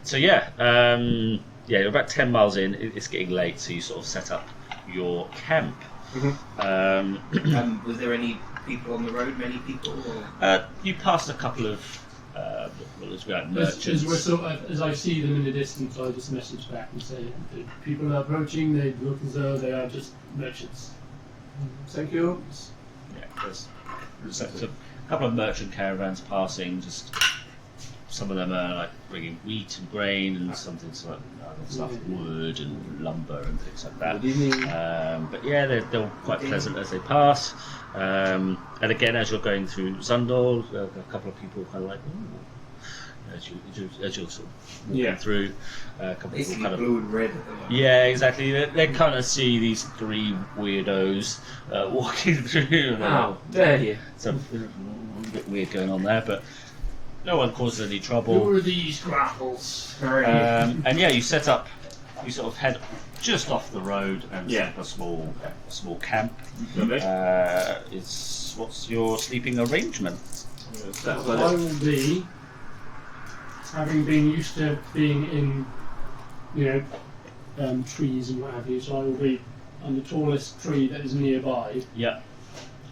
So you're about 10 miles in. It's getting late, so you sort of set up your camp. Was there any people on the road? Many people? Or? You passed a couple of merchants. As I see them in the distance, I just message back and say, the people are approaching, they look as though they are just merchants. Thank you. Yeah, there's a couple of merchant caravans passing. Just some of them are like bringing wheat and grain, and something's like other stuff, wood and lumber and things like that. Good evening. But yeah, they're quite pleasant as they pass. And again, as you're going through Zundal, a couple of people kind of like, ooh, as you're sort of walking through, a couple of Basically people kind of blue and red at the moment. yeah, exactly. They kind of see these three weirdos walking through. Wow, there you. It's a bit weird going on there, but no one causes any trouble. Who are these grapples? And yeah, you sort of head just off the road and set up a small camp. What's your sleeping arrangement? I will be, having been used to being in, trees and what have you, so I will be on the tallest tree that is nearby, Yeah.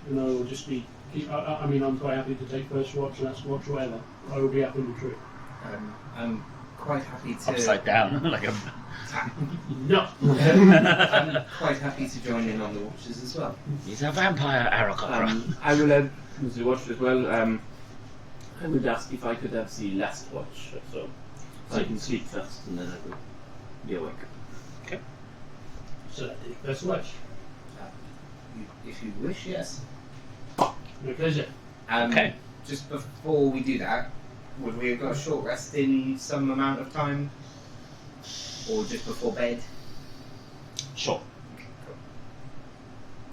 and I will just be. I'm quite happy to take first watch, last watch, whatever. I will be up in the tree. I'm quite happy to. Upside down, like a. No. I'm quite happy to join in on the watches as well. He's a vampire, Aarakocra. I will have the watch as well. I would ask if I could have the last watch, so I can sleep first and then I will be awake. Okay. So first watch. If you wish, yes. My pleasure. Okay. Just before we do that, would we have got a short rest in some amount of time? Or just before bed? Sure.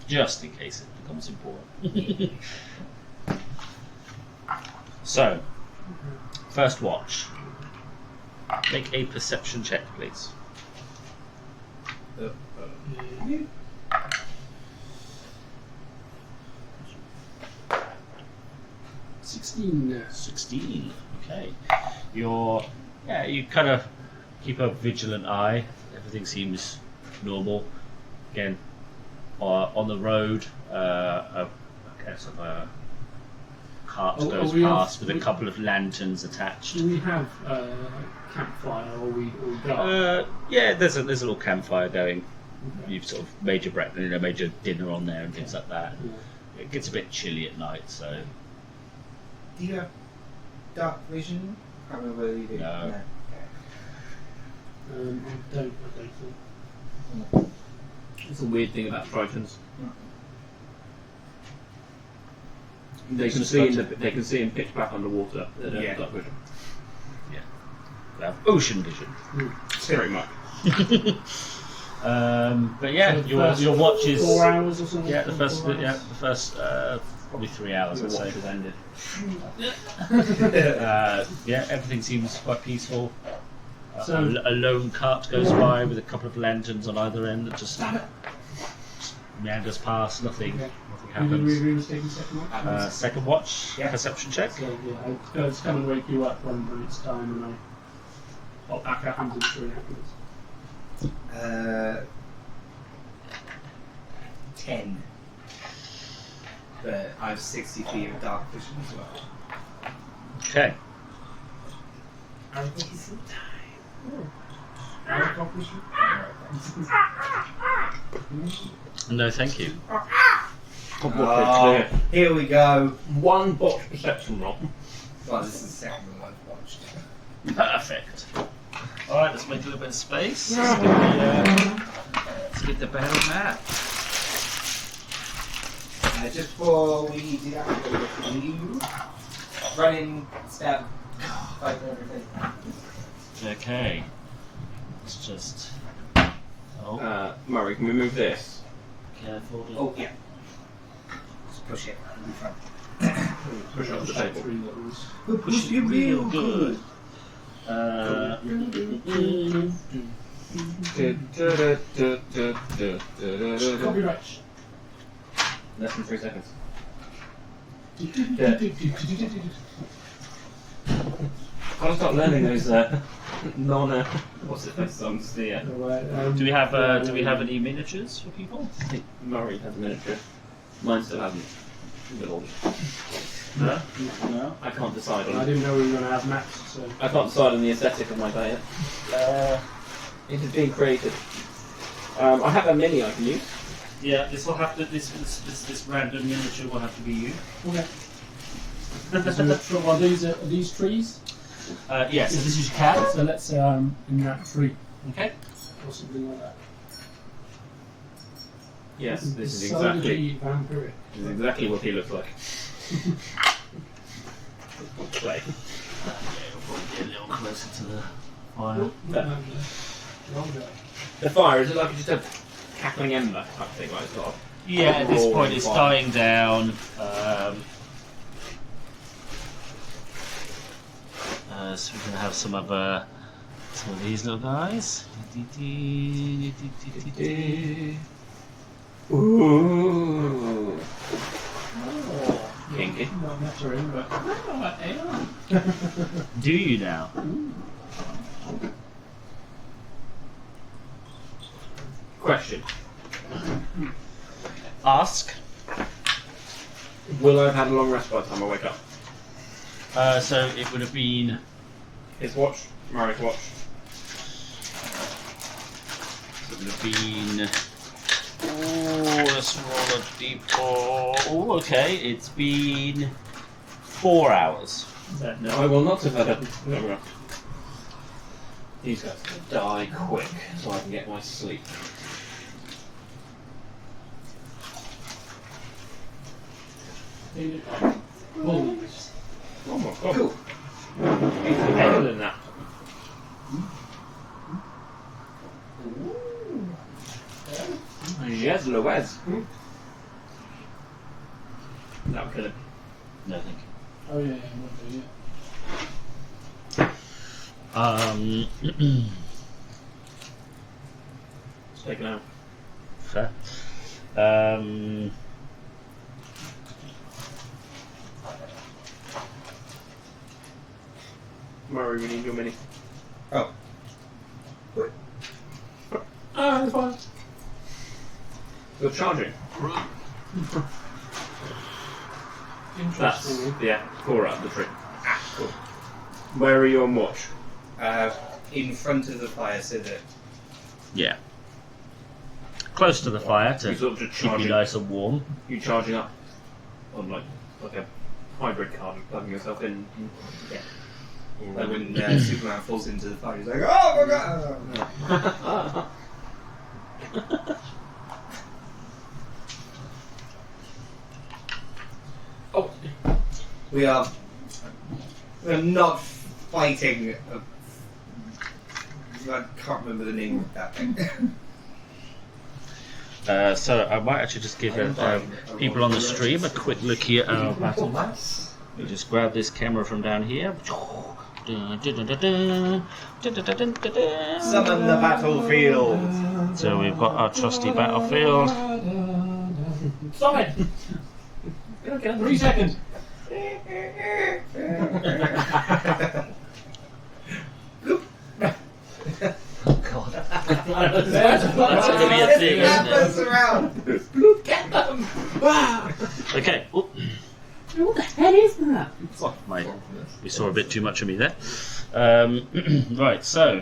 Just in case it becomes important. So, first watch. Make a perception check, please. 16. Okay. You kind of keep a vigilant eye. Everything seems normal. Again, on the road, a cart goes past with a couple of lanterns attached. Do we have campfire or we dark? Yeah, there's a little campfire going. You've sort of made your breakfast, made your dinner on there and things like that. Yeah. It gets a bit chilly at night, so. Do you have dark vision? I can't remember whether you do. No. I don't think. It's a weird thing about Tritons. They can see in pitch black underwater. They don't have dark vision. They have ocean vision. Very much. But yeah, So your watch is 4 hours or something. the first probably 3 hours, I'd say. Has ended. Everything seems quite peaceful. So- A lone cart goes by with a couple of lanterns on either end that just meanders past. Nothing Okay. happens. Did we was taking second watch? Second watch, Yeah. perception check. So I'll just come and wake you up when it's time, and I'll pop back up into the tree afterwards. 10. But I have 60 feet of dark vision as well. Okay. No, thank you. Oh, here we go. One botch perception roll. Well, this is the second one I've watched. Perfect. All right, let's make a little bit of space. Let's get the battle map. Just before we do that, I'm going to look at you. Running, stab, fight, and everything. Okay. Let's just. Oh, Murray, can we move this? careful. Oh, yeah. Just push it in front. Push it off the table. Three levels. Push it real good. Copyright. Less than 3 seconds. Gotta start learning those what's it face songs. Do we have any miniatures for people? I think Murray has a miniature. Mine still hasn't. Little. No. No. I can't decide I on. didn't know we were going to have maps, so. I can't decide on the aesthetic of my diet. It is being created. I have a mini I can use. Yeah. This will have to. This random miniature will have to be you. Okay. So are these trees? Yes. So this is your cat. So let's say I'm in that tree Okay. or something like that. Yes, this is Decidedly exactly. vampiric. This is exactly what he looks like. Play. We'll probably get a little closer to the fire. The fire, is it like just a cackling ember type thing? Like it's got Yeah. At this point, it's dying down. So we're gonna have some of these little guys. Ooh. Oh, Kinky. not muttering, but I know what they are. Do you now? Question. Ask. Will I have had a long rest by the time I wake up? So it would have been. His watch. Murray's watch. It would have been. Oh, let's roll a d4. Oh, okay. It's been 4 hours. No, I will not have had a long rest. These guys die quick so I can get my sleep. Wolves. Oh my god. Cool. Even better than that. Yes, Louise. That would kill him. No, thank you. Oh yeah, It's taken out. Fair. Murray, we need your mini. Oh. Ah, it's fine. You're charging. That's, Interesting. yeah, 4 out of the 3. Cool. Where are you on watch? In front of the fire so that Yeah. Close to the fire to You sort of just keep you charging. nice and warm. You charging up on like a hybrid car, just plugging yourself in. Yeah. Or like when Superman falls into the fire, he's like, oh my god! Oh, We're not fighting. I can't remember the name of that thing. So I might actually just give people on the stream a quick look here at our battle map. We just grab this camera from down here. Summon the battlefield. So we've got our trusty battlefield. Stop it! 3 seconds. God. That's That's going to be a thing, isn't it? Around. Get them! Okay. Oh, What the hell is that? you saw a bit too much of me there. Right, so.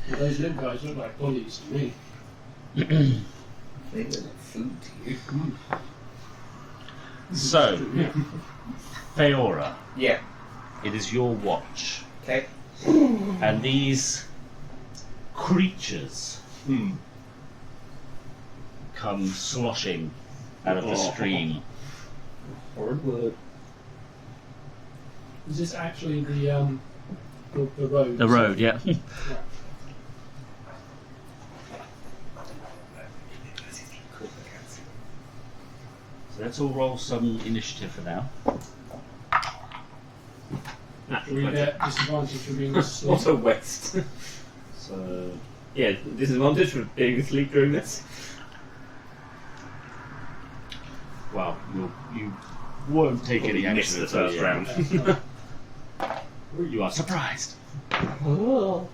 Those little guys look like bullies to me. They look like food to you. So, Feora, Yeah. it is your watch. Okay. And these creatures come sloshing out of the stream. Horrid word. Is this actually the road? The road, yeah. Right. So let's all roll some initiative for now. Do we get disadvantage for being asleep? What a waste. So Yeah, disadvantage for being asleep during this. well, you won't take any Probably missed action the until first the end. round. You are surprised. Oh.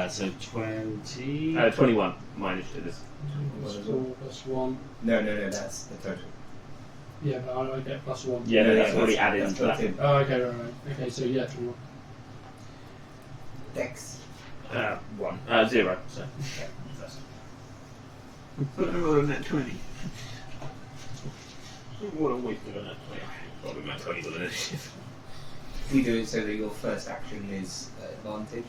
So 20. 21. My initiative is. Plus 4, plus 1. No, that's the total. Yeah, but I get plus 1. Yeah, no, Yeah, that's already added that's into that. built in. Oh, okay, right. Okay, so yeah, 21. Dex. 1. 0. So. Okay, first. Net 20. What a waste of a net 20. Probably my 20 with initiative. We do it so that your first action is advantage,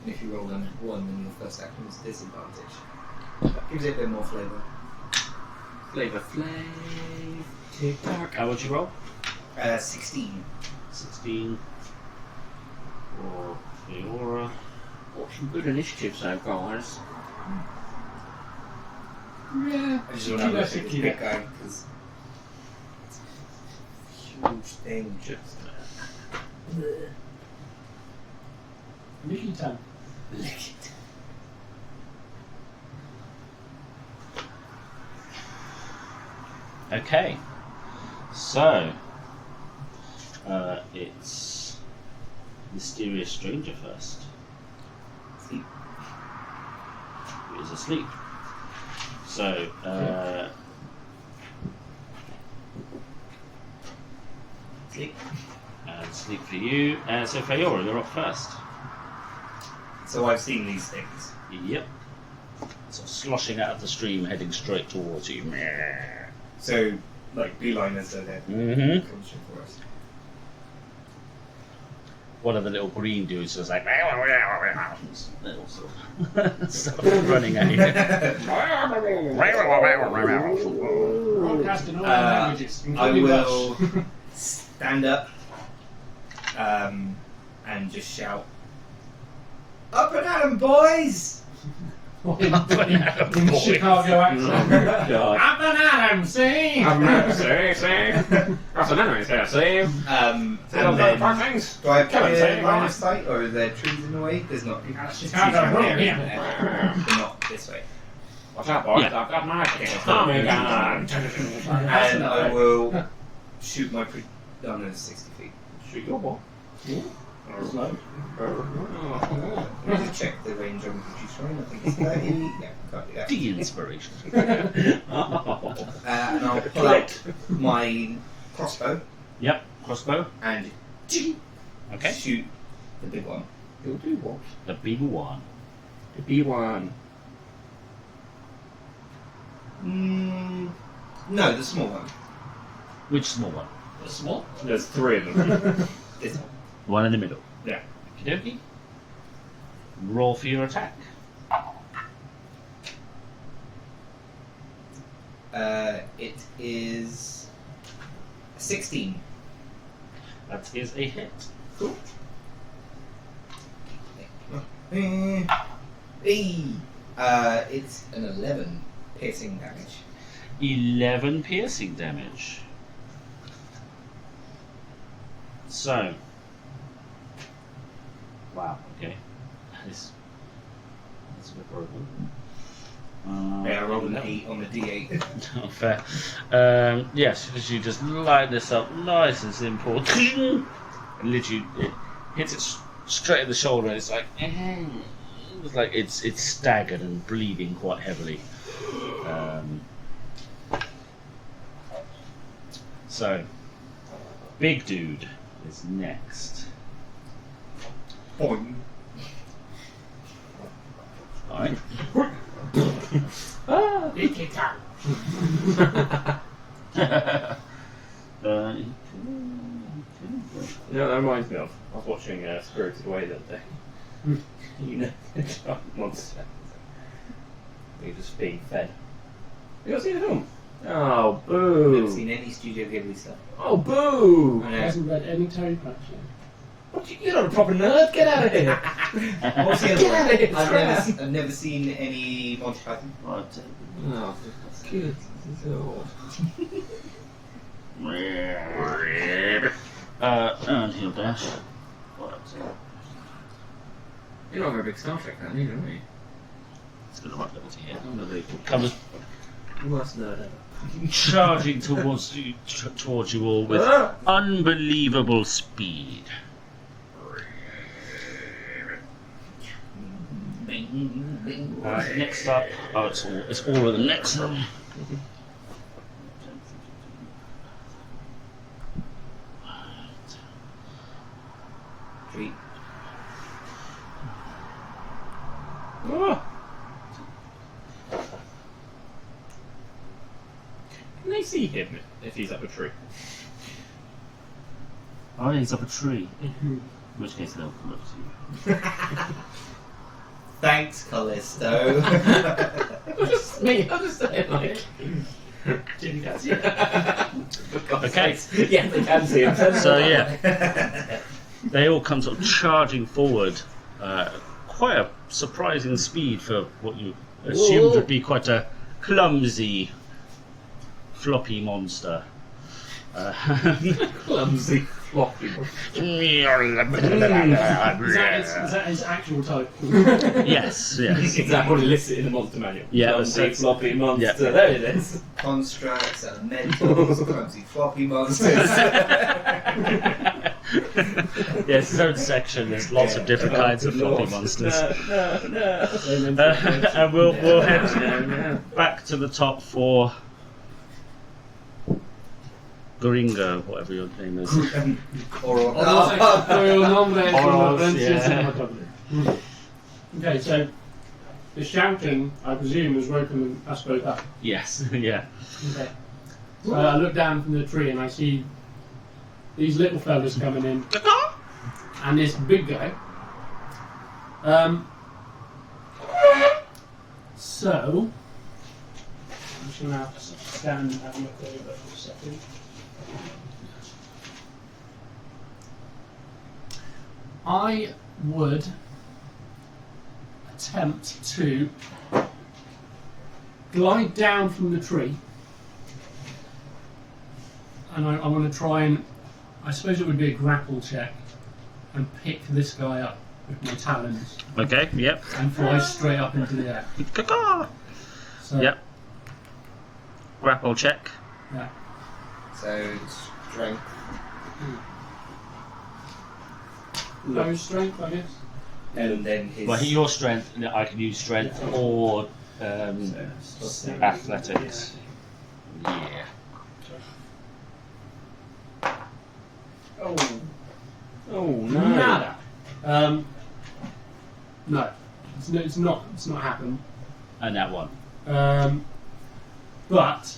and if you roll a 1, then your first action is disadvantage. That gives it a bit more flavour. Flavor. Tick tock. How would you roll? 16. 16. For Fiora. Got some good initiatives though, guys. Yeah. I just want to have a look at this Keep big it. guy because it's a huge thing. Just Mickey Tan. Lick it. Okay. So, it's Mysterious Stranger first. Sleep. He is asleep. So, Sleep. and sleep for you. So, Fiora, you're up first. So I've seen these things. Yep. So, sloshing out of the stream, heading straight towards you. So, like, beeline as though they're Mm-hmm. coming straight for us. One of the little green dudes was like, little sort of stuff running at you. Broadcast in all languages, I including will stand up and just shout, "Up and at 'em, boys!" Dutch. Up and at 'em, In boys. Chicago accent. God. Up and at 'em, see? I'm not saying. That's an enemy, see? And then, do I have clear line of sight, or are there trees in the way? There's not. Chicago, Trees yeah. there, not this way. Watch out, boys. I've got my Tommy gun. And I will shoot my gun at 60 feet. Shoot your ball. Slow. Let me just check the range on the producer line. I think it's 30. Yeah, can't do that. De-inspiration. And I'll pull out my crossbow Yep, crossbow. and Okay. shoot the big one. You'll do what? The big one. The B1. No, the small one. Which small one? The small? There's 3 of them. This one. One in the middle. Yeah. Okie dokie. Roll for your attack. It is 16. That is a hit. Cool. It's an 11 piercing damage. 11 piercing damage. So. Wow, okay. That's a bit broken. Yeah, I rolled an 8 on the d8. Not fair. Yes, you just line this up nice and simple. And literally, it hits it straight in the shoulder, and it's like, it's staggered and bleeding quite heavily. So, big dude is next. Boing. Alright. Mickey Tan. You know, that reminds me of. I was watching Spirited Away that day. You know, the giant monster. You're just being fed. You ever seen the film? Oh, I've never boo! seen any Studio Ghibli stuff. Oh, boo! I He know. hasn't read any Terry Pratchett. What, you're not a proper nerd. Get out of here. What's the other Get out of here. one? It's crap. I've never seen any Monty Python. Right. Oh, good. So, And he'll dash. Right. you're not a very big Star Trek fan, either, are you? It's got the right level to here. Comes Worst nerd ever. charging towards you all with unbelievable speed. Next up, it's all of the next one. Treat. Can they see him if he's up a tree? Oh, yeah, he's up a tree. In which case they'll come up to you. Thanks, Callisto. Just me, I'm just saying, like. Jimmy can see him. For God's Okay. sakes. Yeah, they can see him. So yeah, they all come sort of charging forward, quite a surprising speed for what you assumed would be quite a clumsy, floppy monster. Clumsy, floppy. Is that his actual type? Yes, yes. Is that what it listed in the monster manual? Yeah, Clumsy, that's- floppy monster. yeah. There it is. Constructs, elementals, clumsy floppy monsters. Yes, its own section. There's lots of different kinds of floppy monsters. No. And we'll head back to the top for Gringo, whatever your name is. Okay, so the shouting, I presume, was woken us both up. Yes, yeah. Okay. So I look down from the tree and I see these little fellas coming in, and this big guy. So I'm just gonna have to stand and have a look over for a second. I would attempt to glide down from the tree, and I want to try and, I suppose it would be a grapple check, and pick this guy up with my talons Okay, yep. and fly straight up into the air. So, Yep. Grapple check. Yeah. So, strength. No strength, I guess. And then his. Well, your strength, I can use strength or athletics. Yeah. Oh, Oh no. nada. No, it's not happened. And that one. But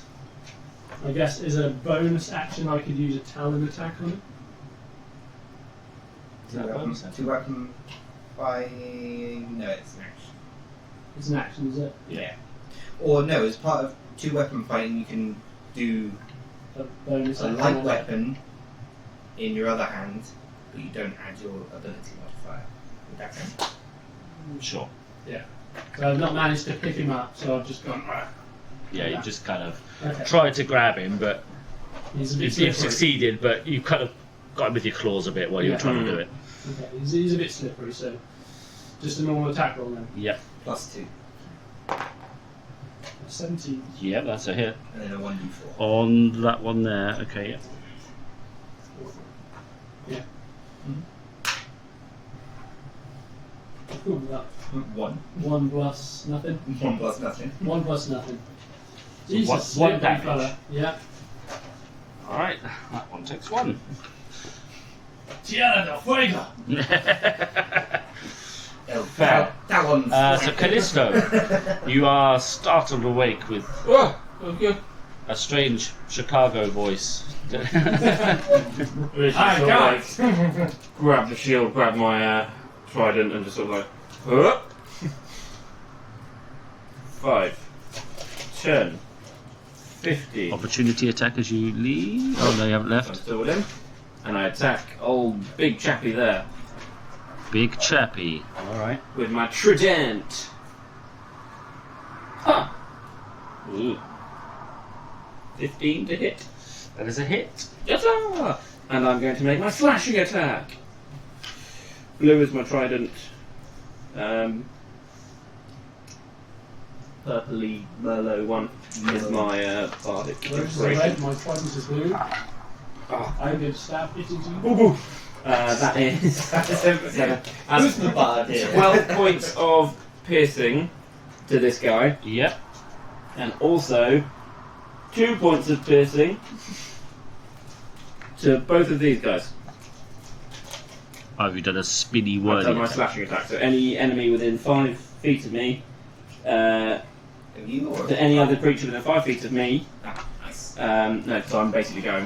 I guess as a bonus action, I could use a talon attack on it. Is that a bonus action? Two weapon by. No, it's an action. It's an action, is it? Yeah. Or no, as part of two weapon fighting, you can do A bonus a action. light on weapon in your other hand, but you don't add your ability modifier. Would that count? Sure. it. So I've not managed to pick him up, so I've just gone. Yeah, you just kind of Okay. tried to grab him, but He's a bit you've slippery. succeeded, but you kind of got him with your claws a bit while you were Yeah. trying to do it. Okay, he's a bit slippery, so just a normal attack roll then. Yep. +2, 17. Yep, that's a hit. and then a 1d4. On that one there, okay, yeah. Yeah. Cool, that. 1. 1 plus nothing. 1 plus nothing. 1 plus nothing. So Jesus, one slippery damage. fella. Yeah. Alright, that one takes 1. Tierra del Fuego! Oh, Fair. that one's. So Callisto, you are startled awake with Oh, okay. a strange Chicago voice. Really Hi, sort of guys! like, grab the shield, grab my trident, and just sort of like, huh? 5, 10, 50. Opportunity attack as you leave. Oh, no, you haven't I'm left. still with him. And I attack old big chappy there Big chappy. Alright. with my trident. Ha! Ooh. 15 to hit. That is a hit. Yatta! And I'm going to make my slashing attack. Blue is my trident. Purpley Merlot one is my bardic. Where's the red? My trident is blue. I'm going to stab it into you. That is Who's the bard here? 12 points of piercing to this guy, Yep. and also 2 points of piercing to both of these guys. Oh, have you done a spinny I've whirly done my attack? slashing attack. So any enemy within 5 feet of me, Have you or to any other creature within 5 feet of me, Ah, nice. no, so I'm basically going.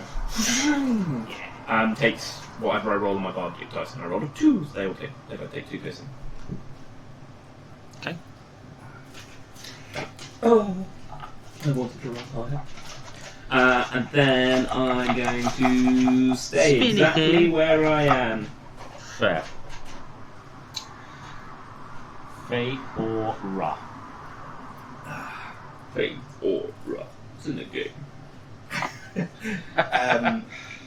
Takes whatever I roll on my bardic dice, and I rolled a 2, so they both take 2 piercing. Okay. Oh, I wanted to roll higher. And then I'm going to stay Spinny exactly thing. where I am. Fair. Fey or Ra? Fate or rough. It's in the game.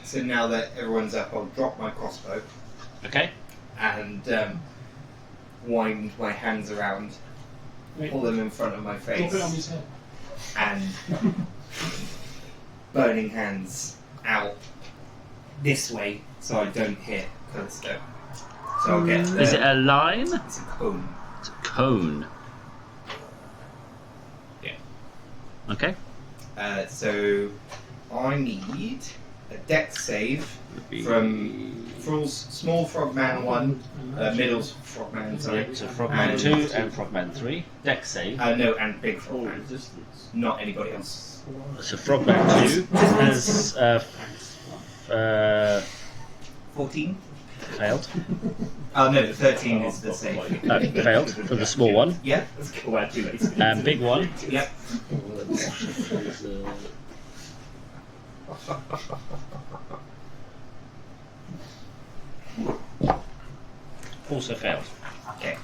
So now that everyone's up, I'll drop my crossbow Okay. and wind my hands around, Wait, pull them in front of my drop it on face, his head. and burning hands out this way so I don't hit Callisto. So I'll get Is it a line? It's a cone. It's a cone. Yeah. Okay. So I need a dex save from small frogman 1, middle frogman, sorry. Yep, so Frogman And- 2 and Frogman 3. Dex save. No, and big Oh, frogman, resistance. not anybody else. So Frogman 2 has 14? failed. Oh no, 13 is the save. No, failed for the small one. Yeah, Let's go back to it. And big one. yep. Also failed. Okay.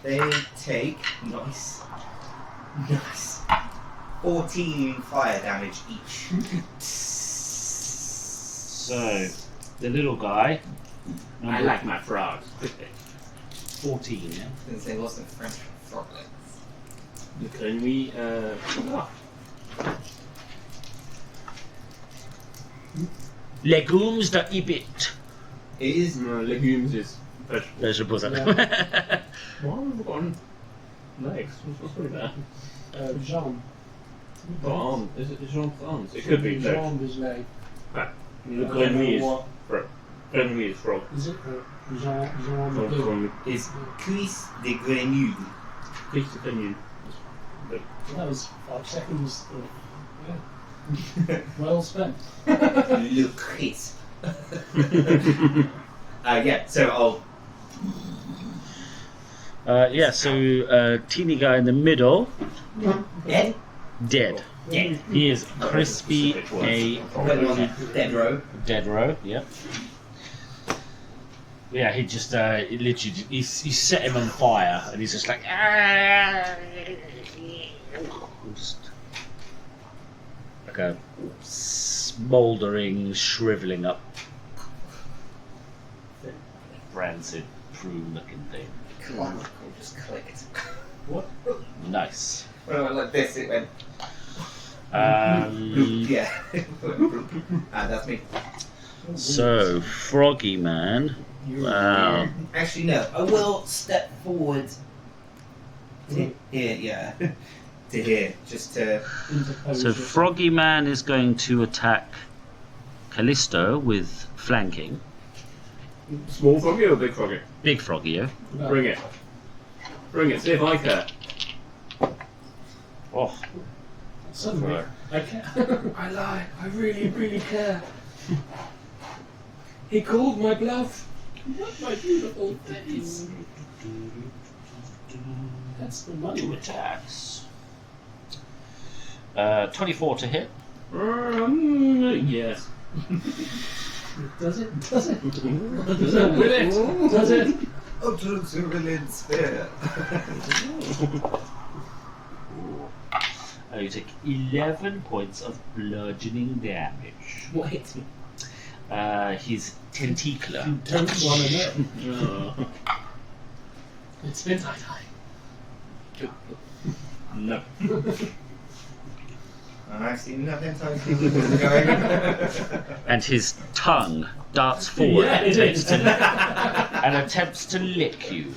They take nice 14 fire damage each. So the little guy. I like my frogs. 14, yeah? Since they lost their French froglets. Can we, Legumes de ibit. It is no, legumes is vegetable. Vegetables. Why have we got legs? What's pretty bad? Jean. Arm. Is it Jean arms? It could be. Jean is leg. Le grenouille is frog. Grenouille is frog. Is it? Jean the Frog, blue. frog. is cuisse de grenouille. Fish to grenouille. That was 5 seconds. Yeah. Well spent. Le crisp. Yeah, so I'll Yeah, so teeny guy in the middle, Ed? dead. Dead. He is crispy a Put him on a dead row. dead row. Yep. Yeah, he just he literally he set him on fire, and he's just like just like a smouldering, shriveling up, rancid prune-looking thing. Clinical just clicked. What? When Nice. I went like this, it went Um, bloop. Yeah. That's me. so Froggy Man. Wow. Actually, no. I will step forward to here, yeah. To here, just to. Interpose So it. Froggy Man is going to attack Callisto with flanking. Small froggy or big froggy? Big Froggy, yeah? No. Bring it. Bring it. See if I care. Oh, Suddenly, I can't. I lie. I really, really care. He called my bluff. What my beautiful face. That's the money. 2 attacks. 24 to hit. Yes. Does it? Does it? Does it? Will it? Does it? Ultra-Cerulean Spear. You take 11 points of bludgeoning damage. What hits me? His tentacular. You don't want to know. Oh. It's been tie-tie. No. I've seen nothing times people going. And his tongue darts forward Yeah, it is. and attempts to lick you.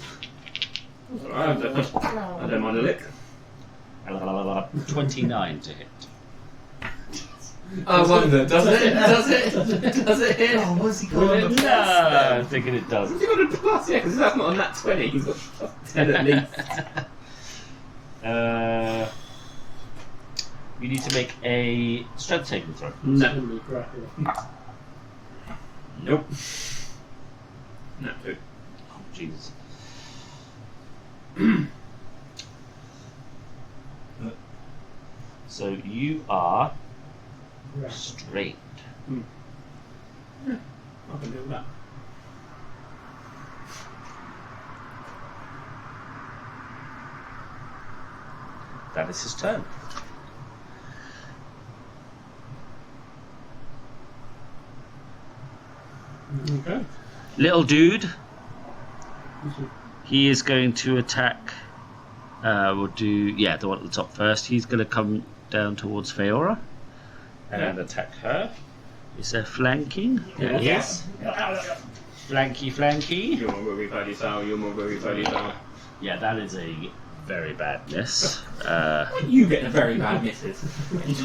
I don't mind a lick. 29 to hit. I wonder, does it? Does it? Does it hit? Oh, what's he got Will on it? the No, plus I'm then? thinking it does. He's got a plus, yeah, because that's not on that 20. He's got 10 at least. You need to make a strength saving throw. No. Only grapple. Nope. No. Oh, Jesus. So you are Grapple. strained. I can do that. That is his turn. Okay. Little dude, he is going to attack. We'll do the one at the top first. He's going to come down towards Feora and attack her. Is there flanking? There it is. Flanky. You're more very value sour, you're more very value sour. Yeah, that is a very bad miss. You get a very bad misses.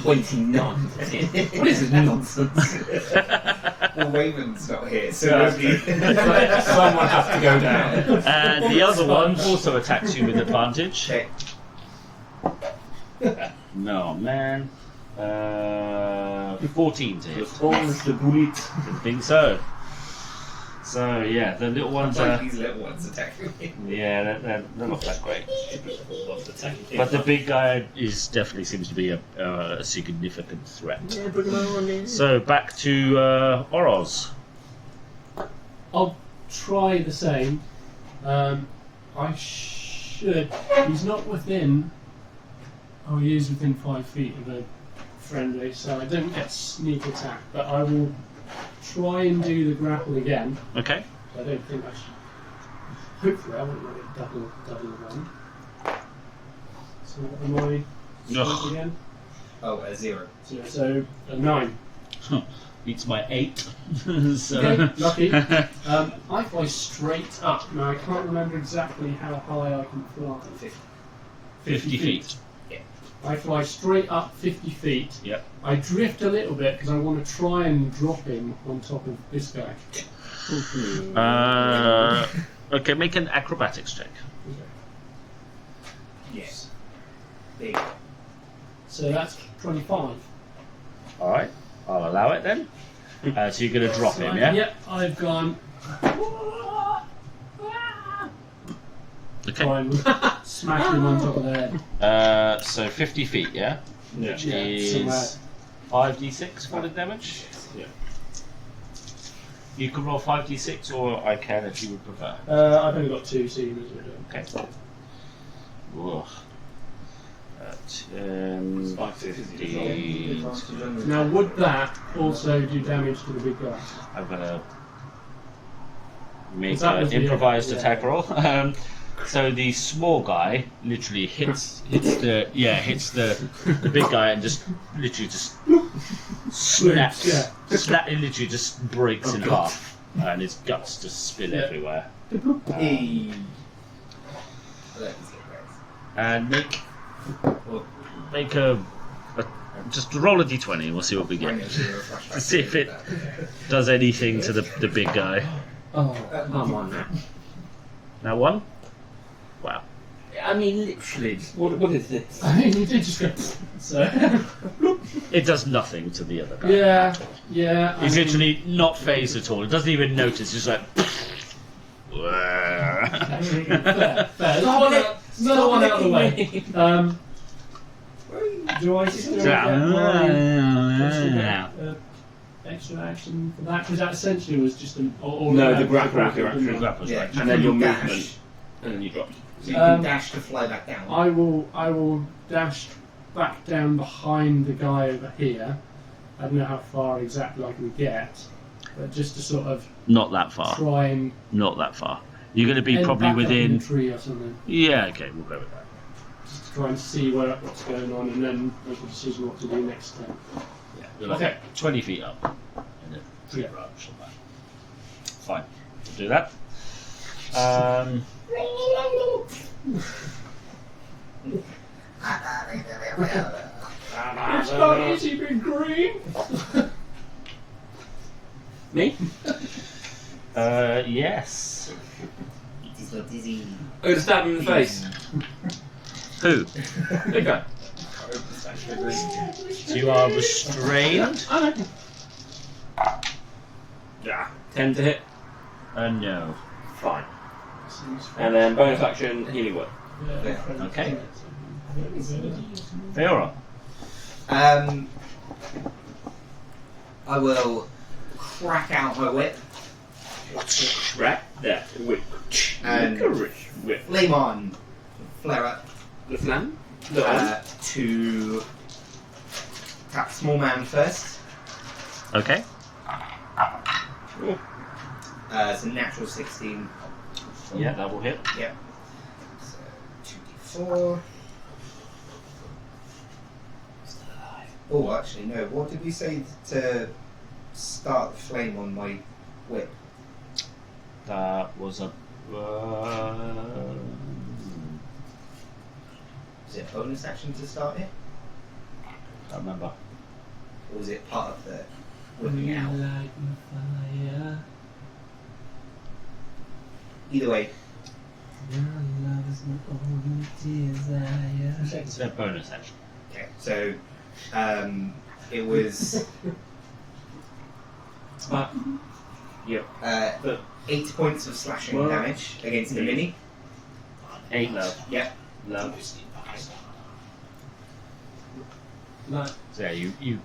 29. What is this nonsense? Well, Waven's not here, so Yeah, nobody. Someone has to go down. And the other one also attacks you with advantage. Okay. No, man. 14 to hit. Responds the bullet. Didn't think so. So yeah, the little ones Like are these little ones attacking me. they're not that great. But the big guy definitely seems to be a significant threat. Yeah, bring him on in. So back to Oroz. I'll try the same. I should. He's not within. Oh, he is within 5 feet of a friendly, so I don't get sneak attack. But I will try and do the grapple again. Okay. I don't think I should. Hopefully, I won't let it double one. So what am I? Ugh. Strength again? Oh, a 0. So a 9. Beats my 8. So Okay, lucky. I fly straight up. Now I can't remember exactly how high I can fly. 50 feet. I fly straight up 50 feet. Yep. I drift a little bit because I want to try and drop him on top of this guy. Okay, make an acrobatics check. Yes. There you go. So that's 25. All right, I'll allow it then. So you're going to drop him, yeah? Yep, I've gone. Okay. Try and smash him on top of the head. So 50 feet, yeah? Which somewhere. is 5d6 falling damage. Yeah. You can roll 5d6, or I can if you would prefer. I've only got 2, so you may as well do it. Okay. Ugh. 10, 15. Now, would that also do damage to the big guy? I'm gonna make That an was the improvised other, attack roll. So the small guy literally hits the big guy and just literally just snaps. Yeah. It literally just breaks in half, and his guts just spill everywhere. Hey. Let me get And Well, make a just roll a d20 and we'll see what we I'm get. gonna do a flashback To see if to it that. does anything to the big guy. Oh, come on now. Now 1? Wow. I mean, literally. What is this? I mean, you did just go. So. It does nothing to the other guy. Yeah. He's literally not phased at all. It doesn't even notice. He's like. Fair. Another one out of the way. Do I still get my extra action for that? Because that essentially was just an. No, the grapple was your action. Grapple's Yeah. right. And then your Dash. movement. And then you dropped. So you can dash to fly back down. I will dash back down behind the guy over here. I don't know how far exactly I can get, but just to sort of Not that far. try and Not that far. You're going to be end probably back up in within. a tree or something. Yeah, okay, we'll go with that. Just to try and see what's going on, and then make a decision what to do next time. Yeah, you're like Okay. 20 feet up in a tree branch on that. Fine, we'll do that. It's not easy being green. Me? Yes. It is not easy. I'm going to stab him in the face. Who? Big guy. So you are restrained? Yeah. 10 to hit. No. Fine. And then bonus action, healing word. Okay. Feora. I will crack out my whip Right, that whip. and Whip. flame on, flare up The flam? The on? to tap small man first. Okay. It's a natural 16. Yeah, that will hit. Yep. So 2d4. Oh, actually, no. What did we say to start the flame on my whip? That was a. Is it a bonus action to start it? Can't remember. Or was it part of the whipping out? Either way, It's a bonus action. okay. So, it was Yep. 8 points of slashing Well, damage against the mini. 8. Yep. No. No. So yeah, you Yeah.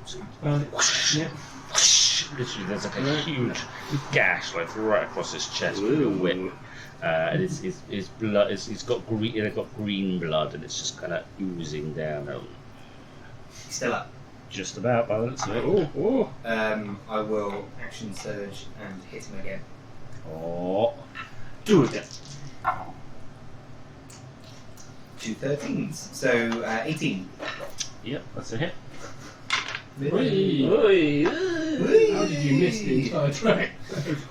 literally there's like a huge gash like right across his chest with your whip. And it's blood. It's got green. It's got green blood, and it's just kind of oozing down. Still up. Just about by the looks of it. Oh, I will action surge and hit him again. oh. Do it then. 2 13s. So 18. Yep, that's a hit. Whee! Oi. How did you miss the entire track?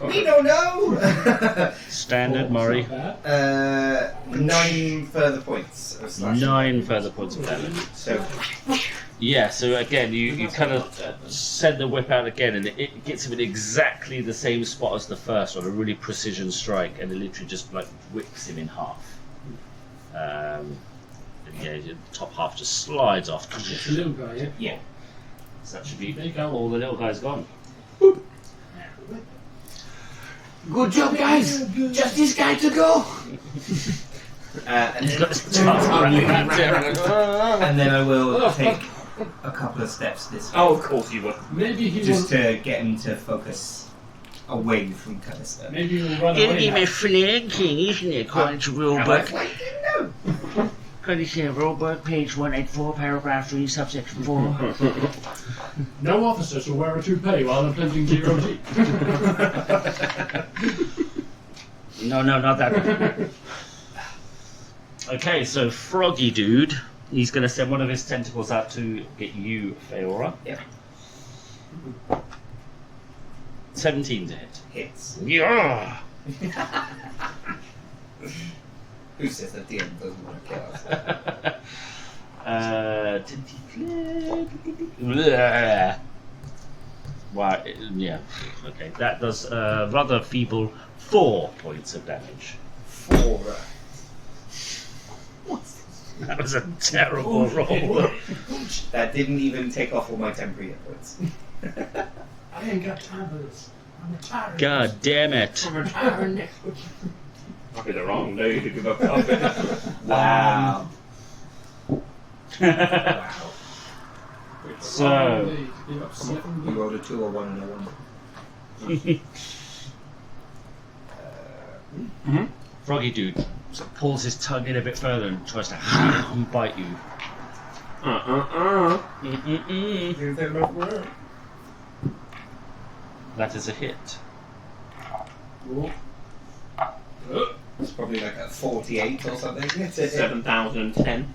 We don't know. Standard, Murray. Not bad. 9 further points of slashing. 9 further points of damage. So Yeah, so again, you kind of send the whip out again, and it gets him in exactly the same spot as the first one, a really precision strike, and it literally just like whips him in half. And yeah, the top half just slides off. It's a little guy, yeah? yeah. So that should be There you go. all the little guys gone. Good job, guys. Just this guy to go. And He's then, got his tongue running around there. and then I will take a couple of steps this way. Oh, of course you will. Maybe he Just will. to get him to focus away from Callisto. Maybe he'll run away. now. flanking, isn't it? According to Am I flanking? No. According to rulebook, page 184, paragraph 3, subsection 4. No officer shall wear a toupee while attempting zero G. No, not that one. Okay, so Froggy Dude, he's going to send one of his tentacles out to get you, Feora. Yeah. 17 to hit. Hits. Yeah! Who says that DM doesn't want to kill us? Wow, yeah. Okay, that does rather feeble 4 points of damage. 4. That was a terrible roll. That didn't even take off all my temporary hit points. I ain't got time for this. I'm retired. God damn it. I'm retiring. Probably the wrong day to give up combat. Wow. Wow. So, indeed. You're up to 7. You rolled a 2 or 1 and a 1. Froggy Dude sort of pulls his tongue in a bit further and tries to bite you. That is a hit. Oh. It's probably like a 48 or something. 7,010.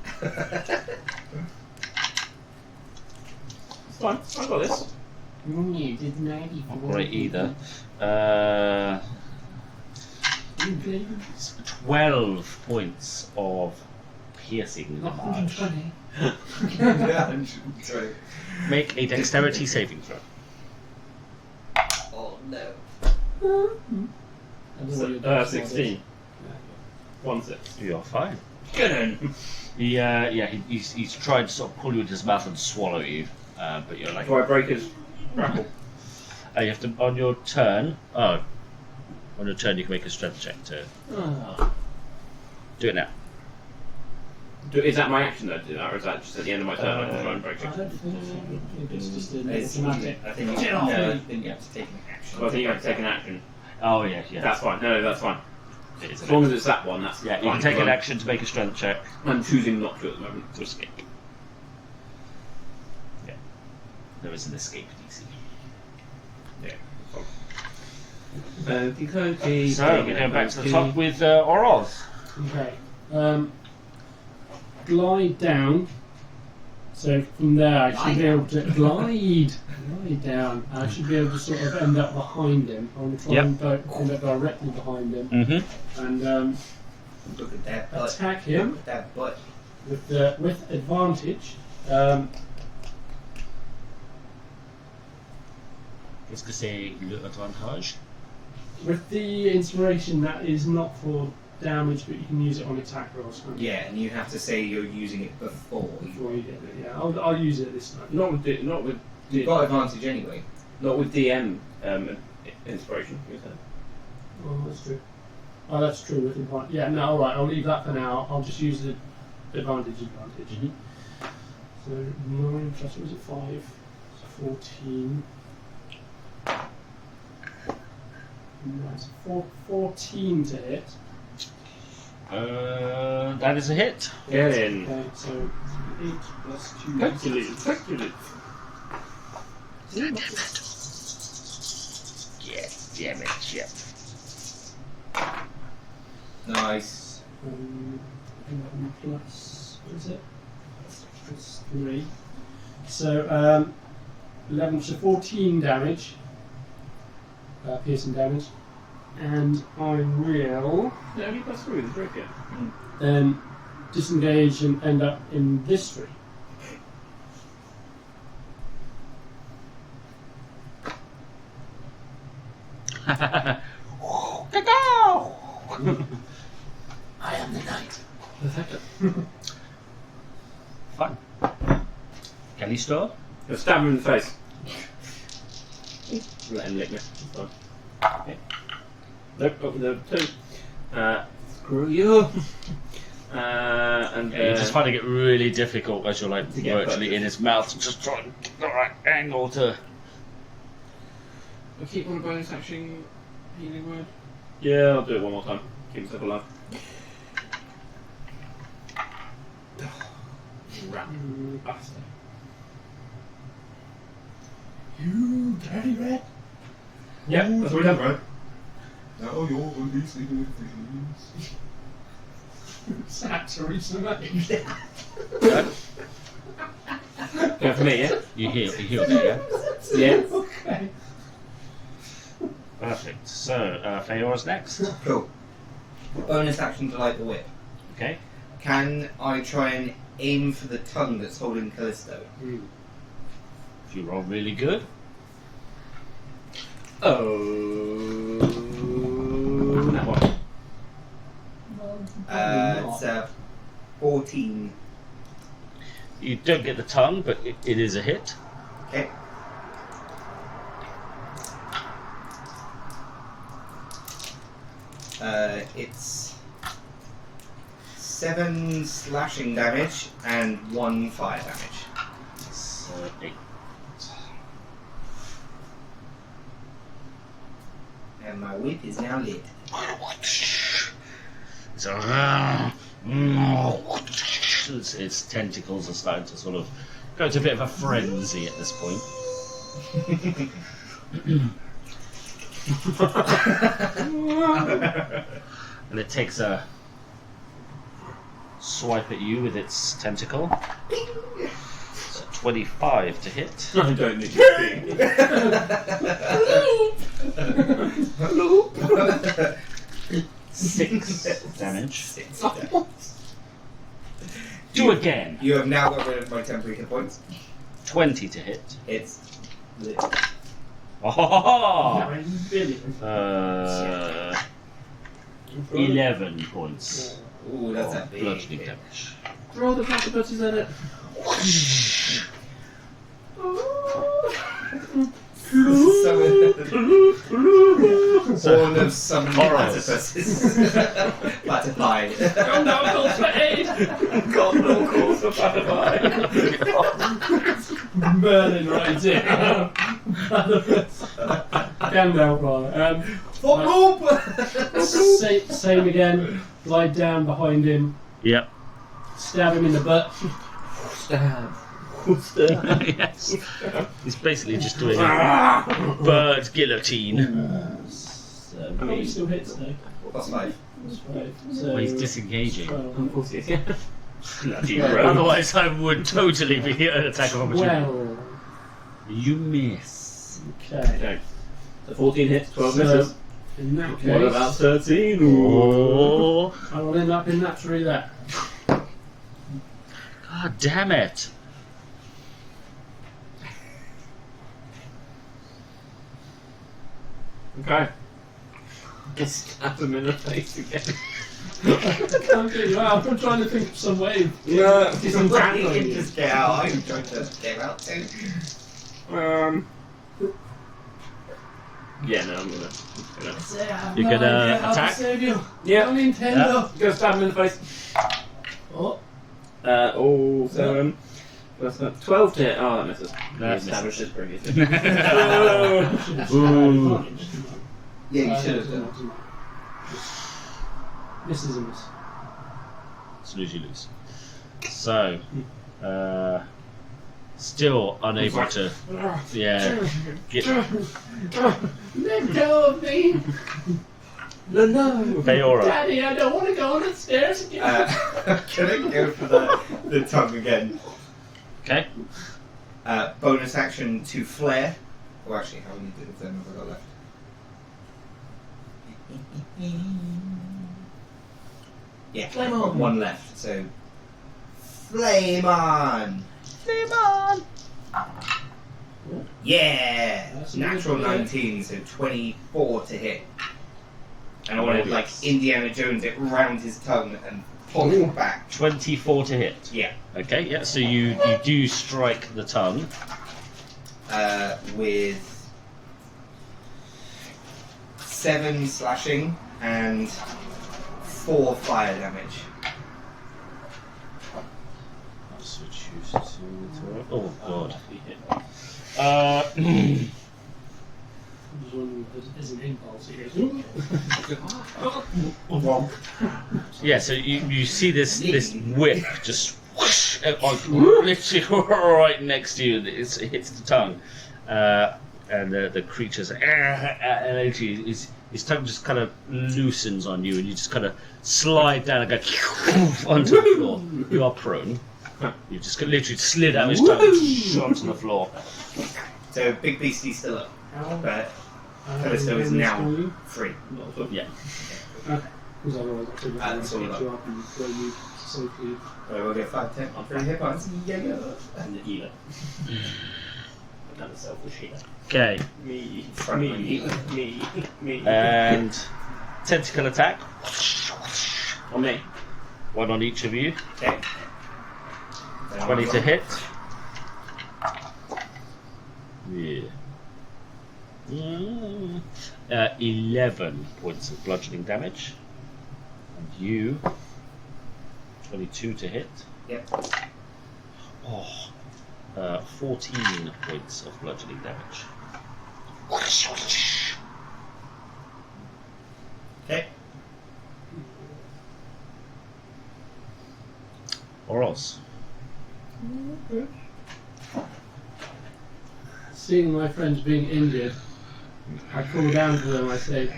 It's fine. I got this. You did 94. Not great either. 12 points of piercing Not damage. 120. Yeah, 120. Make a dexterity saving throw. Oh no. I don't know what your dice 16. 1-6. You're fine. Good one. He's trying to sort of pull you into his mouth and swallow you, but you're like. Do I break his grapple? You have to on your turn. Oh, on your turn you can make a strength check to do it now. Is that my action though to do that, or is that just at the end of my turn I can try and break I it? don't think it's just an It's automatic. I think Get off me. I think you have to take an action. Well, I think you have to take an action. Oh yeah. That's fine. No, that's fine. It is As long as it's that one, that's yeah, you fine. can take an action to make a strength check I'm choosing not to at the moment. to escape. Yeah, there is an escape DC. Okay. So we go back to the top with Oroz. Okay. Glide down. So from there, I should be able to glide down. I should be able to sort of end up behind him. I want to try and end up directly behind him Mm-hmm. and Look at that butt. attack him Look at that butt. with advantage. Qu'est-ce que c'est le advantage? With the inspiration that is not for damage, but you can use it on attack rolls. can't you? Yeah, and you have to say you're using it before. Before you get it, yeah. I'll use it this time. Not with You've got advantage anyway. DM inspiration. You said. Oh, that's true. Oh, that's true with advantage. Yeah, no, alright, I'll leave that for now. I'll just use the advantage. Mhm. So 9 plus, what was it, 5? So 14. Right, 14 to hit. That is a hit. Get in. Okay, so 8 plus 2. Calculate. Damn it, Chip. Nice. 11 plus, what is it? Plus 3. So 11, so 14 damage. Piercing damage. And I will No, only plus 3 with the break it. then disengage and end up in this tree. I am the knight. Fun. Callisto? Just stab him in the face. Let him lick me. It's fine. Okay. Nope, open the 2. Screw you. And Yeah, you're just finding it really difficult as you're like To get virtually purchased. in his mouth and just trying to get the right angle to. I'll keep on a bonus action healing word. Yeah, I'll do it one more time. Keep myself alive. Rat bastard. You dirty rat. Yeah, that's what we done, bro. Now you're releasing Sanctuary Smash. Go for me, yeah? You heal there, yeah? Yeah. Okay. Perfect. So, Feora's next. Cool. Bonus action to light the whip. Okay. Can I try and aim for the tongue that's holding Callisto? If you roll really good. Oh. That one. It's 14. You don't get the tongue, but it is a hit. Okay. It's 7 slashing damage and 1 fire damage. So, 8. And my whip is now lit. Its tentacles are starting to sort of go to a bit of a frenzy at this point. And it takes a swipe at you with its tentacle. So 25 to hit. I don't need to Hello. 6 damage. 6 damage. Do again. You have now got rid of my temporary hit points. 20 to hit. It's lit. Oh, 9 billion. 11 points Ooh, that's a of big bludgeoning hit. damage. Throw the platypuses at it. All of some Horrors. platypuses. Platypi. Come down, call for aid! God, no calls for platypi. Merlin right in. Gandalf rather. Footloop! Same again. Glide down behind him. Yep. Stab him in the butt. Stab. Yes. He's basically just doing a bird guillotine. Probably still hits though. Plus 5. That's 5. So Well, he's disengaging. 12. Of course, yes. Bloody Well, rogue. Otherwise, I would totally be an attack of opportunity. 12. You miss. Okay. Okay. So 14 hits, 12 So, misses. in that case, What about 13? Oh, I will end up in that roulette. God damn it. Okay. Just stab him in the face again. I can't get you out. I'm trying to think of some way. Yeah, Get some You brand on can you. just get out. I'm trying to get out too. Yeah, no, I'm gonna. You're gonna attack? Save you. Yeah. On Nintendo. Go stab him in the face. Oh, 7. Plus 12 to hit. Oh, that misses. That We established this previously. should have Ooh. advantage. Yeah, you should have done. Misses and miss. Snooze, you lose. So, still unable to, yeah, get Let go of me, No. Feora. Daddy. I don't want to go on the stairs again. Can I go for the tongue again? Okay. Bonus action to flare. Oh, actually, how many of them have I got left? Yeah, Flame I've got on. 1 left, so flame on! Flame on. Yeah! That's a Natural good hit. 19, so 24 to hit. And I wanted, Oh, like, yes. Indiana Jones it round his tongue and pull it back. 24 to hit. Yeah. Okay, yeah, so you do strike the tongue. With 7 slashing and 4 fire damage. I'll switch you to. Oh, God. Just wondering if there's an impulse. He goes, Yeah, so you see this whip just whoosh, literally right next to you. It hits the tongue, and the creature's energy, his tongue just kind of loosens on you, and you just kind of slide down and go onto the floor. You are prone. You just literally slid out his tongue onto the floor. So Big Beastie's still up, How? but Callisto is now free. Yeah. Because otherwise I could That's all pick up. you up and throw you safely. I will get 5, 10, 3 hit points. Yeah. And the healer. I've done a selfish healer. Okay, Me. and tentacle attack. On me. 1 on each of you. Okay. 20 to hit. Yeah. 11 points of bludgeoning damage. And you, 22 to hit. Yep. Oh, 14 points of bludgeoning damage. Seeing my friends being injured, I call down to them. I say,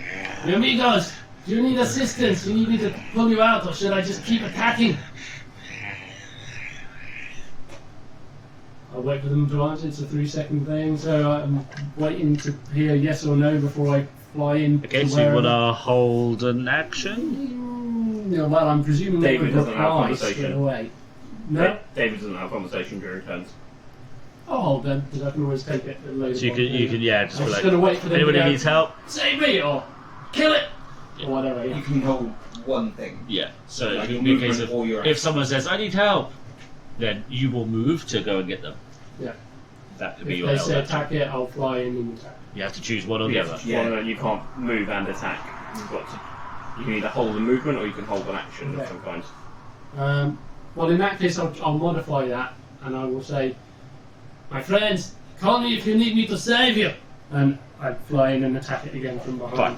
"Mi amigos, do you need assistance? You need me to pull you out, or should I just keep attacking?" I'll wait for them to answer. It's a 3-second thing, so I'm waiting to hear yes or no before I fly in. Okay, to so you wherever. want to hold an action? Yeah, well, I'm presuming they David would doesn't have reply conversation. straight away. No? David doesn't have conversation during turns. I'll hold them, because I can always take it at a later So you can, yeah, just I'm be just like, going to wait for them anybody to go, needs help? save me, or kill it, or whatever. You can hold one thing. Yeah. So Like it your can be a case movement of or your if someone says, "I need help," then you will move to go and get them. Yeah. That could be If your they held say action. attack it, I'll fly in and attack. You have to choose one or the other. Yeah. You can't move and attack. You've got to. You can either hold a movement or you can hold an action of Okay. some kind. Well, in that case, I'll modify that, and I will say, "My friends, call me if you need me to save you." And I fly in and attack it again from behind.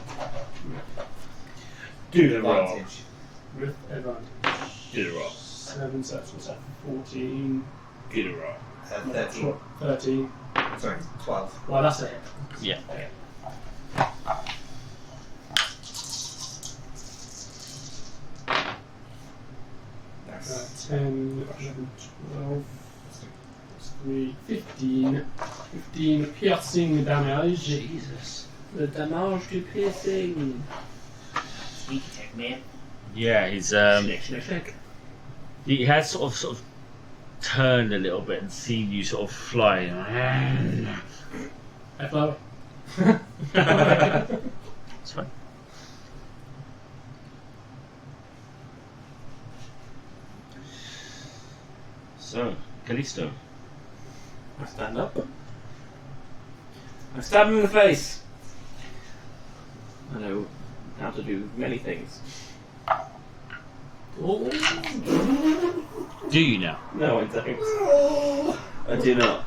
Do the roll. Advantage. With advantage. Do the roll. 7, so that's what's that? 14. Do the roll. 13. 13. Sorry, 12. Well, that's it. Yeah. That's 10, 11, 12, 3, 15. 15 piercing damage. Jesus. The damage du piercing. Sneak attack, man. Yeah, he's Snick. he has sort of turned a little bit and seen you sort of flying. I fly. It's fine. So, Callisto. I stand up. I stab him in the face. I know how to do many things. Do you now? No, I don't. I do not.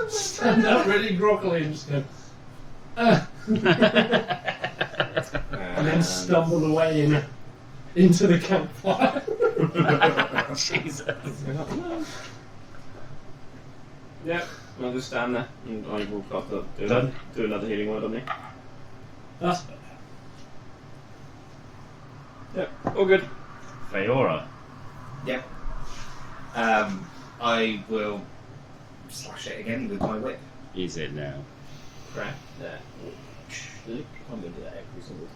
Stand up really groggily and just go. And then stumble away into the campfire. Jesus. Yep. I'll just stand there and I will have to Done. do another healing word on you. That's better. Yep. All good. Feora. Yep. I will slash it again with my whip. Is it now? Crap. There. I'm going to do that every single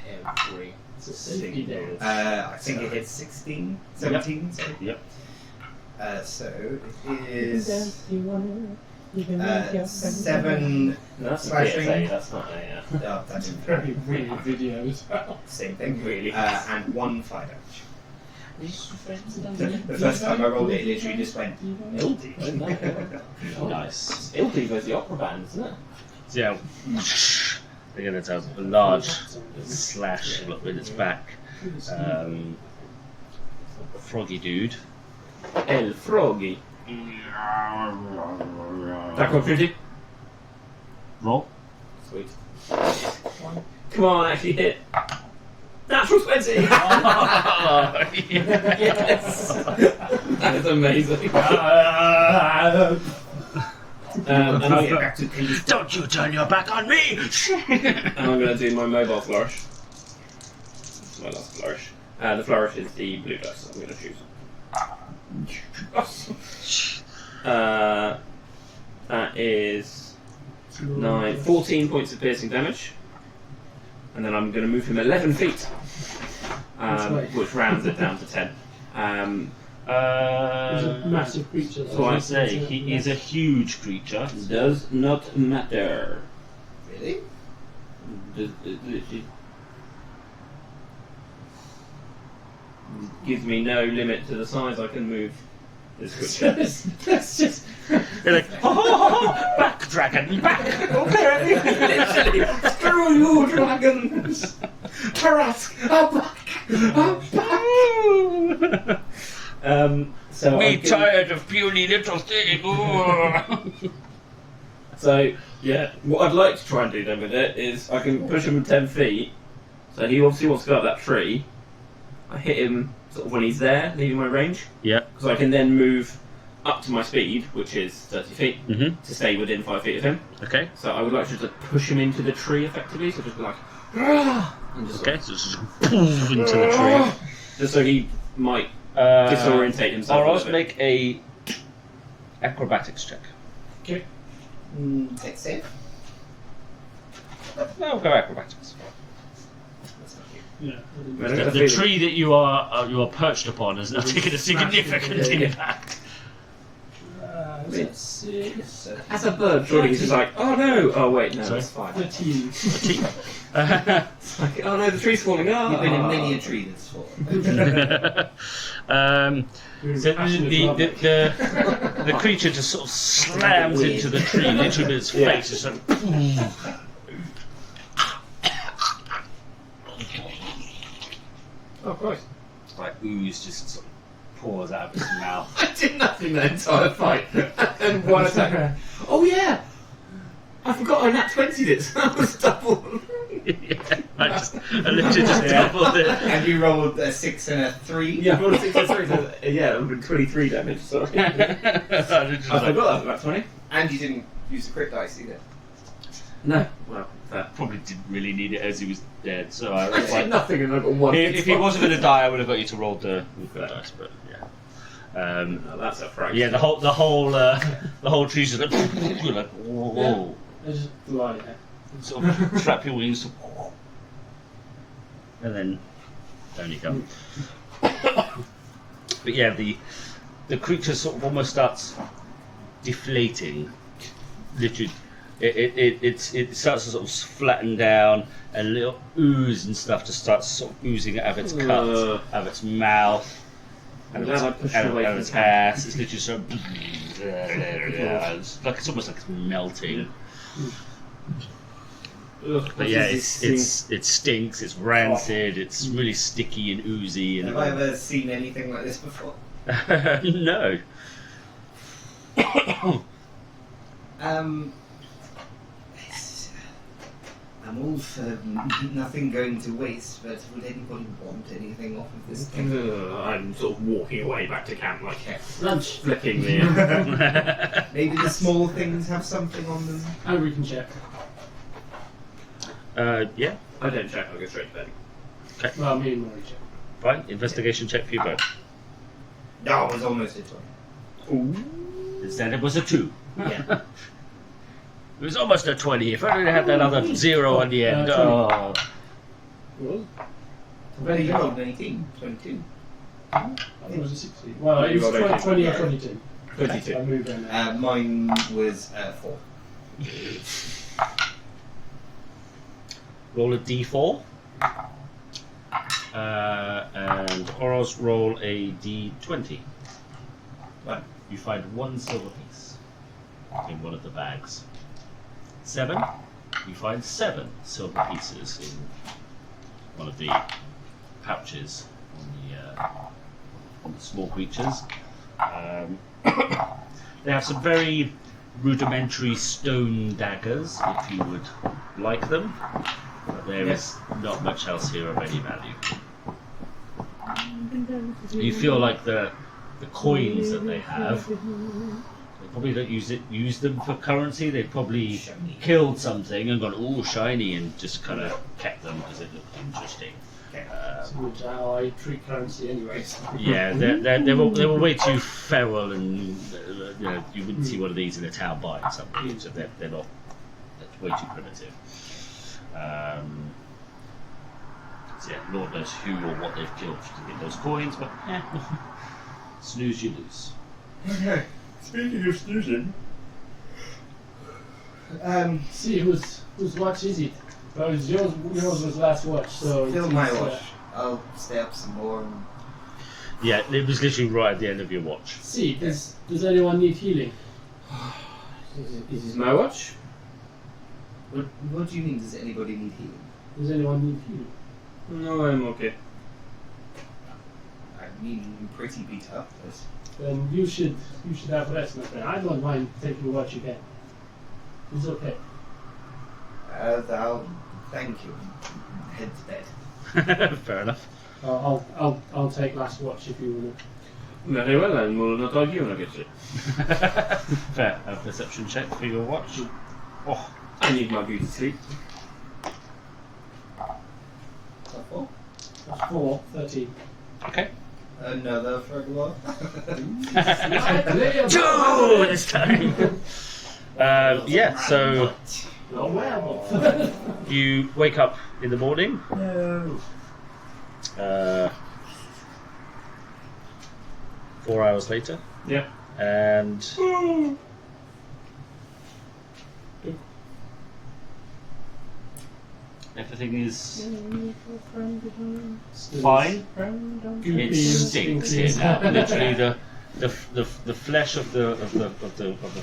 every It's a safety single. dance. I think it hits 16, 17. Sorry. Yep. So it is 7 That's a slashing. PSA, that's not a Oh, that's Very weird video as well. same thing. really. And 1 fire damage. The first time I rolled it, it literally just went. Nice. Ildiva's the opera band, isn't it? So yeah. Again, it's a large slash with its back. Froggy dude. El Froggy. Attack opportunity. Roll. Sweet. Come on, actually hit. Natural 20! Yes! That is amazing. And I get back to Callisto. Don't you turn your back on me! And I'm going to do my mobile flourish. It's my last flourish. The flourish is the blue dice I'm going to choose. That is 14 points of piercing damage. And then I'm going to move him 11 feet, which rounds it down to 10. He's a massive creature. So I say he is a huge creature. Does not matter. Really? Gives me no limit to the size I can move this creature. That's just. You're like, oh, back dragon, back. Okay. Literally, screw you, dragons! Tarask, I'm back! So Me I'm gonna- tired of puny little thing. So, yeah, what I'd like to try and do then with it is I can push him 10 feet. So he obviously wants to go up that tree. I hit him sort of when he's there, leaving my range. Yeah. Because I can then move up to my speed, which is 30 feet, Mm-hmm. to stay within 5 feet of him. Okay. So I would like to just push him into the tree effectively, so just be like, "Rah!" and just Okay. So just poof into the tree. just so he might disorientate himself. Or a else little bit. make a acrobatics check. Okay. Take safe. No, we'll go acrobatics. That's not you. Yeah. I don't The, get the feeling- tree that you are perched upon has now taken a significant Yeah. impact. Let's see. As a bird, surely he's just like, oh no! Oh wait, no, Sorry? it's fine. 13. It's like, oh no, the tree's falling. Oh. You've been in many a tree that's fallen. You're So passionate the, about it. the creature just sort of slams into the tree, literally with its Yeah. face. It's like, Oh Christ! it's like ooze just sort of pours out of its mouth. I did nothing the entire fight, and one attack. Oh yeah, I forgot I nat 20'd it. So that was double. I literally just doubled it. And you rolled a 6 and a 3. Yeah, I rolled a 6 and 3, so yeah, it would have been 23 damage. Sorry, I I forgot that was about 20. And you didn't use the crit dice either. No, well, that. probably didn't really need it as he was dead. So I I was did like, nothing, and I got one. if he wasn't going to die, I would have got you to roll the dice. But yeah. No, that's a fraction. Yeah, the whole tree's just like, you're like whoa, I just fly there. sort of flap your wings, and then down you go. But yeah, the creature sort of almost starts deflating. Literally, it starts to sort of flatten down, and little ooze and stuff just starts sort of oozing out of its cut, out of its mouth. I'm And glad I it's, pushed and, away and from its the ass, it's literally sort of it's almost like it's melting. But yeah, it stinks. It's rancid. It's really sticky and oozy. And Have I ever seen anything like this before? no. I'm all for nothing going to waste, but would anybody want anything off of this thing? I'm sort of walking away back to camp, like Lunch. flicking the. Maybe the small things have something on them. And we can check. Yeah. I don't check. I'll go straight to bed. Well, me and Maury check. Fine. Investigation check for you both. No, it was almost a 20. Instead, it was a 2. Yeah. It was almost a 20. If I only had that other 0 on the end. 20. Oh. Well, Well, you rolled an 18, 22. I think it was a 16. Well, it was 20 or 22. 22. I moved on. Mine was 4. Roll a d4. And Oros roll a d20. Right. You find 1 silver piece in one of the bags. 7. You find 7 silver pieces in one of the pouches on the small creatures. They have some very rudimentary stone daggers, if you would like them. But there is not much else here of any value. You feel like the coins that they have, they probably don't use them for currency. They probably killed something and gone, ooh, shiny, and just kind of kept them because it looked interesting. Which is how I treat currency anyway. Yeah, they were way too feral, and you wouldn't see one of these in a town buying something. So they're not. That's way too primitive. So yeah, Lord knows who or what they've killed to get those coins, but snooze you lose. Okay. Speaking of snoozing. See, whose watch is it? Well, it was yours was last watch, so Still it's, my watch. I'll stay up some more. And... Yeah, it was literally right at the end of your watch. See, does anyone need healing? Is this my watch? What do you mean, does anybody need healing? Does anyone need healing? No, I'm okay. I mean, I'm pretty beat up. Then you should have rest, my friend. I don't mind taking what you can. It's okay. I'll thank you. Head to bed. Fair enough. I'll take last watch if you want to. Very well, then we'll not argue when I get you. Fair. A perception check for your watch. Oh, I need my beauty sleep. That's 4, 13. okay. Another frog. Two this time. Yeah. So you wake up in the morning. No. 4 hours later, Yeah. and everything is fine. It stinks here now. Literally, the flesh of the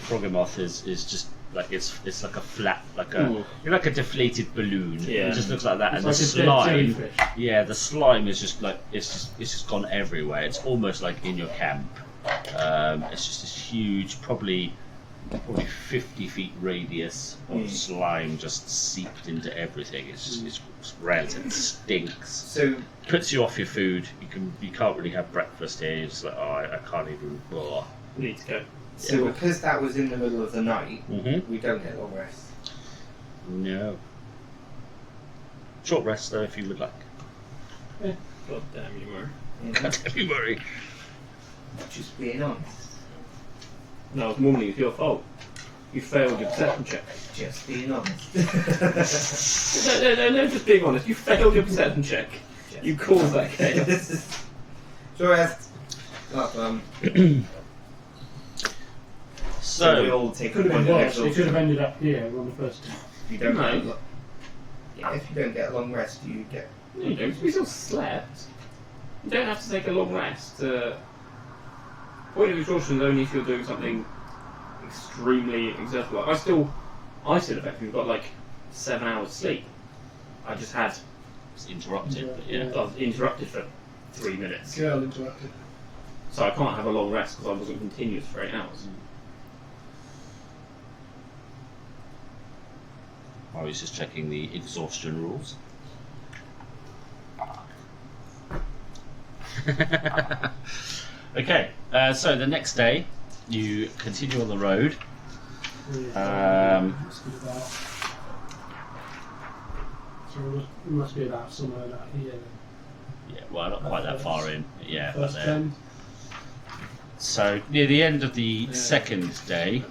froggemoth is just like it's like a flat, like Ooh. like a deflated balloon. Yeah. It just looks like that, and the It's like a dead slime. jellyfish. Yeah, the slime is just like it's just gone everywhere. It's almost like in your camp. It's just this huge, probably 50 feet radius of slime just seeped into everything. It's red and stinks. So Puts you off your food. You can't really have breakfast here. You're just like, oh, I can't even. Oh. Need to go. So because that was in the middle of the night, Mm-hmm. we don't get long rest. No. Short rest though, if you would like. God damn you, Murray. God damn you, worry. Just being honest. No, it's normally it's your fault. You failed your perception check. Just being honest. No, just being honest. You failed your perception check. You caused that chaos. Short rest. Not fun. So we all take Could a have point been of worse. It could have exhaustion. ended up here on the first time. If you don't No. get if you don't get a long rest, you get. No, you don't. We still slept. You don't have to take a long rest. Point of exhaustion is only if you're doing something extremely exertional. I still effectively got like 7 hours sleep. I just had it's interrupted, but yeah. I was interrupted for 3 minutes, Girl interrupted. so I can't have a long rest because I wasn't continuous for 8 hours. I was just checking the exhaustion rules. Okay, so the next day you continue on the road. Must be about. So it must be about somewhere like here. Yeah, well, not quite that far in. But yeah, but First there. bend. So near the end of the second day,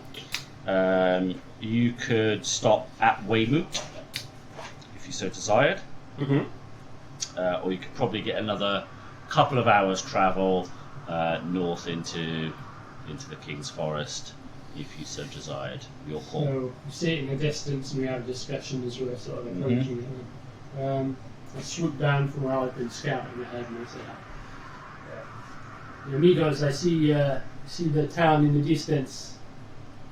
you could stop at Weymouth if you so desired, Mm-hmm. or you could probably get another couple of hours travel north into the King's Forest if you so desired. Your call. So we see it in the distance and we have a discussion as we're sort of approaching it. I swoop down from where I've been scouting ahead and I say, amigos, I see the town in the distance.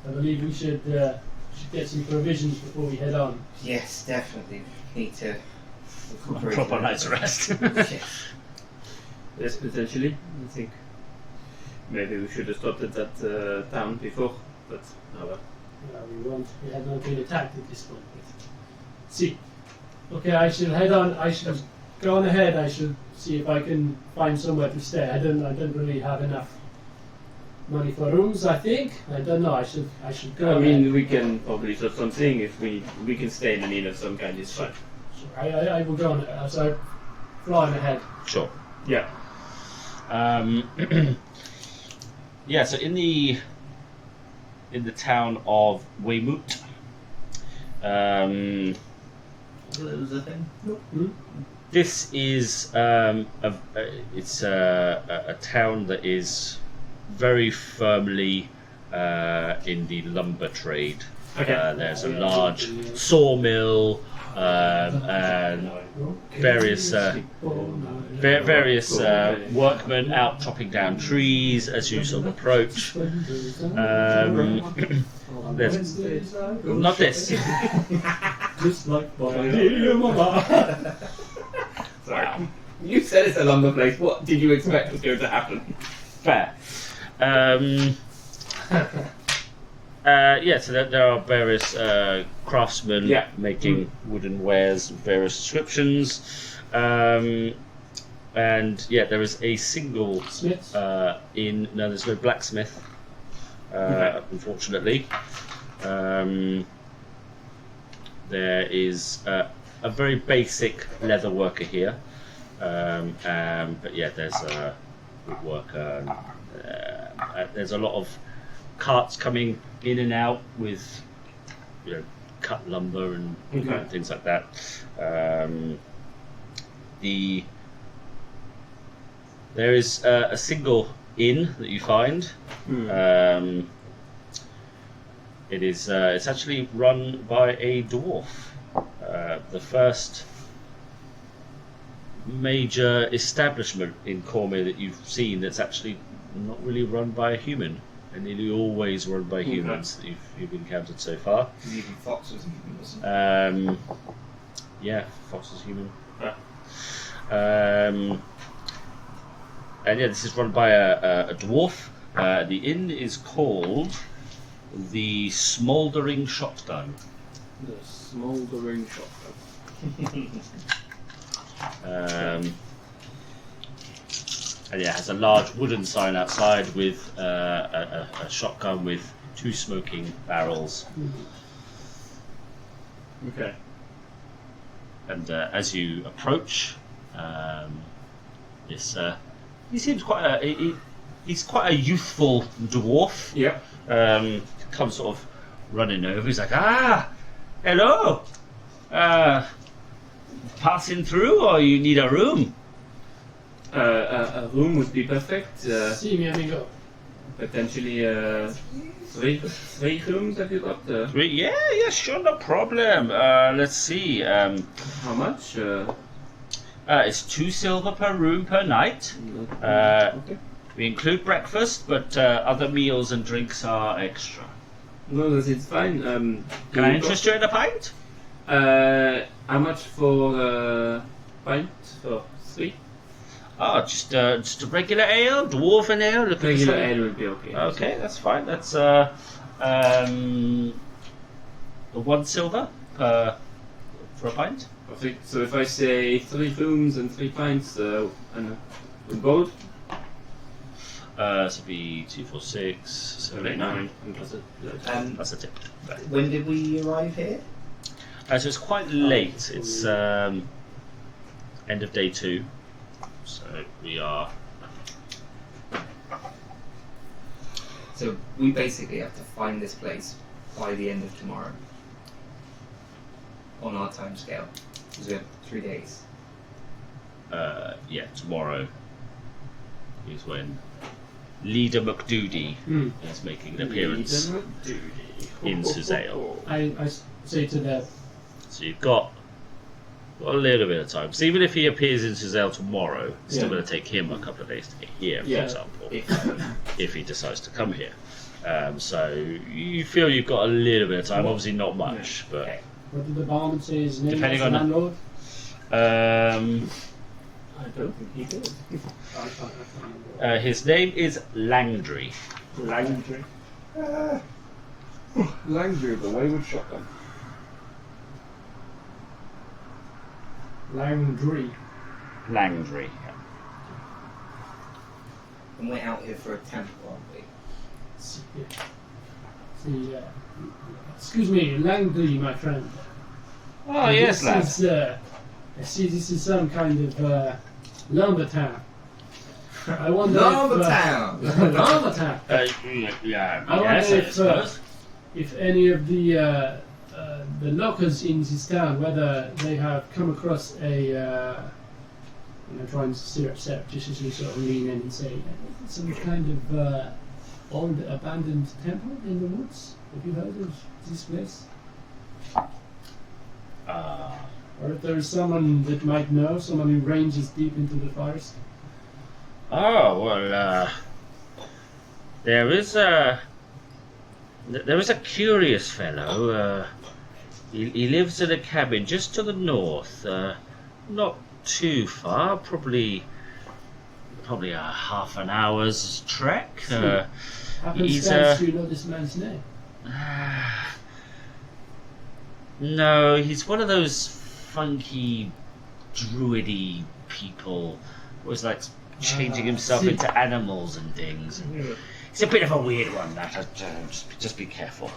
I believe we should get some provisions before we head on. Yes, definitely. Need to. Proper night's rest. Yes. Yes, potentially. I think maybe we should have stopped at that town before, but oh well. We won't. We have not been attacked at this point. But see. Okay, I shall head on. I shall go on ahead. I shall see if I can find somewhere to stay. I don't really have enough money for rooms. I think. I don't know. I should go. I ahead. mean, we can probably sort something if we can stay in an inn of some kind. It's fine. Sure, I will go on. So flying ahead. Sure. Yeah. Yeah. So in the town of Weymouth, What was the thing? this is it's a town that is very firmly in the lumber trade. Okay. There's a large sawmill and various workmen out chopping down trees as you sort of approach. There's not this. Just like my dear mama. Wow. You said it's a lumber place. What did you expect was going to happen? Fair. Yeah, so there are various craftsmen Yeah. making wooden wares of various descriptions. And yeah, there is a single Smiths. no, there's no blacksmith, Okay. unfortunately. There is a very basic leather worker here, but yeah, there's a woodworker. And, there's a lot of carts coming in and out with, cut lumber and Okay. things like that. There is a single inn that you find. It is it's actually run by a dwarf. The first major establishment in Cormier that you've seen that's actually not really run by a human, and nearly always run by humans that you've encountered so far. Even Fox was human, wasn't Yeah, Fox is human. Yeah. And yeah, this is run by a dwarf. The inn is called the Smouldering Shotgun. The smouldering shotgun. And yeah, it has a large wooden sign outside with a shotgun with 2 smoking barrels. Okay. And as you approach, this he seems quite he's quite a youthful dwarf. Yep. Comes sort of running over. He's like, hello. Passing through, or you need a room? A room would be perfect. See me, amigo. Potentially three rooms. Have you got? Yeah, sure, no problem. Let's see. How much? It's 2 silver per room per night. Okay. We include breakfast, but other meals and drinks are extra. No, it's fine. Can I interest you in a pint? How much for pint? For 3? Oh, just a regular ale, dwarven ale. Look at Regular this one. ale would be okay. Okay, that's fine. That's 1 silver for a pint. Perfect. So if I say 3 rooms and 3 pints, and with gold, So it'd be 2, 4, 6, 7, 8, 9. and plus it. That's a tip. When did we arrive here? So it's quite late. It's end of day 2. So we are. So we basically have to find this place by the end of tomorrow. On our time scale. Because we have 3 days. Yeah, tomorrow is when Leader McDoody is making an appearance in Suzale. I say to them, So you've got a little bit of time. So even if he appears in Suzale tomorrow, it's still Yeah. going to take him a couple of days to get here, for Yeah. example, if he decides to come here. So you feel you've got a little bit of time. Obviously not much, but what did the barman say his name Depending was, on the the- landlord? I don't think he did. I can't remember. his name is Langdry. Langdry. Langdry, the wayward shotgun. Langdry. Langdry. And we're out here for a temple, aren't we? See, excuse me, Langdry, my friend. Oh yes, lad. This is, I see this is some kind of lumber town. I wonder Lumber if... Town! lumber town. Yeah, I yes, wonder I if, suppose. If any of the lockers in this town, whether they have come across a, trying to surreptitiously sort of lean in and say, some kind of old abandoned temple in the woods. Have you heard of this place? Or if there is someone that might know, someone who ranges deep into the forest. Oh well, there is a curious fellow. He lives in a cabin just to the north, not too far, probably a half an hour's trek. Happenstance, do you know this man's name? No, he's one of those funky, druidy people. always like changing himself see. into animals and things. It's a bit of a weird one. That just be careful.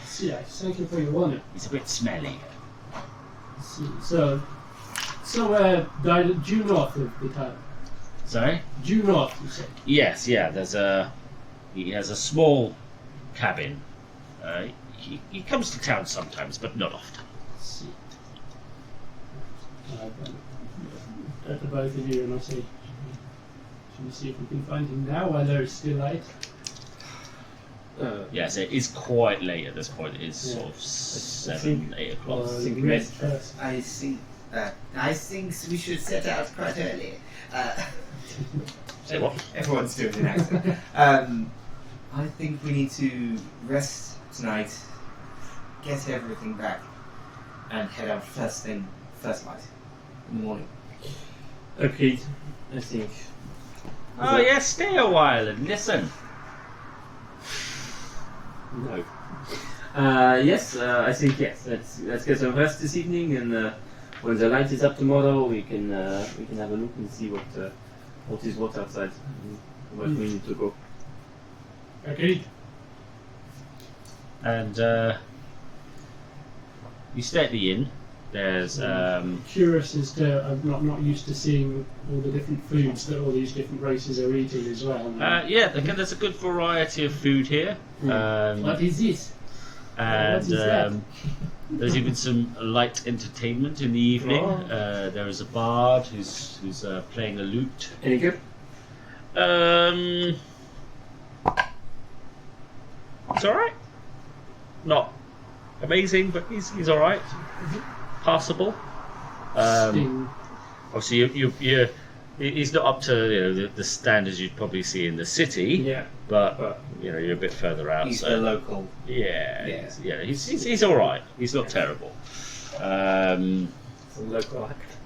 See, I thank you for your warning. He's a bit smelly. See, so due north of the town. Sorry? Due north, you said. Yes, yeah. He has a small cabin. He comes to town sometimes, but not often. See. At the both of you, and I say, should we see if we can find him now while there is still light? Yes, it is quite late at this point. It is sort of 7, 8 o'clock. Or think we rest first? I think we should set out quite early. Say what? Everyone's doing an accent. I think we need to rest tonight, get everything back, and head out first light in the morning. Agreed. I think. Oh yeah, stay a while and listen. No. Yes, I think yes. Let's get some rest this evening, and when the light is up tomorrow, we can have a look and see what is what outside, and where we need to go. Agreed. And you stay at the inn. There's Curious as to, I'm not used to seeing all the different foods that all these different races are eating as well. yeah, there's a good variety of food here. What is this? And What is that? there's even some light entertainment in the evening. Oh. There is a bard who's playing a lute. Any good? It's all right. Not amazing, but he's all right. Passable. Sting. Obviously, he's not up to the standards you'd probably see in the city. Yeah. But you're a bit further out. He's so the local. yeah. He's all right. He's not terrible. Some local act.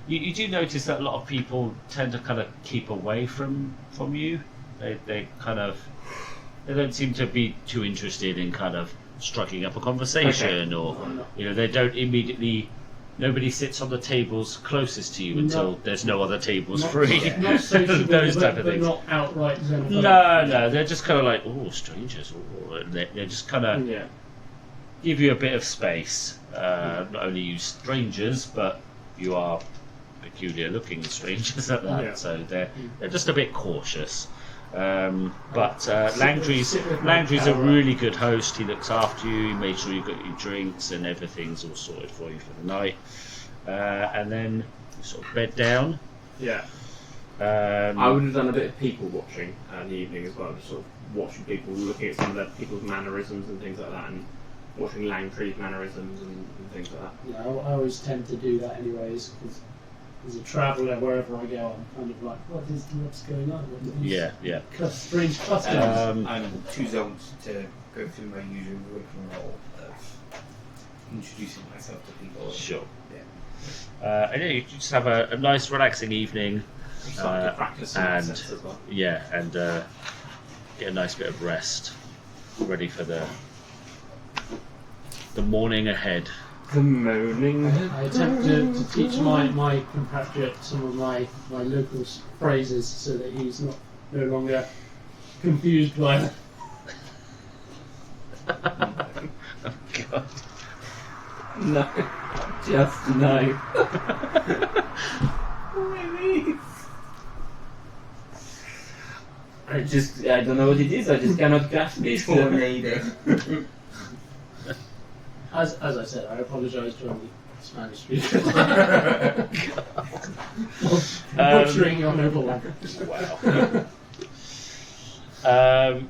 You do notice that a lot of people tend to kind of keep away from you. They don't seem to be too interested in kind of striking up a conversation, or they don't immediately. Nobody sits on the tables closest to you until there's no other tables free. Not sociable, Those type of but things. not outright xenophobic. No, they're just kind of like, oh, strangers. And they just kind of give you a bit of space. Not only you strangers, but you are peculiar-looking strangers at that. Yeah. So they're just a bit cautious. But Landry's a really good host. He looks after you. He made sure you got your drinks and everything's all sorted for you for the night. And then you sort of bed down. Yeah. I would have done a bit of people watching in the evening as well, just sort of watching people, looking at some of their people's mannerisms and things like that, and watching Langtree's mannerisms and things like that. Yeah, I always tend to do that anyways, because as a traveller, wherever I go, I'm kind of like, what's going on? What are these Yeah. strange customs. I'm too zoned to go through my usual working role of introducing myself to people. Sure. Yeah. And you just have a nice, relaxing evening. Starting to practice some and accents as well. and get a nice bit of rest, ready for the morning ahead. The moaning. I attempt to teach my compatriot some of my local phrases so that he's no longer confused by them. Oh God. No, just no. I don't know what it is. I just cannot grasp it. Tornado. As I said, I apologise to any Spanish speakers. Butchering your noble language. Wow.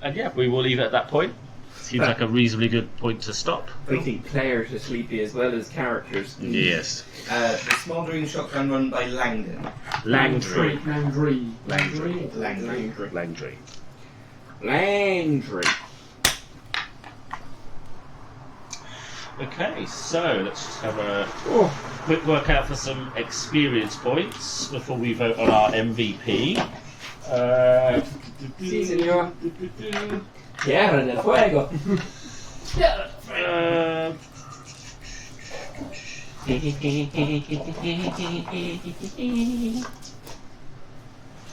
And yeah, we will leave it at that point. Seems like a reasonably good point to stop. I think players are sleepy as well as characters. Yes. The smouldering shotgun run by Langdon. Langdry. Langtry. Okay, so let's just have a quick workout for some experience points before we vote on our MVP. Sí, señor. Tierra en el fuego. Okay.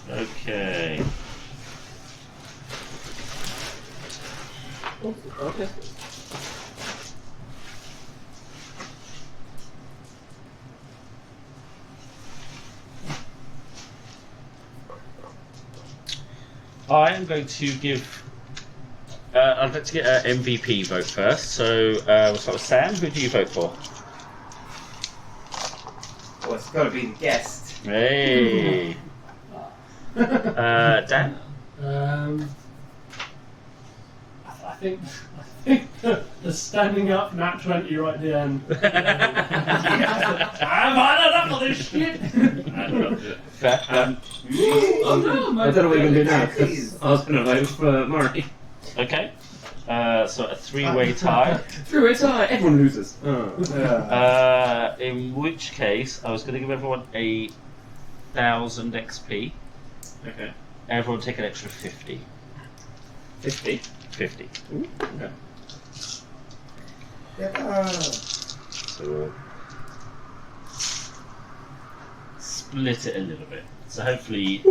Okay. I am going to give. I'd like to get an MVP vote first. So we'll start with Sam. Who do you vote for? Well, it's got to be the guest. Hey. Dan. I think the standing up nat 20 right at the end. I've had enough of this shit. Fair. Oh no, I don't know what you're going to do now. Please. I was going to vote for Murray. Okay. So a three-way tie. Three-way tie. Everyone loses. In which case, I was going to give everyone 1,000 XP. Okay. Everyone take an extra 50. 50. 50. Ooh, okay. Yeah. So we'll split it a little bit. So hopefully,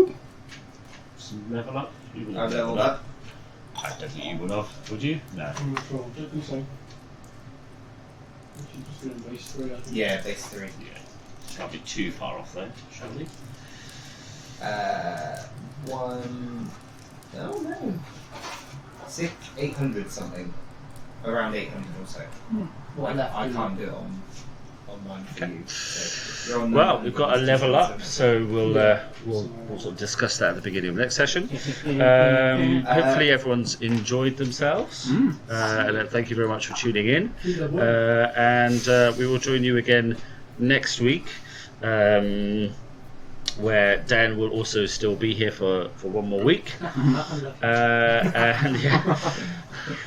some level up. You will I've level leveled up. I don't think you would have. Would you? No. I'm not sure. Don't think so. Actually, just doing base 3, I think. Yeah, base 3. Yeah. Can't be too far off though, surely. One. Oh no. 800 something. Around 800 or so. What left? I can't do it on mine for Okay. you. So you're on Well, the- we've got a level up, so we'll sort of discuss that at the beginning of the next session. Hopefully, everyone's enjoyed themselves, and thank you very much for tuning in. And we will join you again next week, where Dan will also still be here for one more week. And yeah.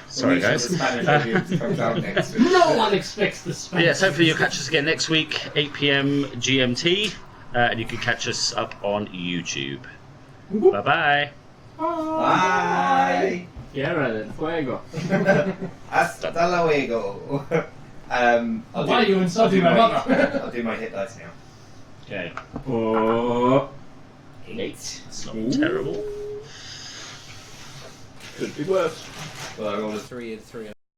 Sorry, We'll make guys. sure the Spanish audience comes out next week. No one expects the space. Yes, hopefully you'll catch us again next week, 8 p.m. GMT, and you can catch us up on YouTube. Bye-bye. Bye. Tierra del Fuego. Hasta luego. I'll Why are you insulting my mother? I'll do my hit dice now. Okay. Oh. 8. It's not terrible. Could be worse. Well, I rolled a 3 and 3.